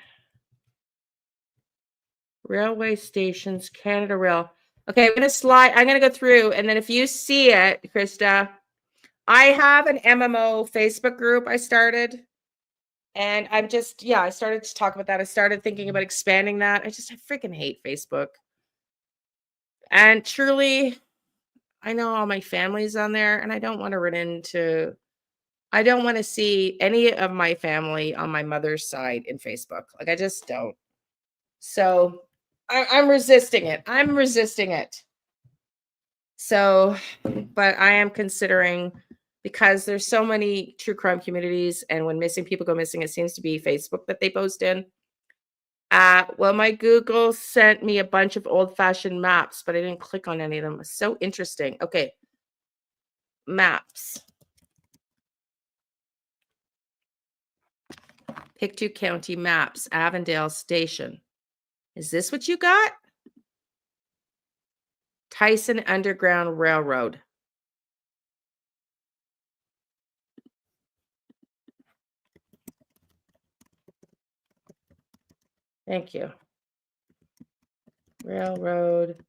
Railway stations, Canada Rail. Okay, I'm going to go through, and then if you see it, Krista, I have an MMO Facebook group I started, and I started to talk about that. I started thinking about expanding that. I freaking hate Facebook. And truly, I know all my family's on there, and I don't want to see any of my family on my mother's side in Facebook. Like, I just don't. So I'm resisting it. So, but I am considering, because there's so many true crime communities, and when missing people go missing, it seems to be Facebook that they post in. Well, my Google sent me a bunch of old-fashioned maps, but I didn't click on any of them. It's so interesting. Okay. Maps. Pictou County maps, Avondale Station. Is this what you got? Tyson Underground Railroad. Thank you. Railroad.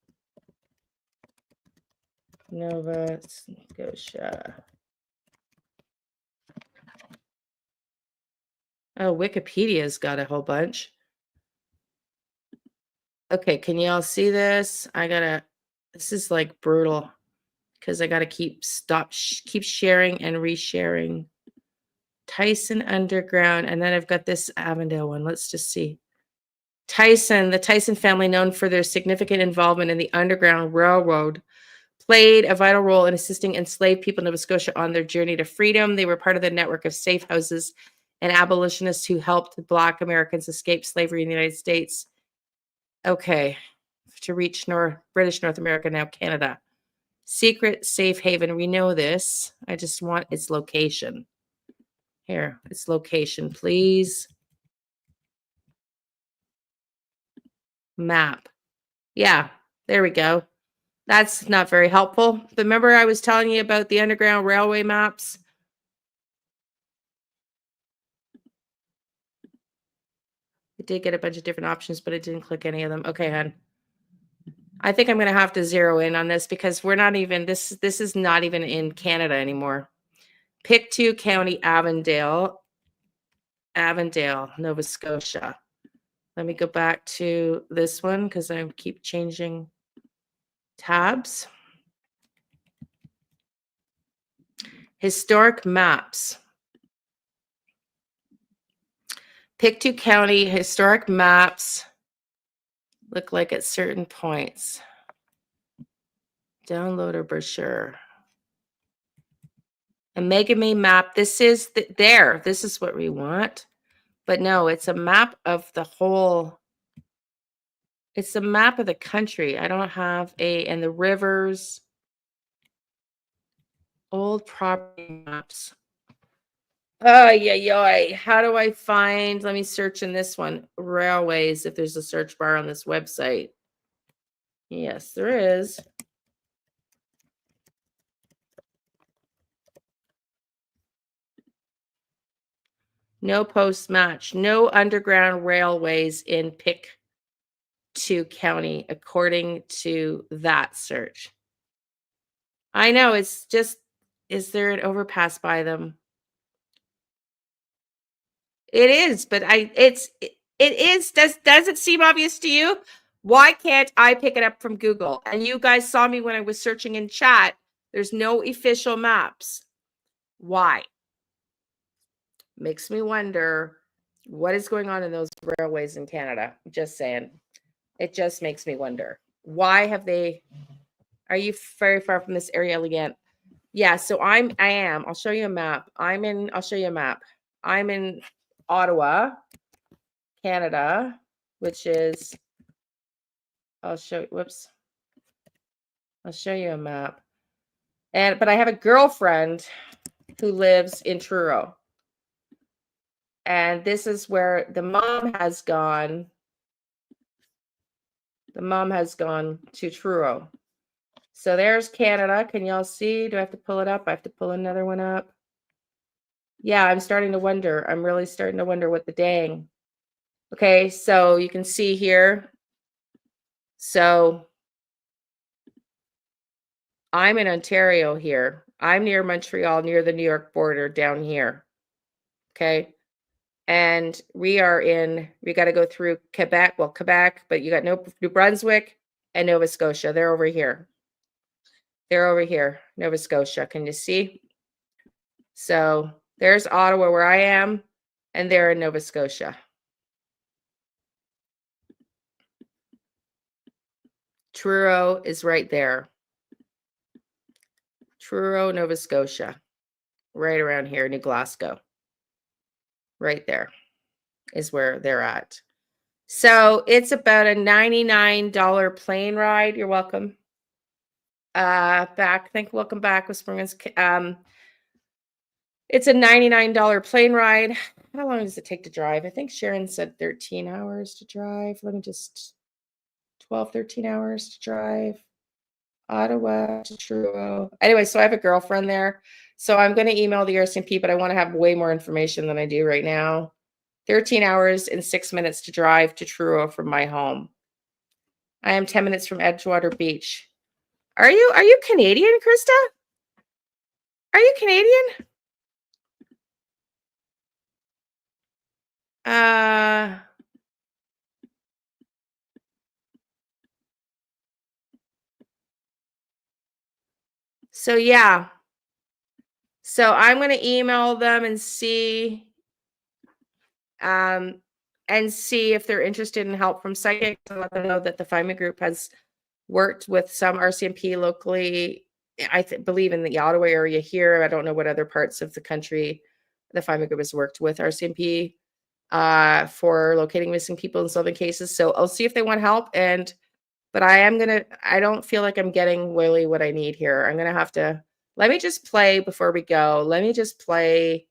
Nova Scotia. Oh, Wikipedia's got a whole bunch. Okay, can you all see this? This is like brutal, because I gotta keep sharing and resharing. Tyson Underground, and then I've got this Avondale one. Let's just see. The Tyson family, known for their significant involvement in the Underground Railroad, played a vital role in assisting enslaved people in Nova Scotia on their journey to freedom. They were part of the network of safe houses and abolitionists who helped Black Americans escape slavery in the United States. Okay, to reach British North America, now Canada. Secret safe haven. We know this. I just want its location. Here, its location, please. Map. Yeah, there we go. That's not very helpful. But remember I was telling you about the Underground Railway maps? I did get a bunch of different options, but I didn't click any of them. Okay, hon. I think I'm going to have to zero in on this, because we're not even, this is not even in Canada anymore. Pictou County, Avondale, Nova Scotia. Let me go back to this one, because I keep changing tabs. Historic maps. Pictou County historic maps look like at certain points. Download or brochure. A Megame map. This is there. This is what we want. But no, it's a map of the whole. It's a map of the country. I don't have and the rivers. Old property maps. Oh, yeah. How do I find? Let me search in this one. Railways, if there's a search bar on this website. Yes, there is. No post match. No underground railways in Pictou County, according to that search. I know, it's just, is there an overpass by them? It is, but it is. Does it seem obvious to you? Why can't I pick it up from Google? And you guys saw me when I was searching in chat. There's no official maps. Why? Makes me wonder what is going on in those railways in Canada. Just saying. It just makes me wonder. Why have they... Are you very far from this area, Leanne? Yeah, so I am. I'll show you a map. I'll show you a map. I'm in Ottawa, Canada, which is... I'll show you a map. But I have a girlfriend who lives in Truro. And this is where the mom has gone. The mom has gone to Truro. So there's Canada. Can y'all see? Do I have to pull it up? I have to pull another one up. Yeah, I'm starting to wonder. I'm really starting to wonder what the dang. Okay, so you can see here. So I'm in Ontario here. I'm near Montreal, near the New York border down here. Okay. And we got to go through Quebec. Well, Quebec, but you got New Brunswick and Nova Scotia. They're over here. They're over here, Nova Scotia. Can you see? So there's Ottawa where I am, and they're in Nova Scotia. Truro is right there. Truro, Nova Scotia. Right around here, New Glasgow. Right there is where they're at. So it's about a $99 plane ride. You're welcome. Welcome back, Whisperings. It's a $99 plane ride. How long does it take to drive? I think Sharon said 13 hours to drive. Let me just 12, 13 hours to drive. Ottawa to Truro. Anyway, so I have a girlfriend there. So I'm going to email the RCMP, but I want to have way more information than I do right now. 13 hours and 6 minutes to drive to Truro from my home. I am 10 minutes from Edgewater Beach. Are you Canadian, Krista? Are you Canadian? So yeah. So I'm going to email them and see if they're interested in help from psychics, and let them know that the FIMA group has worked with some RCMP locally. I believe in the Ottawa area here. I don't know what other parts of the country the FIMA group has worked with RCMP for locating missing people and solving cases. So I'll see if they want help. But I don't feel like I'm getting really what I need here. I'm going to have to, let me just play before we go. Let me just play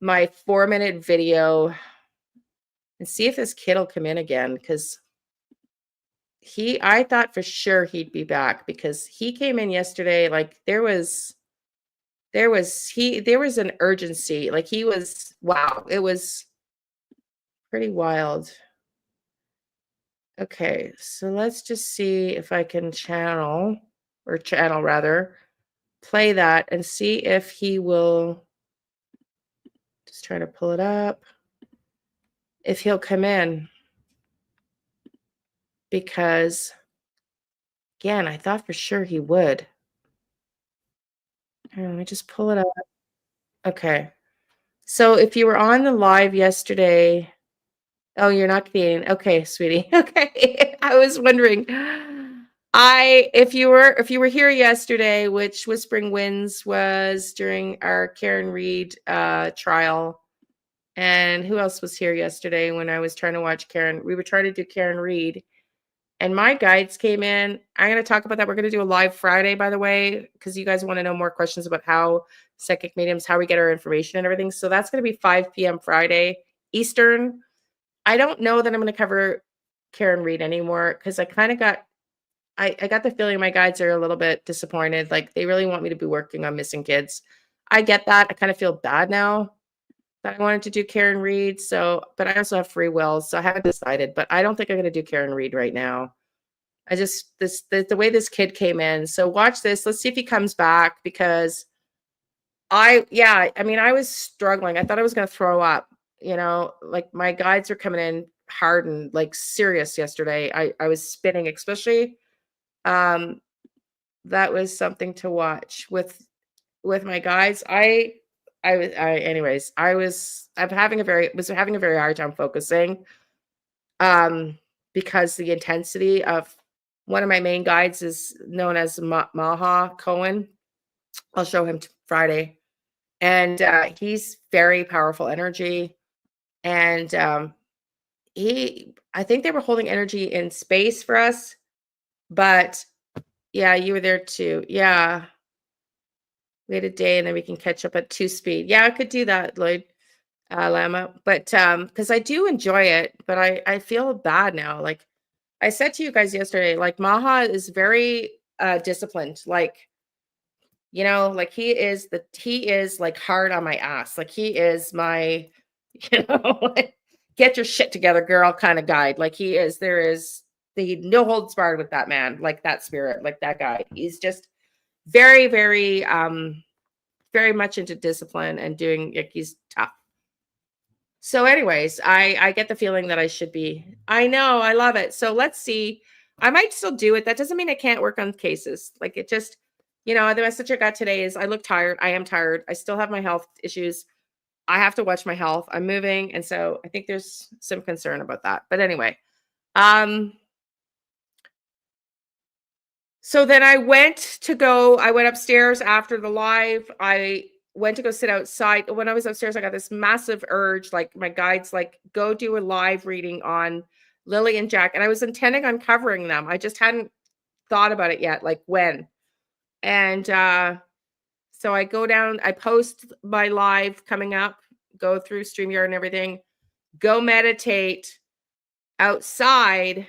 my 4-minute video and see if this kid will come in again, because I thought for sure he'd be back, because he came in yesterday. Like there was an urgency. Like wow, it was pretty wild. Okay, so let's just see if I can play that and see if he will. Just trying to pull it up. If he'll come in. Because, again, I thought for sure he would. Here, let me just pull it up. Okay. So if you were on the live yesterday, oh, you're not Canadian. Okay, sweetie. Okay. I was wondering. If you were here yesterday, which Whispering Winds was during our Karen Reed trial. And who else was here yesterday when I was trying to watch Karen? We were trying to do Karen Reed. And my guides came in. I'm going to talk about that. We're going to do a live Friday, by the way, because you guys want to know more questions about how psychic mediums, how we get our information and everything. So that's going to be 5 p.m. Friday Eastern. I don't know that I'm going to cover Karen Reed anymore, because I kind of got, I got the feeling my guides are a little bit disappointed. Like they really want me to be working on missing kids. I get that. I kind of feel bad now. But I wanted to do Karen Reed. So, but I also have free will. So I haven't decided, but I don't think I'm going to do Karen Reed right now. I just, the way this kid came in. So watch this. Let's see if he comes back, because I mean, I was struggling. I thought I was going to throw up, like my guides are coming in hard and like serious yesterday. I was spinning, especially, that was something to watch with my guides. Anyways, was having a very hard time focusing, because the intensity of one of my main guides is known as Maha Cohen. I'll show him Friday. And he's very powerful energy. And I think they were holding energy in space for us. But yeah, you were there too. Yeah. Wait a day and then we can catch up at 2 speed. Yeah, I could do that, Lloyd Lama. But because I do enjoy it, but I feel bad now. Like I said to you guys yesterday, like Maha is very disciplined. Like, like he is like hard on my ass. Like he is my, like, get your shit together, girl kind of guide. Like there is the no holds barred with that man, like that spirit, like that guy. He's just very, very, very much into discipline and doing, like, he's tough. So anyways, I get the feeling that I should be. I know, I love it. So let's see. I might still do it. That doesn't mean I can't work on cases. Like it just, the message I got today is I look tired. I am tired. I still have my health issues. I have to watch my health. I'm moving. And so I think there's some concern about that. But anyway, so then I went upstairs after the live. I went to go sit outside. When I was upstairs, I got this massive urge, like my guides, like, go do a live reading on Lily and Jack. And I was intending on covering them. I just hadn't thought about it yet, like when. And so I go down, I post my live coming up, go through StreamYard and everything, go meditate outside.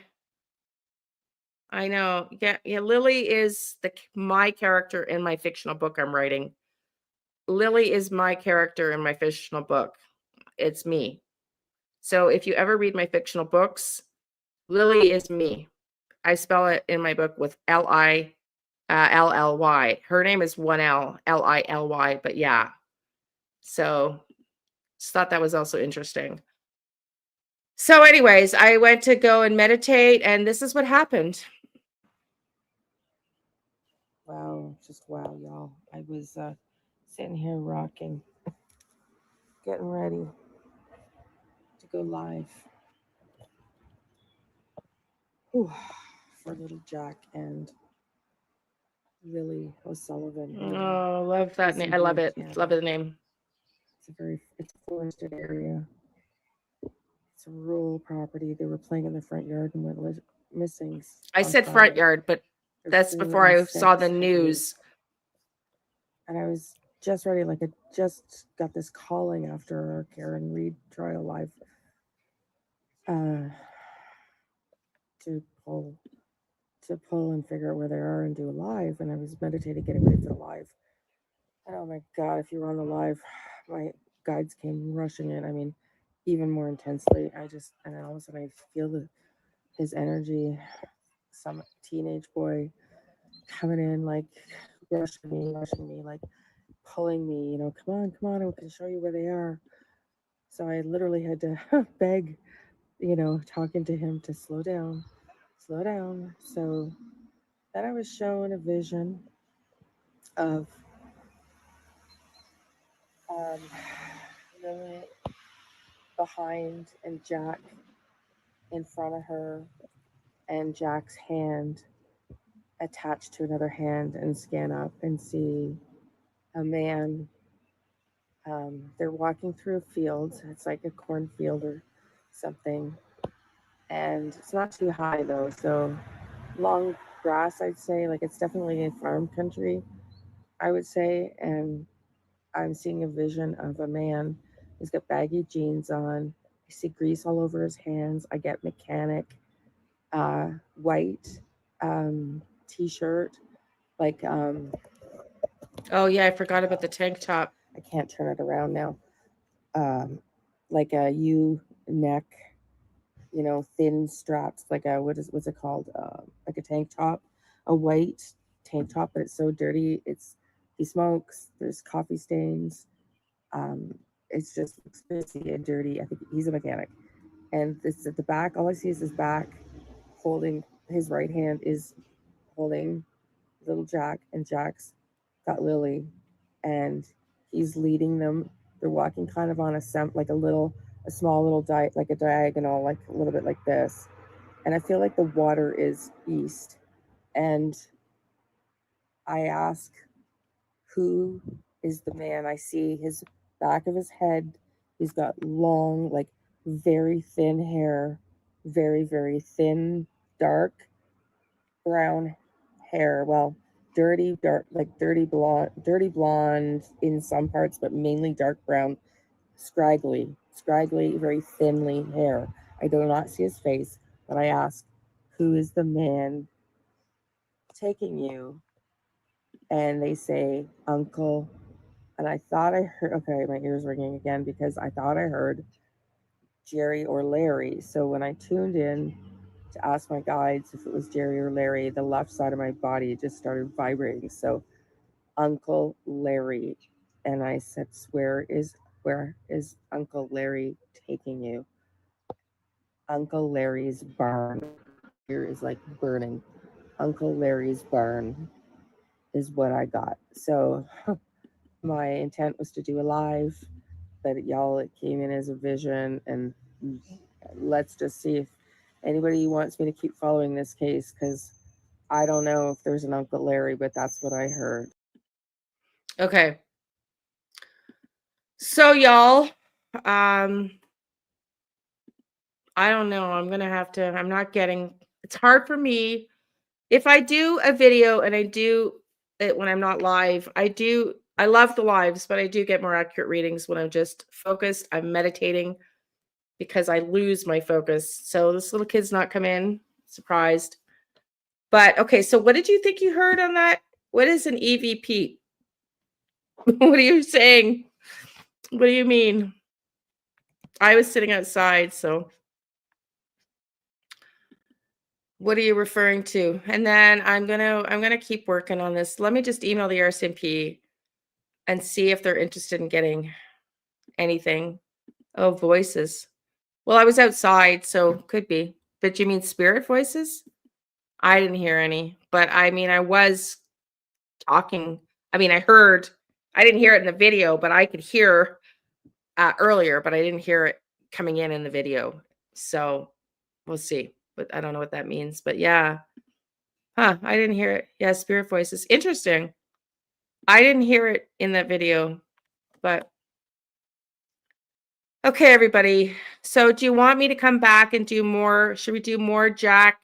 I know. Yeah. Lily is my character in my fictional book I'm writing. Lily is my character in my fictional book. It's me. So if you ever read my fictional books, Lily is me. I spell it in my book with Lilly. Her name is 1L, Lilly, but yeah. So just thought that was also interesting. So anyways, I went to go and meditate, and this is what happened. Wow, just wow, y'all. I was sitting here rocking, getting ready to go live. Whew, for little Jack and Lily Sullivan. Oh, love that name. I love it. Yeah. Love the name. It's a forested area. It's a rural property. They were playing in the front yard and went missing. I said front yard, but that's before I saw the news. And I was just ready, like I just got this calling after our Karen Reed trial live to pull and figure out where they are and do a live. And I was meditating, getting ready for the live. And oh my God, if you were on the live, my guides came rushing in. I mean, even more intensely. And then all of a sudden I feel his energy, some teenage boy coming in, like rushing me, like pulling me, come on, I can show you where they are. So I literally had to beg, talking to him to slow down. So then I was shown a vision of Lily behind and Jack in front of her, and Jack's hand attached to another hand, and scan up and see a man. They're walking through a field. It's like a cornfield or something. And it's not too high though. So long grass, I'd say. Like it's definitely a farm country, I would say. And I'm seeing a vision of a man who's got baggy jeans on. I see grease all over his hands. I get mechanic, white t-shirt. Like, oh yeah, I forgot about the tank top. I can't turn it around now. like a U neck, you know, thin straps, like a what's it called? Like a tank top, a white tank top, but it's so dirty. He smokes. There's coffee stains. It's just looks busy and dirty. I think he's a mechanic, and it's at the back. All I see is his back, holding his right hand is holding little Jack, and Jack's got Lily, and he's leading them. They're walking kind of on a small little like a diagonal, like a little bit like this. And I feel like the water is east. And I ask, who is the man? I see his back of his head. He's got long, like very thin hair, very, very thin, dark brown hair. Well, dirty blonde in some parts, but mainly dark brown, scraggly, very thinly hair. I do not see his face, but I ask, who is the man taking you? And they say, Uncle. And I thought I heard, okay, my ears ringing again because I thought I heard Jerry or Larry. So when I tuned in to ask my guides if it was Jerry or Larry, the left side of my body just started vibrating. So, Uncle Larry. And I said, where is Uncle Larry taking you? Uncle Larry's barn. Here is like burning. Uncle Larry's barn is what I got. So my intent was to do a live, but it came in as a vision, and let's just see if anybody wants me to keep following this case, because I don't know if there's an Uncle Larry, but that's what I heard. Okay. So y'all, I don't know. I'm not getting, it's hard for me. If I do a video and I do it when I'm not live, I love the lives, but I do get more accurate readings when I'm just focused. I'm meditating because I lose my focus. So this little kid's not come in, surprised. But okay, so what did you think you heard on that? What is an EVP? What are you saying? What do you mean? I was sitting outside, so what are you referring to? And then I'm gonna keep working on this. Let me just email the RCMP and see if they're interested in getting anything. Oh, voices. Well, I was outside, so could be. But you mean spirit voices? I didn't hear any, but I mean, I was talking. I mean, I didn't hear it in the video, but I could hear earlier, but I didn't hear it coming in the video. So we'll see. But I don't know what that means. But yeah. Huh, I didn't hear it. Yeah, spirit voices. Interesting. I didn't hear it in that video, but okay, everybody. So do you want me to come back and do more? Should we do more Jack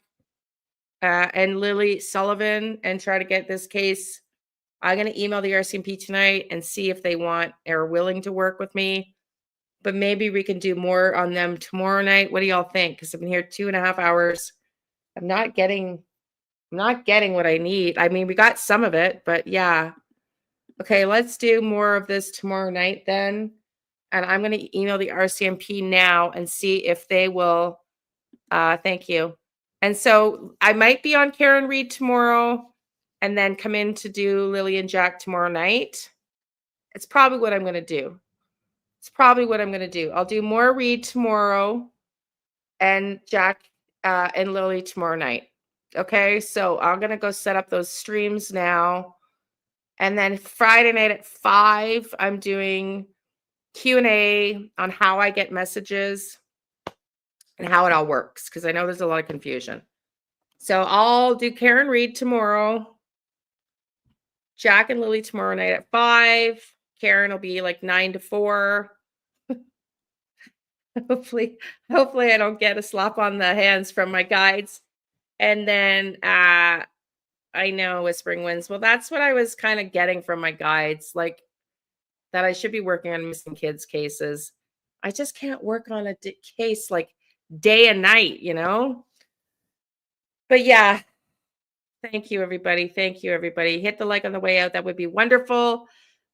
and Lily Sullivan and try to get this case? I'm going to email the RCMP tonight and see if they are willing to work with me. But maybe we can do more on them tomorrow night. What do y'all think? Because I've been here 2.5 hours. I'm not getting what I need. I mean, we got some of it, but yeah. Okay, let's do more of this tomorrow night then. And I'm going to email the RCMP now and see if they will. Thank you. And so I might be on Karen Reed tomorrow and then come in to do Lily and Jack tomorrow night. It's probably what I'm going to do. I'll do more Reed tomorrow and Jack and Lily tomorrow night. Okay, so I'm going to go set up those streams now. And then Friday night at 5, I'm doing Q&A on how I get messages and how it all works, because I know there's a lot of confusion. So I'll do Karen Reed tomorrow, Jack and Lily tomorrow night at 5. Karen will be like 9 to 4. Hopefully I don't get a slap on the hands from my guides. And then I know Whispering Winds. Well, that's what I was kind of getting from my guides, like that I should be working on missing kids cases. I just can't work on a case like day and night, you know? But yeah, thank you, everybody. Hit the like on the way out. That would be wonderful.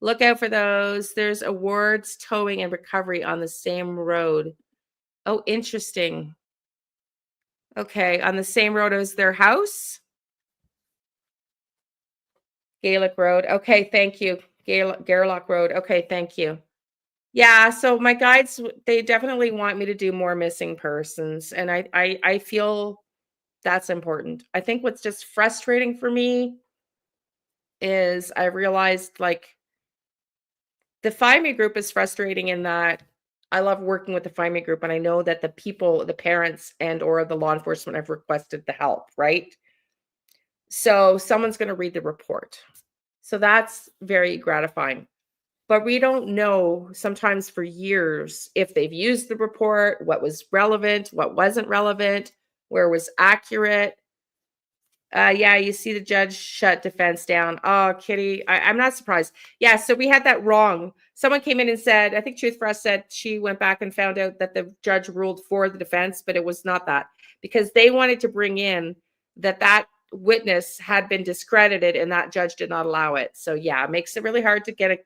Look out for those. There's awards, towing, and recovery on the same road. Oh, interesting. Okay, on the same road as their house. Gaelic Road. Okay, thank you. Gairloch Road. Okay, thank you. Yeah, so my guides, they definitely want me to do more missing persons. And I feel that's important. I think what's just frustrating for me is I realized like the Find Me group is frustrating in that I love working with the Find Me group. And I know that the people, the parents and or the law enforcement have requested the help, right? So someone's going to read the report. So that's very gratifying. But we don't know sometimes for years if they've used the report, what was relevant, what wasn't relevant, where was accurate. Yeah, you see the judge shut defense down. Oh, Kitty, I'm not surprised. Yeah, so we had that wrong. Someone came in and said, I think Truth for Us said she went back and found out that the judge ruled for the defense, but it was not that because they wanted to bring in that witness had been discredited and that judge did not allow it. So yeah, it makes it really hard to get a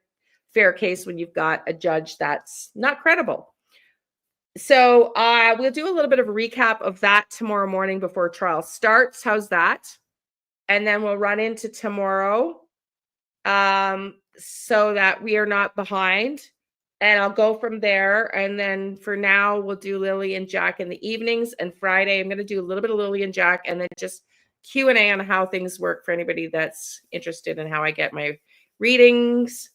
fair case when you've got a judge that's not credible. So we'll do a little bit of a recap of that tomorrow morning before trial starts. How's that? And then we'll run into tomorrow so that we are not behind. And I'll go from there. And then for now, we'll do Lily and Jack in the evenings. And Friday, I'm going to do a little bit of Lily and Jack and then just Q&A on how things work for anybody that's interested in how I get my readings.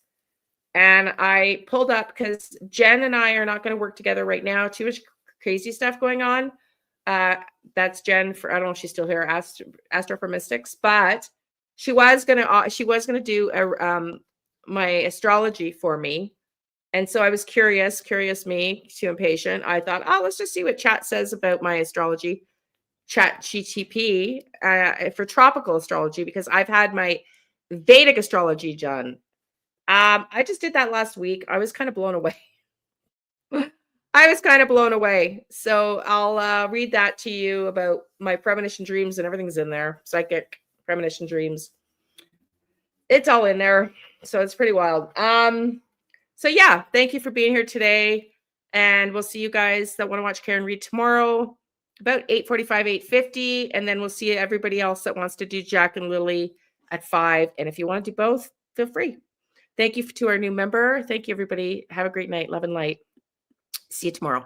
And I pulled up because Jen and I are not going to work together right now. Too much crazy stuff going on. That's Jen for, I don't know if she's still here, Astro for Mystics, but she was going to do my astrology for me. And so I was curious me, too impatient. I thought, oh, let's just see what chat says about my astrology. Chat GTP for tropical astrology, because I've had my Vedic astrology done. I just did that last week. I was kind of blown away. So I'll read that to you about my premonition dreams, and everything's in there. Psychic premonition dreams. It's all in there. So it's pretty wild. So yeah, thank you for being here today. And we'll see you guys that want to watch Karen read tomorrow about 8:45, 8:50. And then we'll see everybody else that wants to do Jack and Lily at 5. And if you want to do both, feel free. Thank you to our new member. Thank you, everybody. Have a great night. Love and light. See you tomorrow.